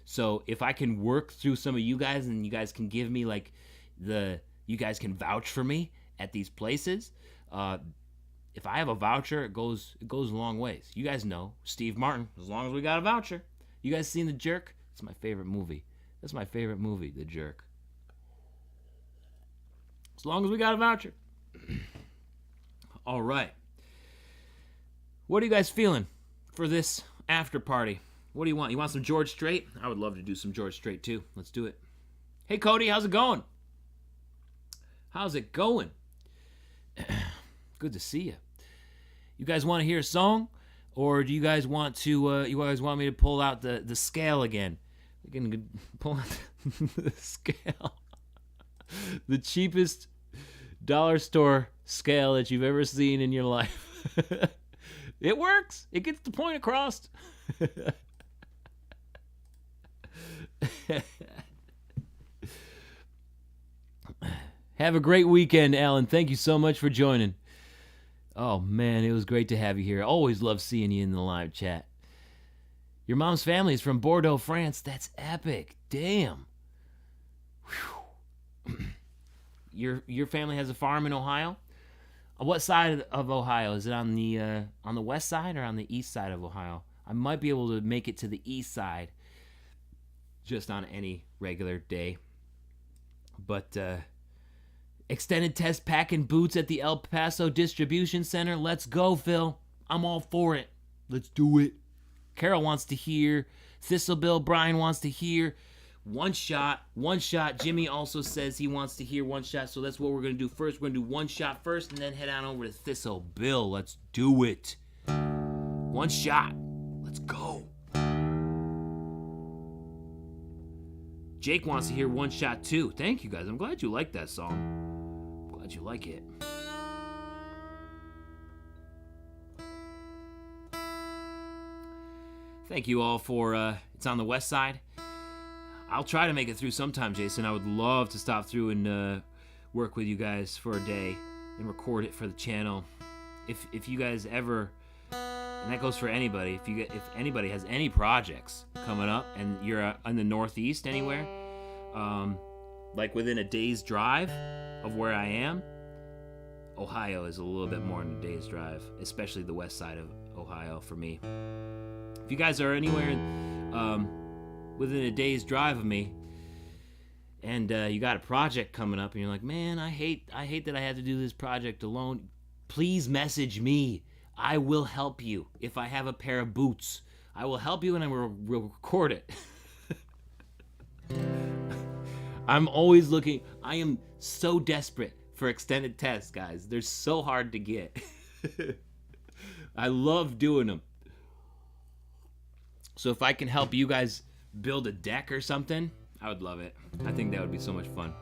So if I can work through some of you guys, and you guys can give me like you guys can vouch for me at these places. If I have a voucher, it goes a long ways. You guys know Steve Martin. As long as we got a voucher. You guys seen The Jerk? It's my favorite movie. That's my favorite movie, The Jerk. As long as we got a voucher. All right. What are you guys feeling for this after party? What do you want? You want some George Strait? I would love to do some George Strait too. Let's do it. Hey, Cody, how's it going? How's it going? Good to see you. You guys want to hear a song, or do you guys want to? You guys want me to pull out the scale again? We can pull out the scale, the cheapest dollar store scale that you've ever seen in your life. It works. It gets the point across. Have a great weekend, Alan. Thank you so much for joining. Oh, man, it was great to have you here. Always love seeing you in the live chat. Your mom's family is from Bordeaux, France. That's epic. Damn. Your family has a farm in Ohio? On what side of Ohio? Is it on the west side or on the east side of Ohio? I might be able to make it to the east side just on any regular day. But extended test packing boots at the El Paso Distribution Center. Let's go, Phil. I'm all for it. Let's do it. Carol wants to hear. Thistlebill Brian wants to hear. One shot. Jimmy also says he wants to hear One Shot, so that's what we're going to do first. We're going to do One Shot first and then head on over to Thistlebill. Let's do it. One Shot. Let's go. Jake wants to hear One Shot too. Thank you, guys. I'm glad you like that song. Glad you like it. Thank you all for, it's on the west side. I'll try to make it through sometime, Jason. I would love to stop through and work with you guys for a day and record it for the channel. If you guys ever, and that goes for anybody, if anybody has any projects coming up and you're in the Northeast anywhere, like within a day's drive of where I am, Ohio is a little bit more than a day's drive, especially the west side of Ohio for me. If you guys are anywhere within a day's drive of me, and you got a project coming up, and you're like, man, I hate that I had to do this project alone, please message me. I will help you. If I have a pair of boots, I will help you, and I will record it. I'm always looking. I am so desperate for extended tests, guys. They're so hard to get. I love doing them. So if I can help you guys build a deck or something, I would love it. I think that would be so much fun.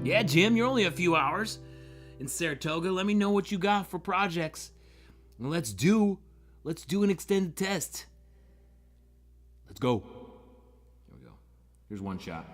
Yeah, Jim, you're only a few hours in Saratoga. Let me know what you got for projects. Well, let's do an extended test. Let's go. Here we go. Here's One Shot.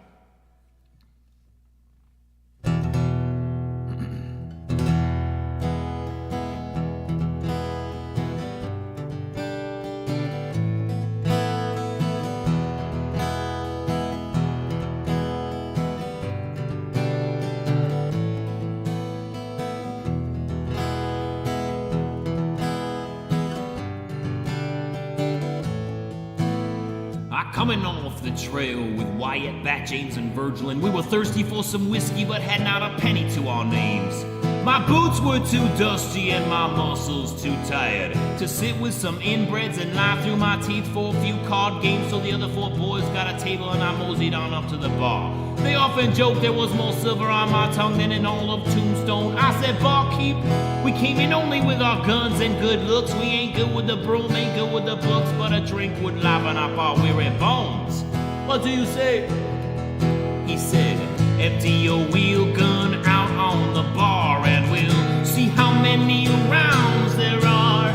Coming off the trail with Wyatt, Bat, James, and Virgil, and we were thirsty for some whiskey but had not a penny to our names. My boots were too dusty and my muscles too tired to sit with some inbreds and lie through my teeth for a few card games. So the other 4 boys got a table and I moseyed on up to the bar. They often joked there was more silver on my tongue than in all of Tombstone. I said, barkeep, we came in only with our guns and good looks. We ain't good with the broom, ain't good with the books, but a drink would liven up our weary bones. What do you say? He said, empty your wheel gun out on the bar and we'll see how many rounds there are.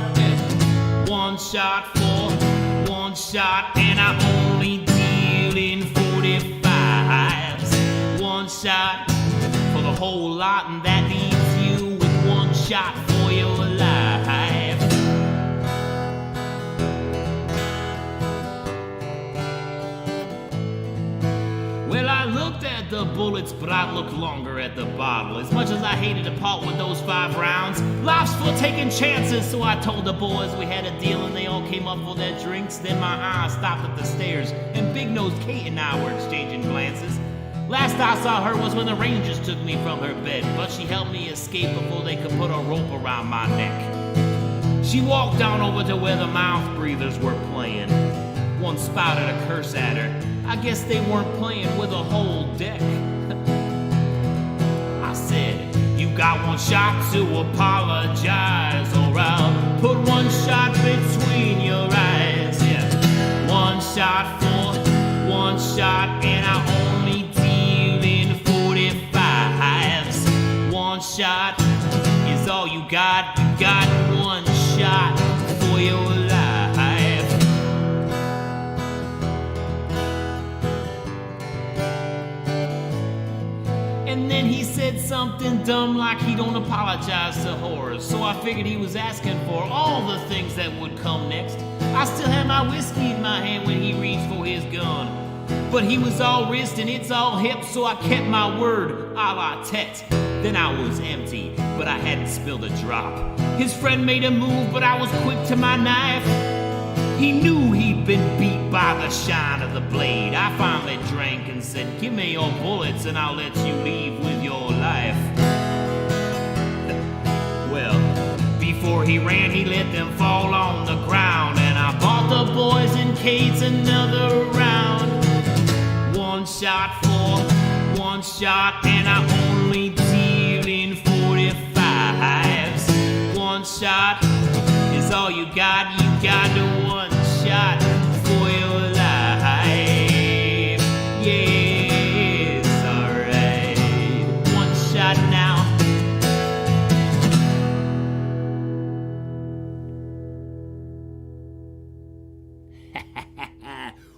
1 shot for 1 shot and I only deal in 45s. 1 shot for the whole lot and that leaves you with 1 shot for your life. Well, I looked at the bullets, but I looked longer at the bottle. As much as I hated to part with those 5 rounds, life's for taking chances, so I told the boys we had a deal and they all came up for their drinks. Then my eyes stopped at the stairs, and Big-Nosed Kate and I were exchanging glances. Last I saw her was when the Rangers took me from her bed, but she helped me escape before they could put a rope around my neck. She walked on over to where the mouth breathers were playing. One spouted a curse at her. I guess they weren't playing with a whole deck. I said, you got 1 shot to apologize, or I'll put 1 shot between your eyes. Yeah, 1 shot for 1 shot, and I only deal in 45s. 1 shot is all you got. You got 1 shot for your life. And then he said something dumb like he don't apologize to whores. So I figured he was asking for all the things that would come next. I still had my whiskey in my hand when he reached for his gun. But he was all wrist and it's all hip, so I kept my word a la tete. Then I was empty, but I hadn't spilled a drop. His friend made a move, but I was quick to my knife. He knew he'd been beat by the shine of the blade. I finally drank and said, give me your bullets and I'll let you leave with your life. Well, before he ran, he let them fall on the ground, and I bought the boys and Kate's another round. 1 shot for 1 shot, and I only deal in 45s. 1 shot is all you got. You got 1 shot for your life. Yes, alright. 1 shot now.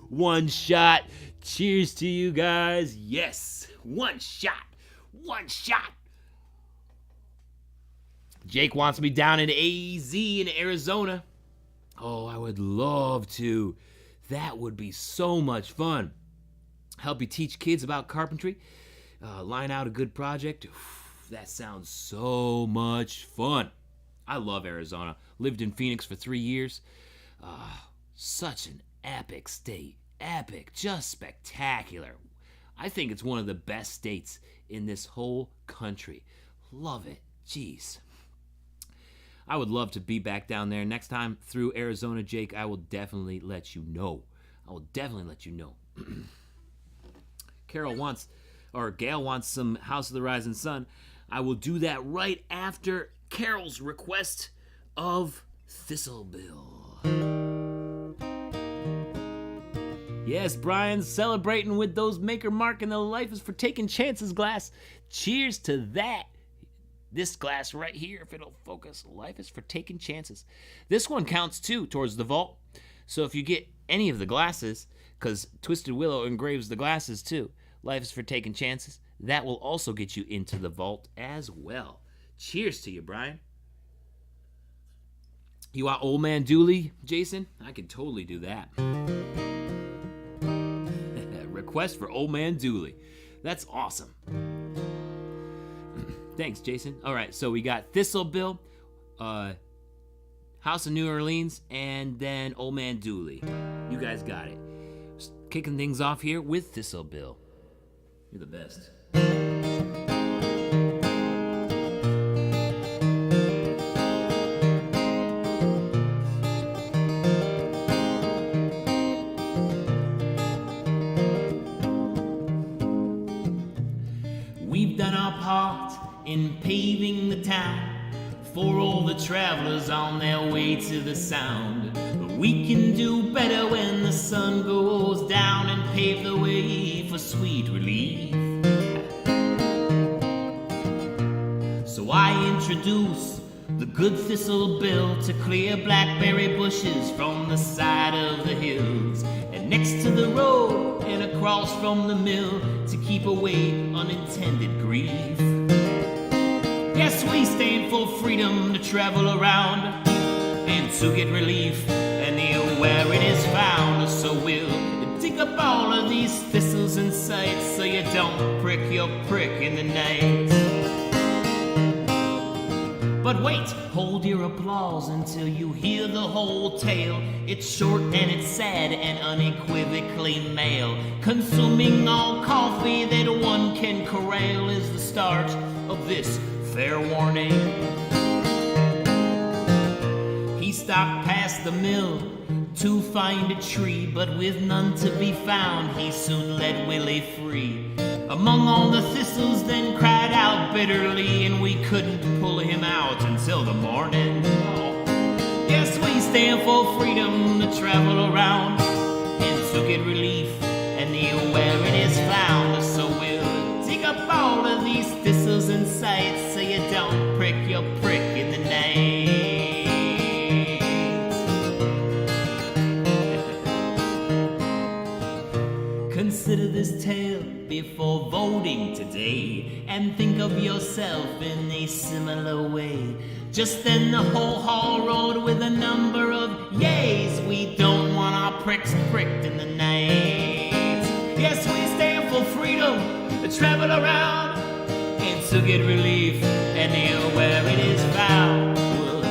1 shot. Cheers to you guys. Yes, 1 shot. 1 shot. Jake wants me down in AZ in Arizona. Oh, I would love to. That would be so much fun. Help you teach kids about carpentry. Line out a good project. That sounds so much fun. I love Arizona. Lived in Phoenix for 3 years. Such an epic state. Epic, just spectacular. I think it's one of the best states in this whole country. Love it. Jeez. I would love to be back down there. Next time through Arizona, Jake, I will definitely let you know. I will definitely let you know. Gail wants some House of the Rising Sun. I will do that right after Carol's request of Thistlebill. Yes, Brian, celebrating with those Maker Mark and the Life is for Taking Chances glass. Cheers to that. This glass right here, if it'll focus, Life is for Taking Chances. This one counts too towards the vault. So if you get any of the glasses, because Twisted Willow engraves the glasses too, Life is for Taking Chances, that will also get you into the vault as well. Cheers to you, Brian. You want Old Man Dooley, Jason? I could totally do that. Request for Old Man Dooley. That's awesome. Thanks, Jason. All right, so we got Thistlebill, House of New Orleans, and then Old Man Dooley. You guys got it. Just kicking things off here with Thistlebill. You're the best. part in paving the town for all the travelers on their way to the sound. But we can do better when the sun goes down and pave the way for sweet relief. So I introduce the good thistle bill to clear blackberry bushes from the side of the hills, and next to the road and across from the mill to keep away unintended grief. Yes, we stand for freedom to travel around and to get relief anywhere it is found. So we'll dig up all of these thistles and sights so you don't prick your prick in the night. But wait, hold your applause until you hear the whole tale. It's short and it's sad and unequivocally male. Consuming all coffee that one can corral is the start of this fair warning. He stopped past the mill to find a tree, but with none to be found, he soon let Willie free. Among all the thistles then cried out bitterly, and we couldn't pull him out until the morning. Yes, we stand for freedom to travel around and to get relief anywhere it is found. So we'll dig up all of these thistles and sights so you don't prick your prick in the night. Consider this tale before voting today, and think of yourself in a similar way. Just then the whole hall rolled with a number of yays. We don't want our pricks pricked in the night. Yes, we stand for freedom to travel around and to get relief anywhere it is found. We'll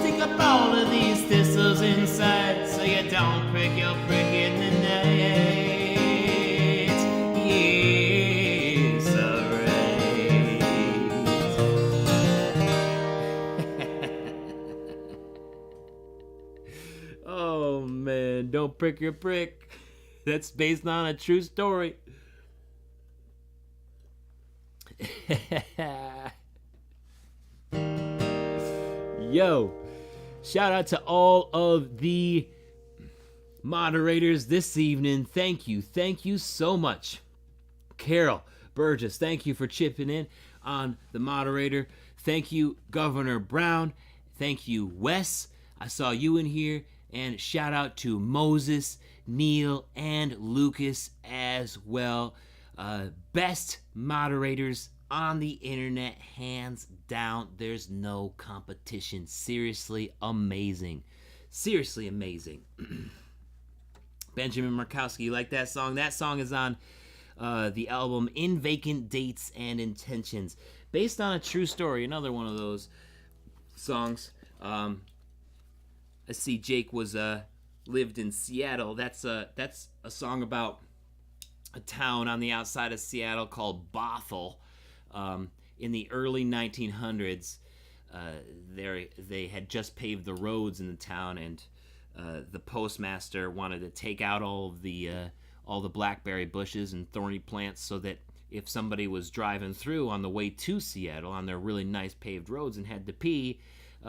dig up all of these thistles inside so you don't prick your prick in the night. Oh man, don't prick your prick. That's based on a true story. Yo, shout out to all of the moderators this evening. Thank you so much. Carol Burgess, thank you for chipping in on the moderator. Thank you, Governor Brown. Thank you, Wes. I saw you in here. And shout out to Moses, Neil, and Lucas as well. Best moderators on the internet, hands down. There's no competition. Seriously amazing. Seriously amazing. Benjamin Markowski, you like that song? That song is on the album In Vacant Dates and Intentions. Based on a true story. Another one of those songs. I see Jake was lived in Seattle. That's a song about a town on the outside of Seattle called Bothell. In the early 1900s, they had just paved the roads in the town, and the postmaster wanted to take out all the blackberry bushes and thorny plants so that if somebody was driving through on the way to Seattle on their really nice paved roads and had to pee,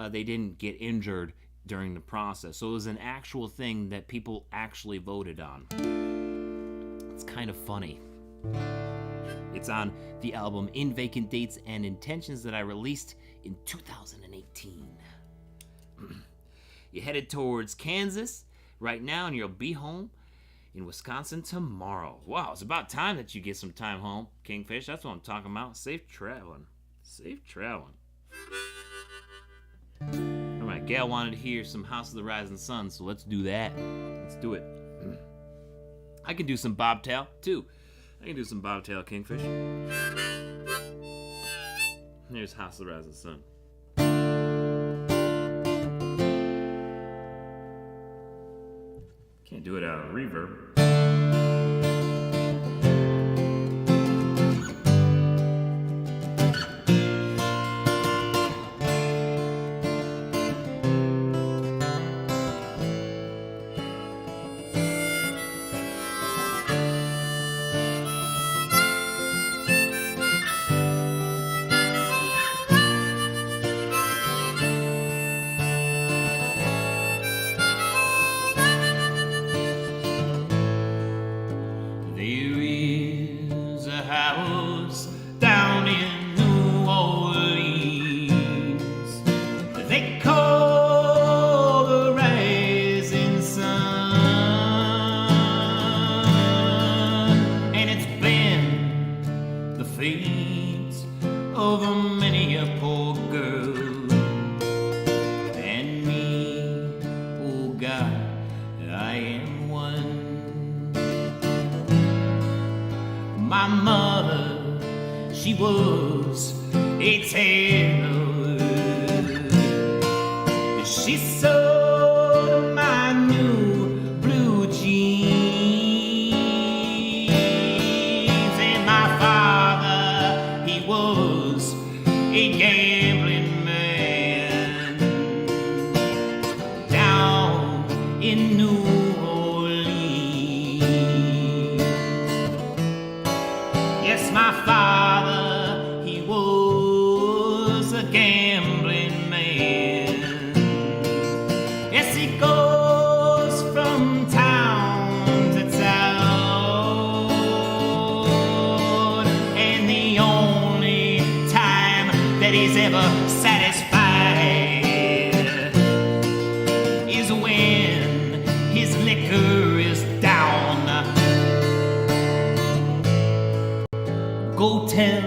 they didn't get injured during the process. So it was an actual thing that people actually voted on. It's kind of funny. It's on the album In Vacant Dates and Intentions that I released in 2018. You're headed towards Kansas right now, and you'll be home in Wisconsin tomorrow. Wow, it's about time that you get some time home, Kingfish. That's what I'm talking about. Safe traveling. Safe traveling. All right, Gail wanted to hear some House of the Rising Sun, so let's do that. Let's do it. I can do some bobtail, too. I can do some bobtail, Kingfish. Here's House of the Rising Sun. Can't do it out of reverb. My mother, she was a tailor. She sewed my new blue jeans. And my father, he was a gambling man down in New Orleans. Yes, my father, he was a gambling man. Yes, he goes from town to town, and the only time that he's ever satisfied is when his liquor is down. Go tell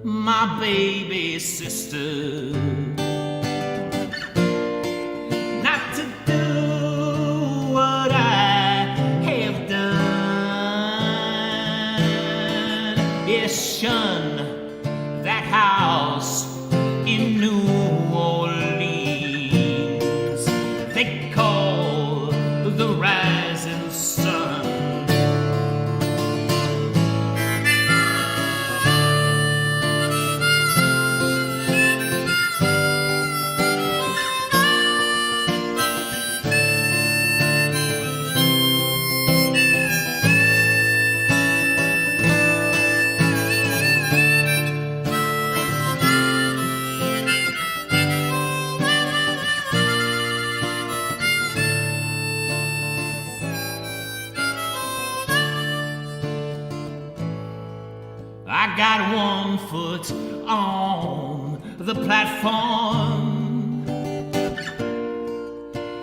my baby sister not to do what I have done. Yes, shun that house in New Orleans they call the rising sun. I got one foot on the platform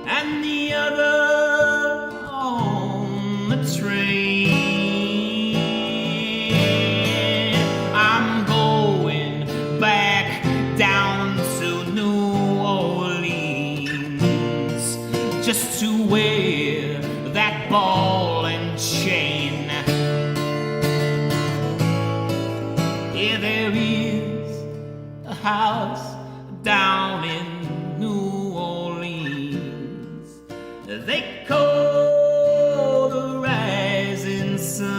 and the other on the train. I'm going back down to New Orleans just to wear that ball and chain. Yeah, there is a house down in New Orleans they call the rising sun,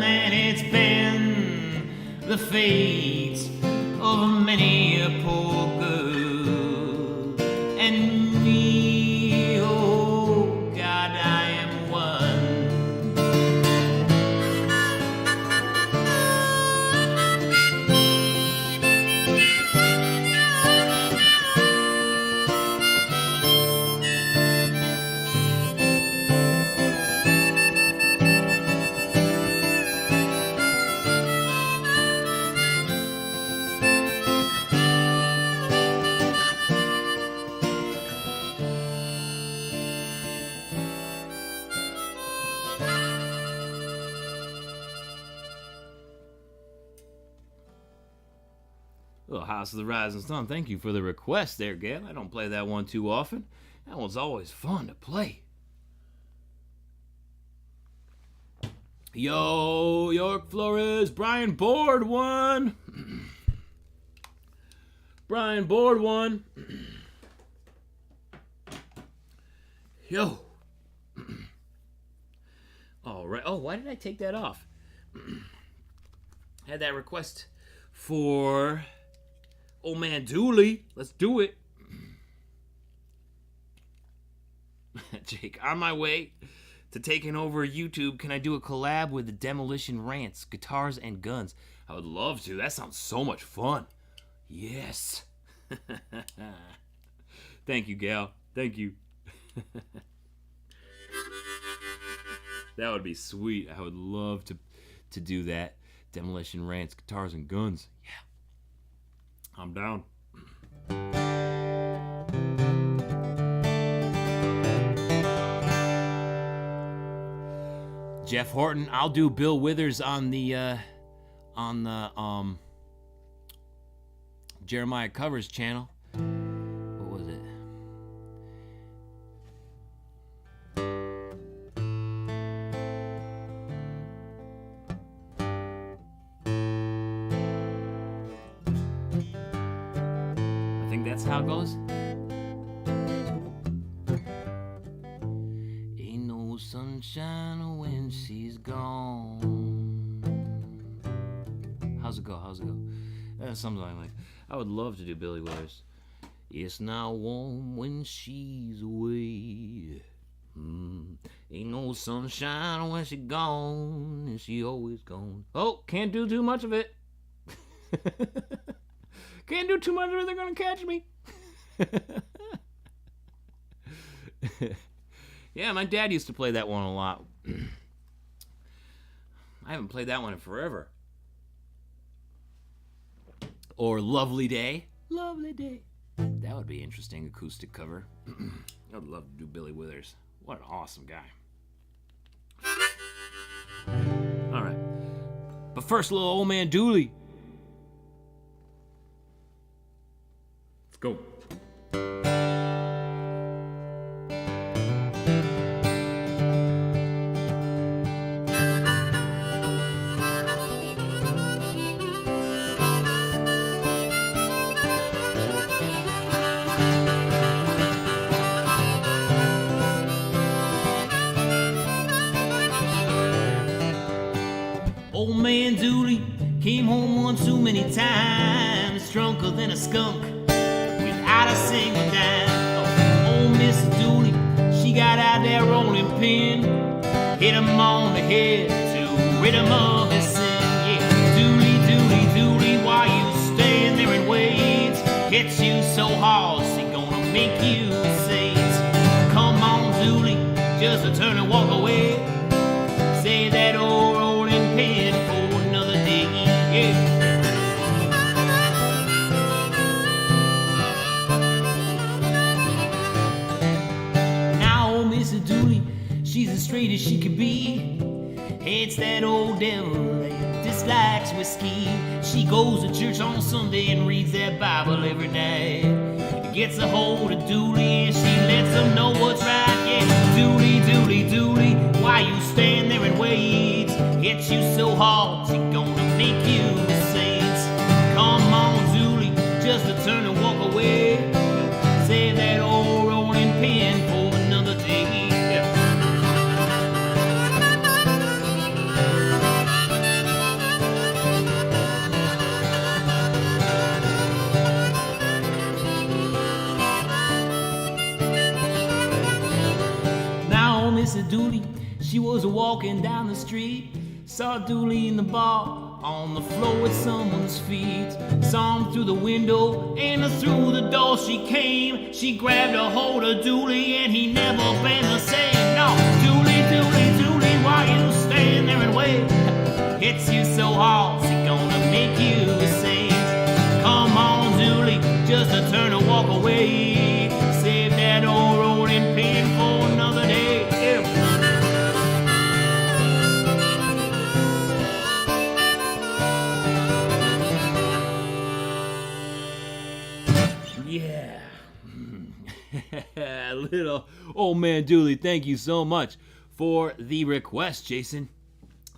and it's been the fate of many a poor girl and me. Oh God, I am one. Oh, House of the Rising Sun, thank you for the request there, Gail. I don't play that one too often. That one's always fun to play. Yo, York Flores, Brian Board won. Brian Board won. Yo. All right. Oh, why did I take that off? Had that request for Old Man Dooley. Let's do it. Jake, on my way to taking over YouTube, can I do a collab with the Demolition Rants, Guitars and Guns? I would love to. That sounds so much fun. Yes. Thank you, Gal. Thank you. That would be sweet. I would love to do that. Demolition Rants, Guitars and Guns. Yeah. I'm down. Jeff Horton, I'll do Bill Withers on the Jeremiah Covers channel. What was it? That's how it goes? Ain't no sunshine when she's gone. How's it go? Something like, I would love to do Billy Withers. It's not warm when she's away. Ain't no sunshine when she gone, and she always gone. Oh, can't do too much of it. Can't do too much of it, they're gonna catch me. Yeah, my dad used to play that one a lot. I haven't played that one in forever. Or Lovely Day. Lovely Day. That would be an interesting acoustic cover. I would love to do Billy Withers. What an awesome guy. All right. But first, a little Old Man Dooley. Let's go. Old Man Dooley came home one too many times, drunker than a skunk, without a single dime. Oh, old Miss Dooley, she got out that rolling pin, hit him on the head to rid him of his sin. Yeah, Dooley, Dooley, Dooley, why you stand there and wait? Hits you so hard, she gonna make you say it. Come on, Dooley, just a turn and walk away. Say that old rolling pin for another day, yeah. Now old Mrs. Dooley, she's as straight as she can be. Hates that old devil and dislikes whiskey. She goes to church on Sunday and reads that Bible every night. Gets a hold of Dooley and she lets him know what's right, yeah. Dooley, Dooley, Dooley, why you stand there and wait? Hits you so hard, she gonna make you a saint. Come on, Dooley, just a turn and walk away. Save that old rolling pin for another day. Yeah. Now, Mrs. Dooley, she was walking down the street, saw Dooley in the bar on the floor with someone's feet. Saw him through the window and through the door she came. She grabbed a hold of Dooley and he never been the same. No, Dooley, Dooley, Dooley, why you stand there and wait? Hits you so hard, she gonna make you a saint. Come on, Dooley, just a turn and walk away. Save that old rolling pin for another day. Yeah. Little Old Man Dooley, thank you so much for the request, Jason.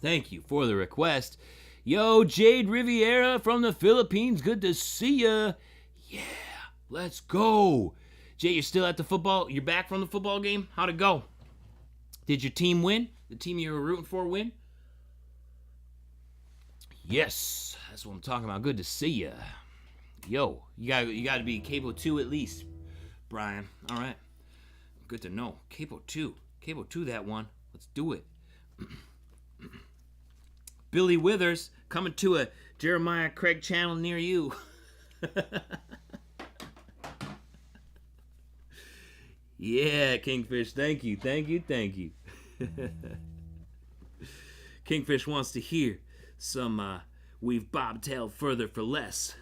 Thank you for the request. Yo, Jade Riviera from the Philippines, good to see ya. Yeah, let's go. Jay, you're still at the football? You're back from the football game? How'd it go? Did your team win? The team you were rooting for win? Yes, that's what I'm talking about. Good to see ya. Yo, you got to be Cable 2 at least, Brian. All right. Good to know. Cable 2, that one. Let's do it. Billy Withers coming to a Jeremiah Craig channel near you. Yeah, Kingfish, thank you. Kingfish wants to hear some We've Bobtailed Further for Less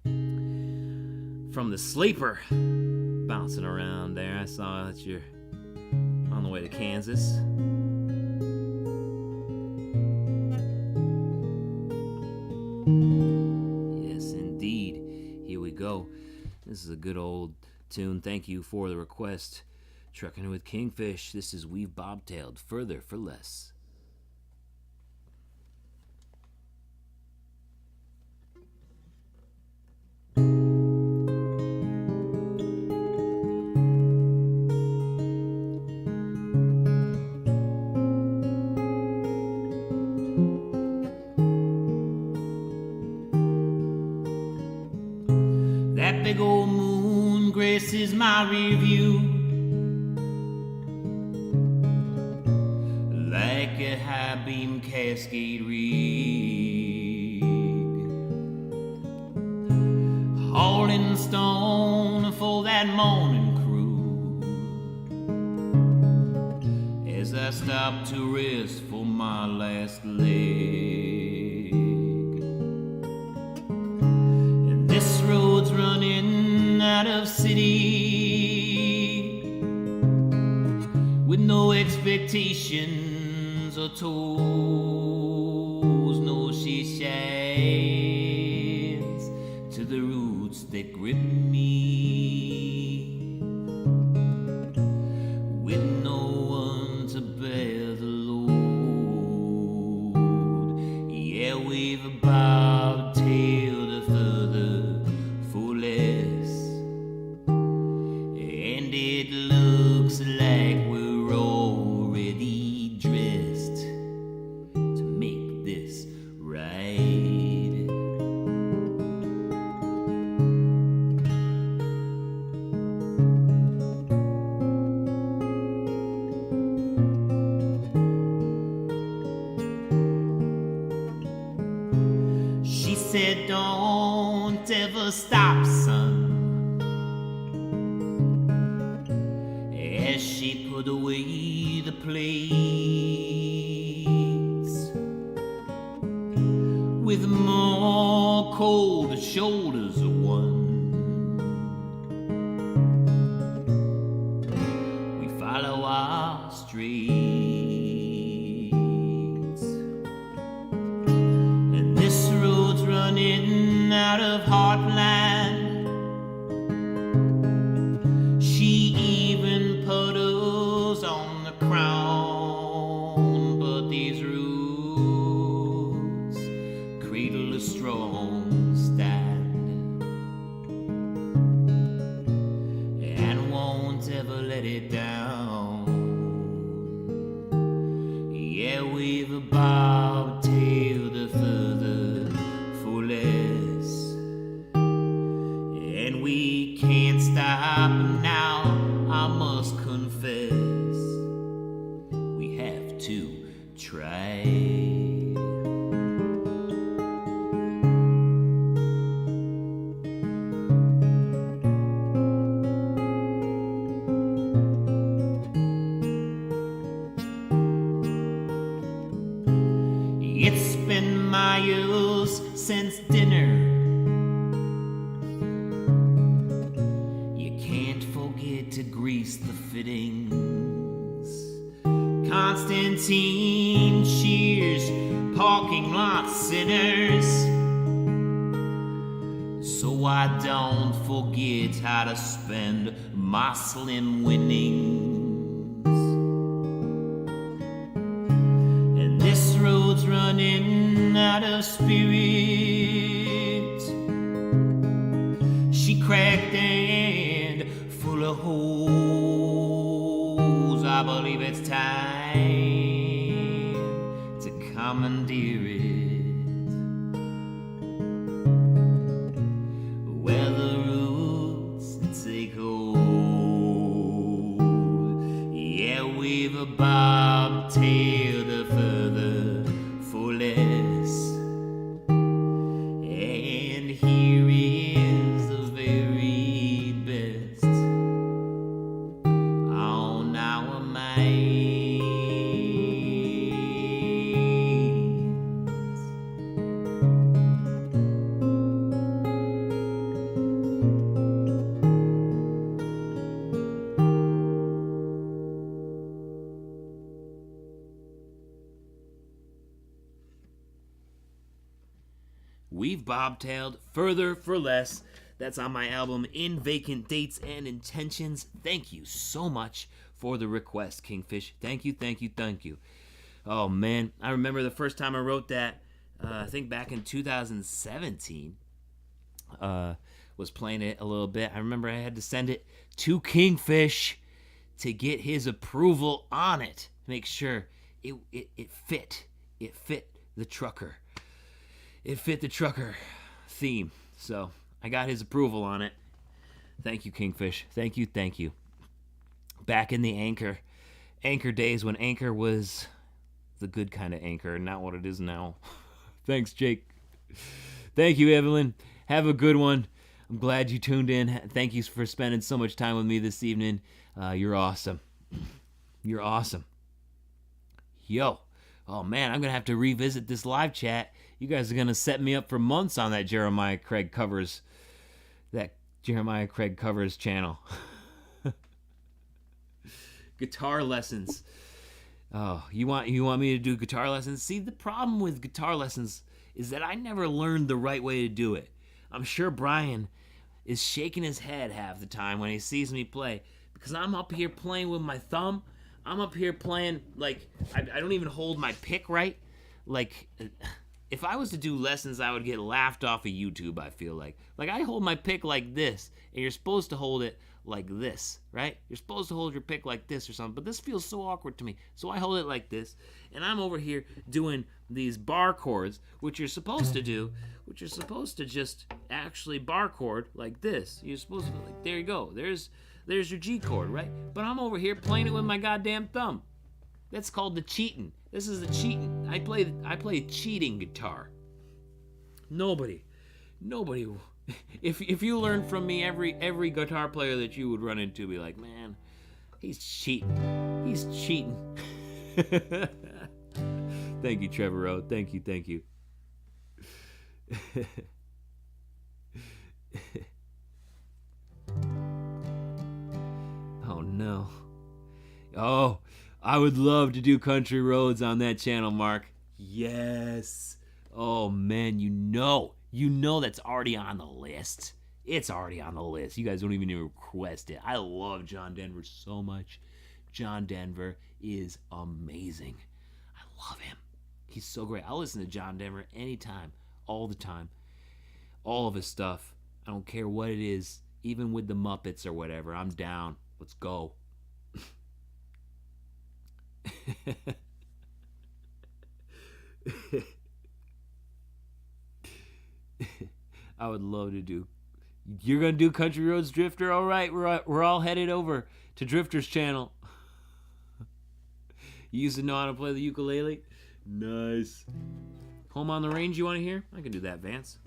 from the Sleeper. Bouncing around there. I saw that you're on the way to Kansas. Yes, indeed. Here we go. This is a good old tune. Thank you for the request. Trucking with Kingfish. This is We've Bobtailed Further for Less. big old moon graces my review like a high beam cascade rig, hauling stone for that morning crew as I stop to rest for my last leg. And this road's running out of city with no expectations or tolls. No, she shines to the roots that grip me, with no one to bear the load. Yeah, we've a bobtailed further for less, and it looks like we're already dressed to make this right. She said, don't ever stop, son, as she put away the plates with more cold shoulders of one. We follow our streets, and this road's running out of heartland. She even puddles on the crown, but these roots cradle a strong stand and won't ever let it down. Yeah, we've a bobtailed further for less, and we can't stop now. I must confess, we have to try. It's been miles since dinner. You can't forget to grease the fittings. Constantine cheers parking lot sinners, so I don't forget how to spend my slim winnings. And this road's running out of spirit. She cracked and full of holes. I believe it's time to commandeer it, where the roots take hold. Yeah, we've a bobtailed further for less, and here is the very best on our minds. We've bobtailed further for less. That's on my album In Vacant Dates and Intentions. Thank you so much for the request, Kingfish. Thank you, thank you, thank you. Oh man, I remember the first time I wrote that, I think back in 2017. Was playing it a little bit. I remember I had to send it to Kingfish to get his approval on it. Make sure it fit. It fit the trucker. It fit the trucker theme. So I got his approval on it, Thank you, Kingfish. Thank you, thank you. Back in the Anchor days when Anchor was the good kind of Anchor, not what it is now. Thanks, Jake. Thank you, Evelyn. Have a good one. I'm glad you tuned in. Thank you for spending so much time with me this evening. You're awesome. You're awesome. Yo. Oh, man, I'm going to have to revisit this live chat. You guys are going to set me up for months on that Jeremiah Craig Covers channel. Guitar lessons. Oh, you want me to do guitar lessons? See, the problem with guitar lessons is that I never learned the right way to do it. I'm sure Brian is shaking his head half the time when he sees me play because I'm up here playing with my thumb. I'm up here playing like I don't even hold my pick right. Like if I was to do lessons, I would get laughed off of YouTube, I feel like. Like I hold my pick like this, and you're supposed to hold it like this, right? You're supposed to hold your pick like this or something, but this feels so awkward to me. So I hold it like this, and I'm over here doing these bar chords, which you're supposed to do, which you're supposed to just actually bar chord like this. You're supposed to be like, there you go. There's your G chord, right? But I'm over here playing it with my goddamn thumb. That's called the cheating. This is the cheating. I play cheating guitar. Nobody. If you learn from me, every guitar player that you would run into be like, man, he's cheating. He's cheating. Thank you, Trevor O. Thank you. Oh no. Oh, I would love to do Country Roads on that channel, Mark. Yes. Oh man, you know that's already on the list. It's already on the list. You guys don't even request it. I love John Denver so much. John Denver is amazing. I love him. He's so great. I'll listen to John Denver anytime, all the time. All of his stuff. I don't care what it is, even with the Muppets or whatever. I'm down. Let's go. I would love to do. You're gonna do Country Roads Drifter? All right, we're all headed over to Drifter's channel. You used to know how to play the ukulele? Nice. Home on the Range, you want to hear? I can do that, Vance.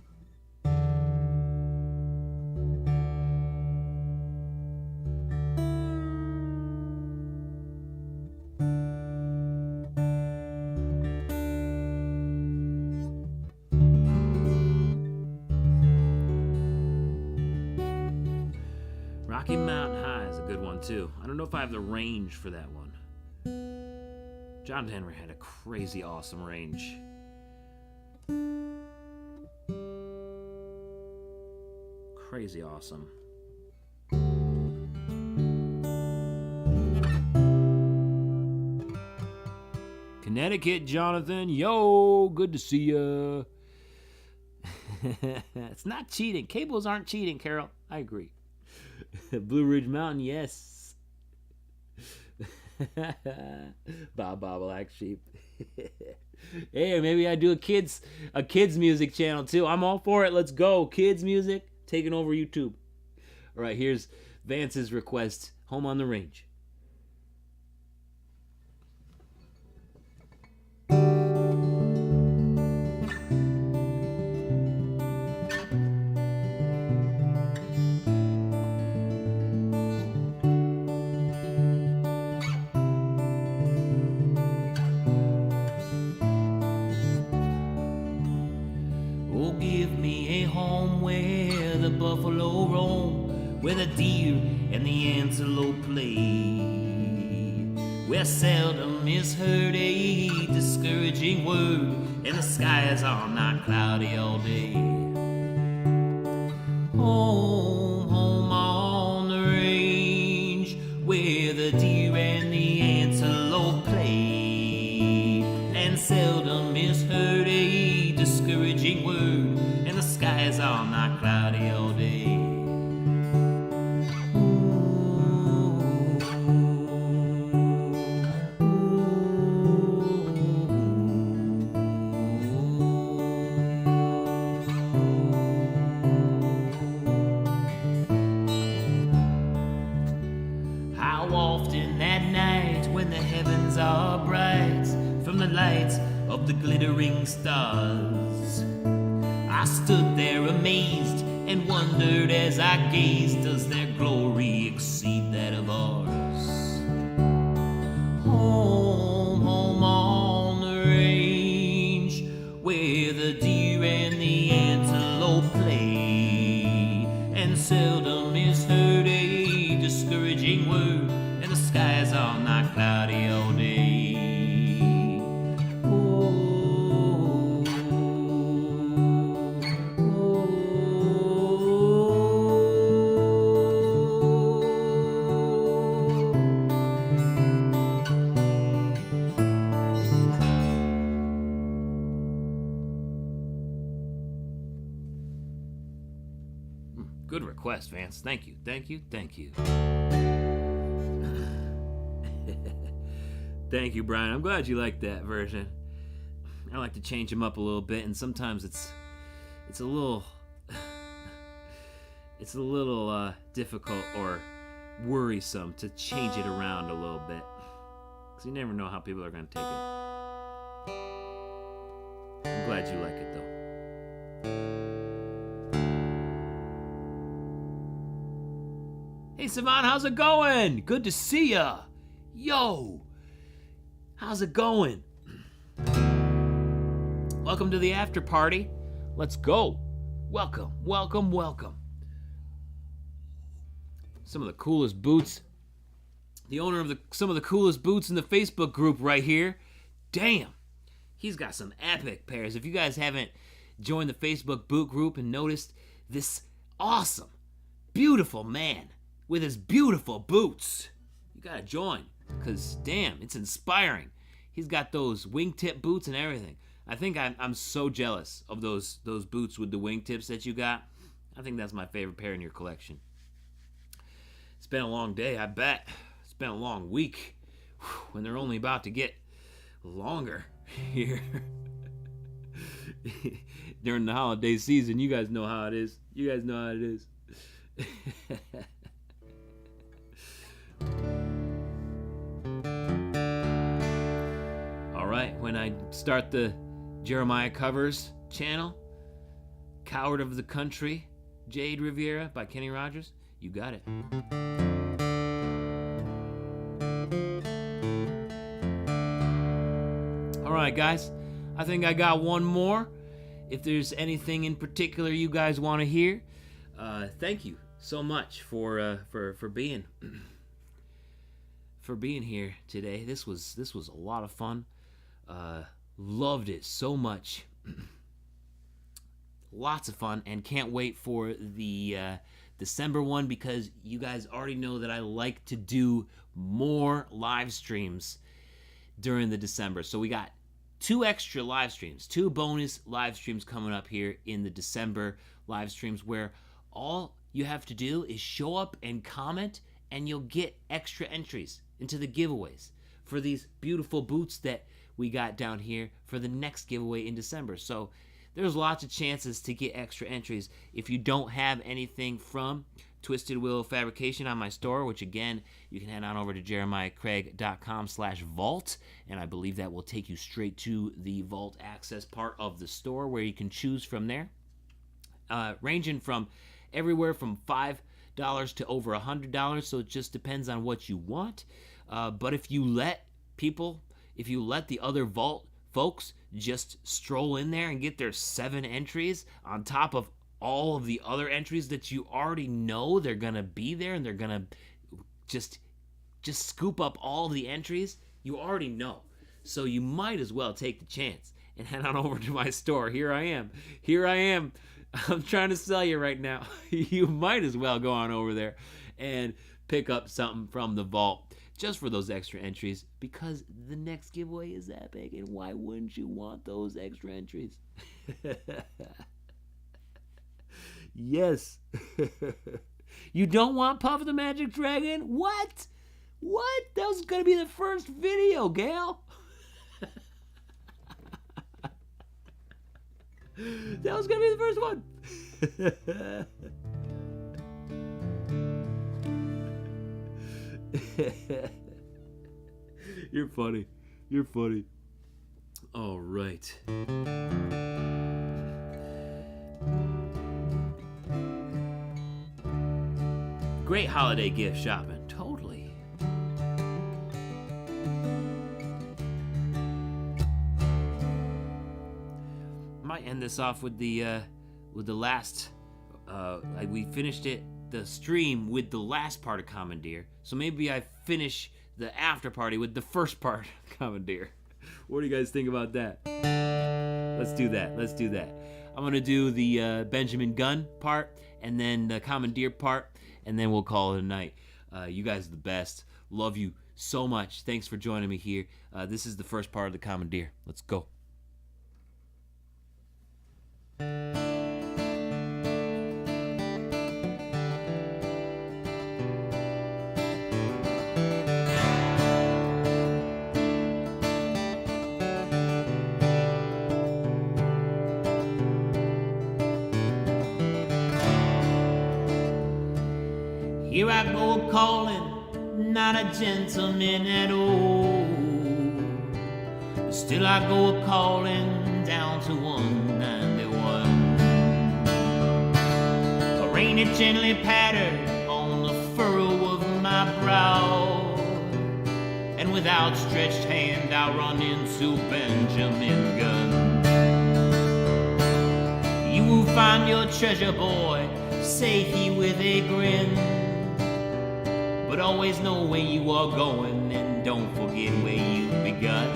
Rocky Mountain High is a good one too. I don't know if I have the range for that one. John Denver had a crazy awesome range. Crazy awesome. Connecticut, Jonathan. Yo, good to see ya. It's not cheating. Cables aren't cheating, Carol. I agree. Blue Ridge Mountain, yes. Bob Black Sheep. Hey, maybe I do a kids music channel too. I'm all for it. Let's go. Kids music taking over YouTube. All right, here's Vance's request. Home on the Range. Buffalo roam, where the deer and the antelope play, where seldom is heard a discouraging word, and the skies are not cloudy all day. Home on the range, where the deer and the antelope play, and seldom is heard a discouraging word, and the skies are not cloudy all day. the light of the glittering stars. I stood there amazed and wondered as I gazed, does their glory exceed that of ours? Home, home on the range, where the deer and the antelope play, and seldom is heard a discouraging word, and the skies are not cloudy all day. Good request, Vance. Thank you, thank you, thank you. Thank you, Brian. I'm glad you like that version. I like to change them up a little bit, and sometimes it's a little difficult or worrisome to change it around a little bit, because you never know how people are going to take it. I'm glad you like it, though. Hey, Savant, how's it going? Good to see ya. Yo, how's it going? Welcome to the after party. Let's go. Welcome, welcome, welcome. Some of the coolest boots. The owner of some of the coolest boots in the Facebook group right here. Damn, he's got some epic pairs. If you guys haven't joined the Facebook boot group and noticed this awesome, beautiful man with his beautiful boots, you gotta join, because damn, it's inspiring. He's got those wingtip boots and everything. I think I'm so jealous of those boots with the wingtips that you got. I think that's my favorite pair in your collection. It's been a long day, I bet. It's been a long week, when they're only about to get longer here. During the holiday season, you guys know how it is. You guys know how it is. Alright, when I start the Jeremiah Covers channel, Coward of the Country, Jade Riviera by Kenny Rogers, you got it. Alright guys, I think I got one more. If there's anything in particular you guys want to hear, thank you so much for being here today. This was a lot of fun. Loved it so much. Lots of fun, and can't wait for the December one, because you guys already know that I like to do more live streams during the December. So we got 2 extra live streams, 2 bonus live streams coming up here in the December live streams, where all you have to do is show up and comment, and you'll get extra entries into the giveaways for these beautiful boots that we got down here for the next giveaway in December. So there's lots of chances to get extra entries. If you don't have anything from Twisted Willow Fabrication on my store, which again, you can head on over to jeremiahcraig.com/vault, and I believe that will take you straight to the vault access part of the store, where you can choose from there. Ranging from everywhere from $5 to over $100, so it just depends on what you want. But if you let the other vault folks just stroll in there and get their 7 entries on top of all of the other entries that you already know they're gonna be there, and they're gonna just scoop up all the entries you already know. So you might as well take the chance and head on over to my store. Here I am. I'm trying to sell you right now. You might as well go on over there and pick up something from the vault just for those extra entries, because the next giveaway is epic, and why wouldn't you want those extra entries? Yes. You don't want Puff the Magic Dragon? What? That was gonna be the first video, gal. That was gonna be the first one. You're funny. All right. Great holiday gift shopping, totally. Might end this off with the last. We finished the stream with the last part of Commandeer. So maybe I finish the after party with the first part of Commandeer. What do you guys think about that? Let's do that. I'm gonna do the Benjamin Gunn part, and then the Commandeer part, and then we'll call it a night. You guys are the best. Love you so much. Thanks for joining me here. This is the first part of the Commandeer. Let's go. Here I go calling, not a gentleman at all. Still I go calling down to 191. A rain it gently pattered on the furrow of my brow, and with outstretched hand I run into Benjamin Gunn. You will find your treasure, boy, say he with a grin. But always know where you are going, and don't forget where you've begun.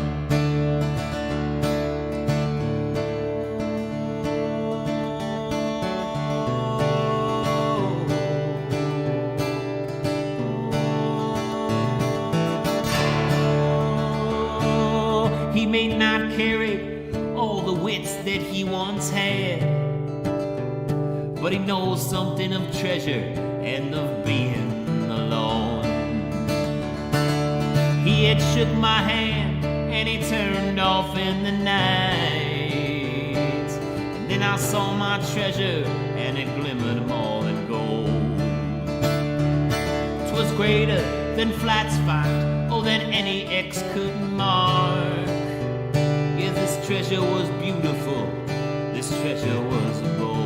He may not carry all the wits that he once had, but he knows something of treasure and of being alone. He had shook my hand and he turned off in the night, and then I saw my treasure and it glimmered more than gold. 'Twas greater than flats find, oh, than any X could mark. Yeah, this treasure was beautiful, this treasure was gold.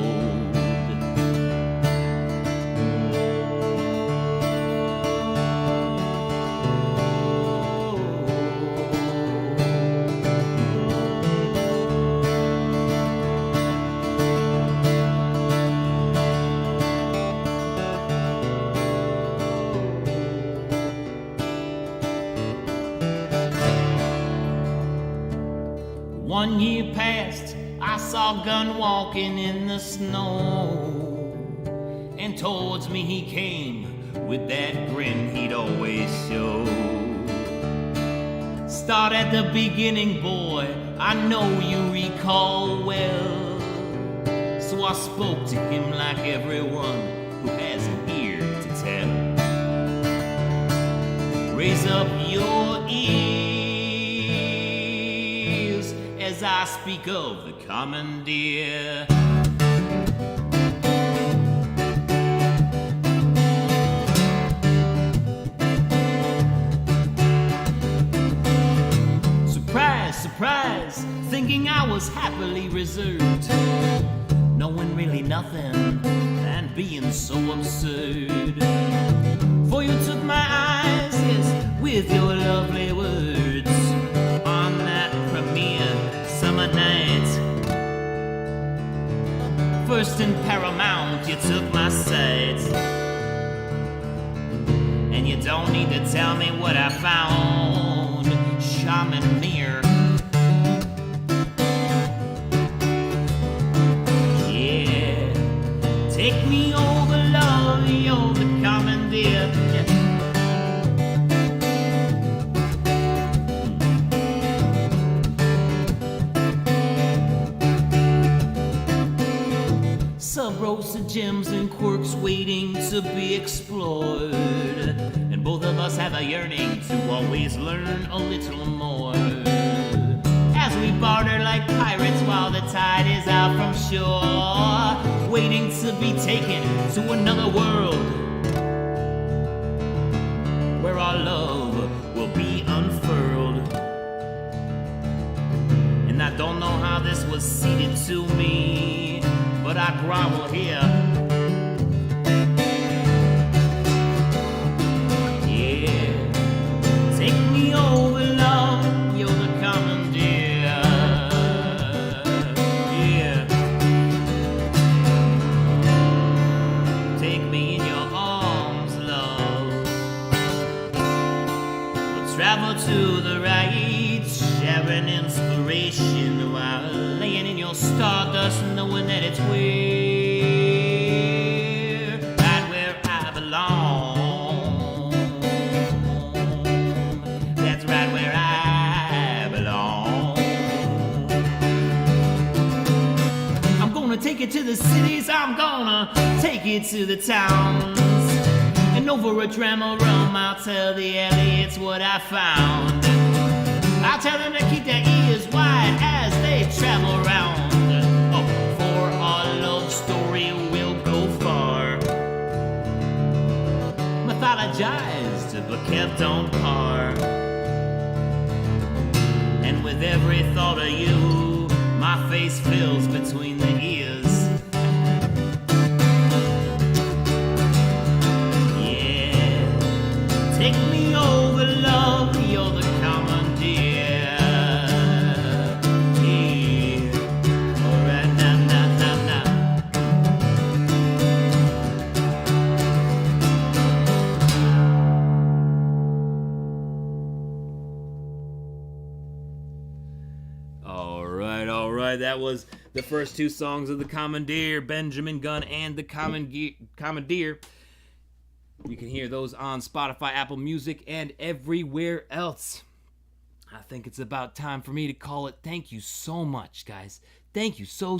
One year passed, I saw Gunn walking in the snow, and towards me he came with that grin he'd always show. Start at the beginning, boy, I know you recall well, so I spoke to him like everyone who has an ear to tell. Raise up your ears as I speak of the Commandeer. Surprise, surprise, thinking I was happily reserved, knowing really nothing and being so absurd. For you took my eyes, yes, with your lovely words on that premiere summer night. First and paramount, you took my sight, and you don't need to tell me what I found, Shaman Mere. Yeah, take me over, love, you're the Commandeer. Sub-rosa gems and quirks waiting to be explored, and both of us have a yearning to always learn a little more. As we barter like pirates while the tide is out from shore, waiting to be taken to another world where our love will be unfurled. I don't know how this was seeded to me, but I grovel here. Yeah, take me over, love, you're the commandeer. Yeah, take me in your arms, love. We'll travel to the right, sharing inspiration while laying in your stardust, knowing that it's right where I belong. That's right where I belong. I'm gonna take it to the cities, I'm gonna take it to the towns. And over a Dremel rum, I'll tell the Elliots what I found. I'll tell them to keep their ears wide as they travel around. Oh, for our love story will go far. Mythologized but kept on par. And with every thought of you, my face fills between the ears. Yeah, take me over, love, you're the commandeer. All right, that was the first two songs of the Commandeer, Benjamin Gunn and the Commandeer. You can hear those on Spotify, Apple Music, and everywhere else. I think it's about time for me to call it. Thank you so much, guys. Thank you so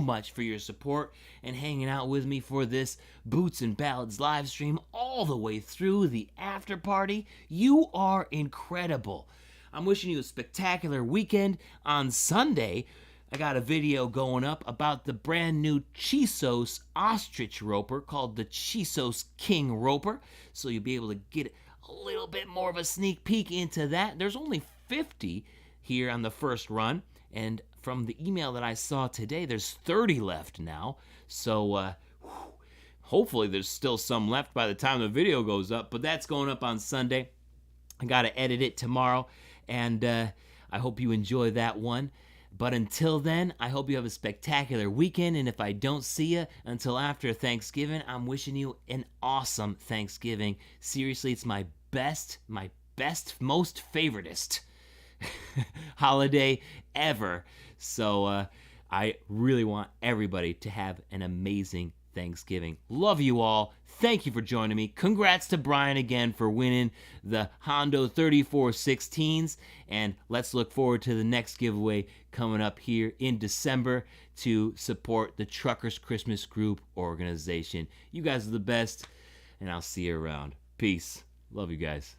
much for your support and hanging out with me for this Boots and Ballads live stream all the way through the after party. You are incredible. I'm wishing you a spectacular weekend. On Sunday, I got a video going up about the brand new Chisos ostrich roper called the Chisos King Roper. So you'll be able to get a little bit more of a sneak peek into that. There's only 50 here on the first run. And from the email that I saw today, there's 30 left now. So hopefully there's still some left by the time the video goes up. But that's going up on Sunday. I got to edit it tomorrow. And I hope you enjoy that one. But until then, I hope you have a spectacular weekend. And if I don't see you until after Thanksgiving, I'm wishing you an awesome Thanksgiving. Seriously, it's my best, most favoritist holiday ever. So I really want everybody to have an amazing Thanksgiving. Love you all. Thank you for joining me. Congrats to Brian again for winning the Hondo 3416s. And let's look forward to the next giveaway coming up here in December to support the Truckers Christmas Group organization. You guys are the best, and I'll see you around. Peace. Love you guys.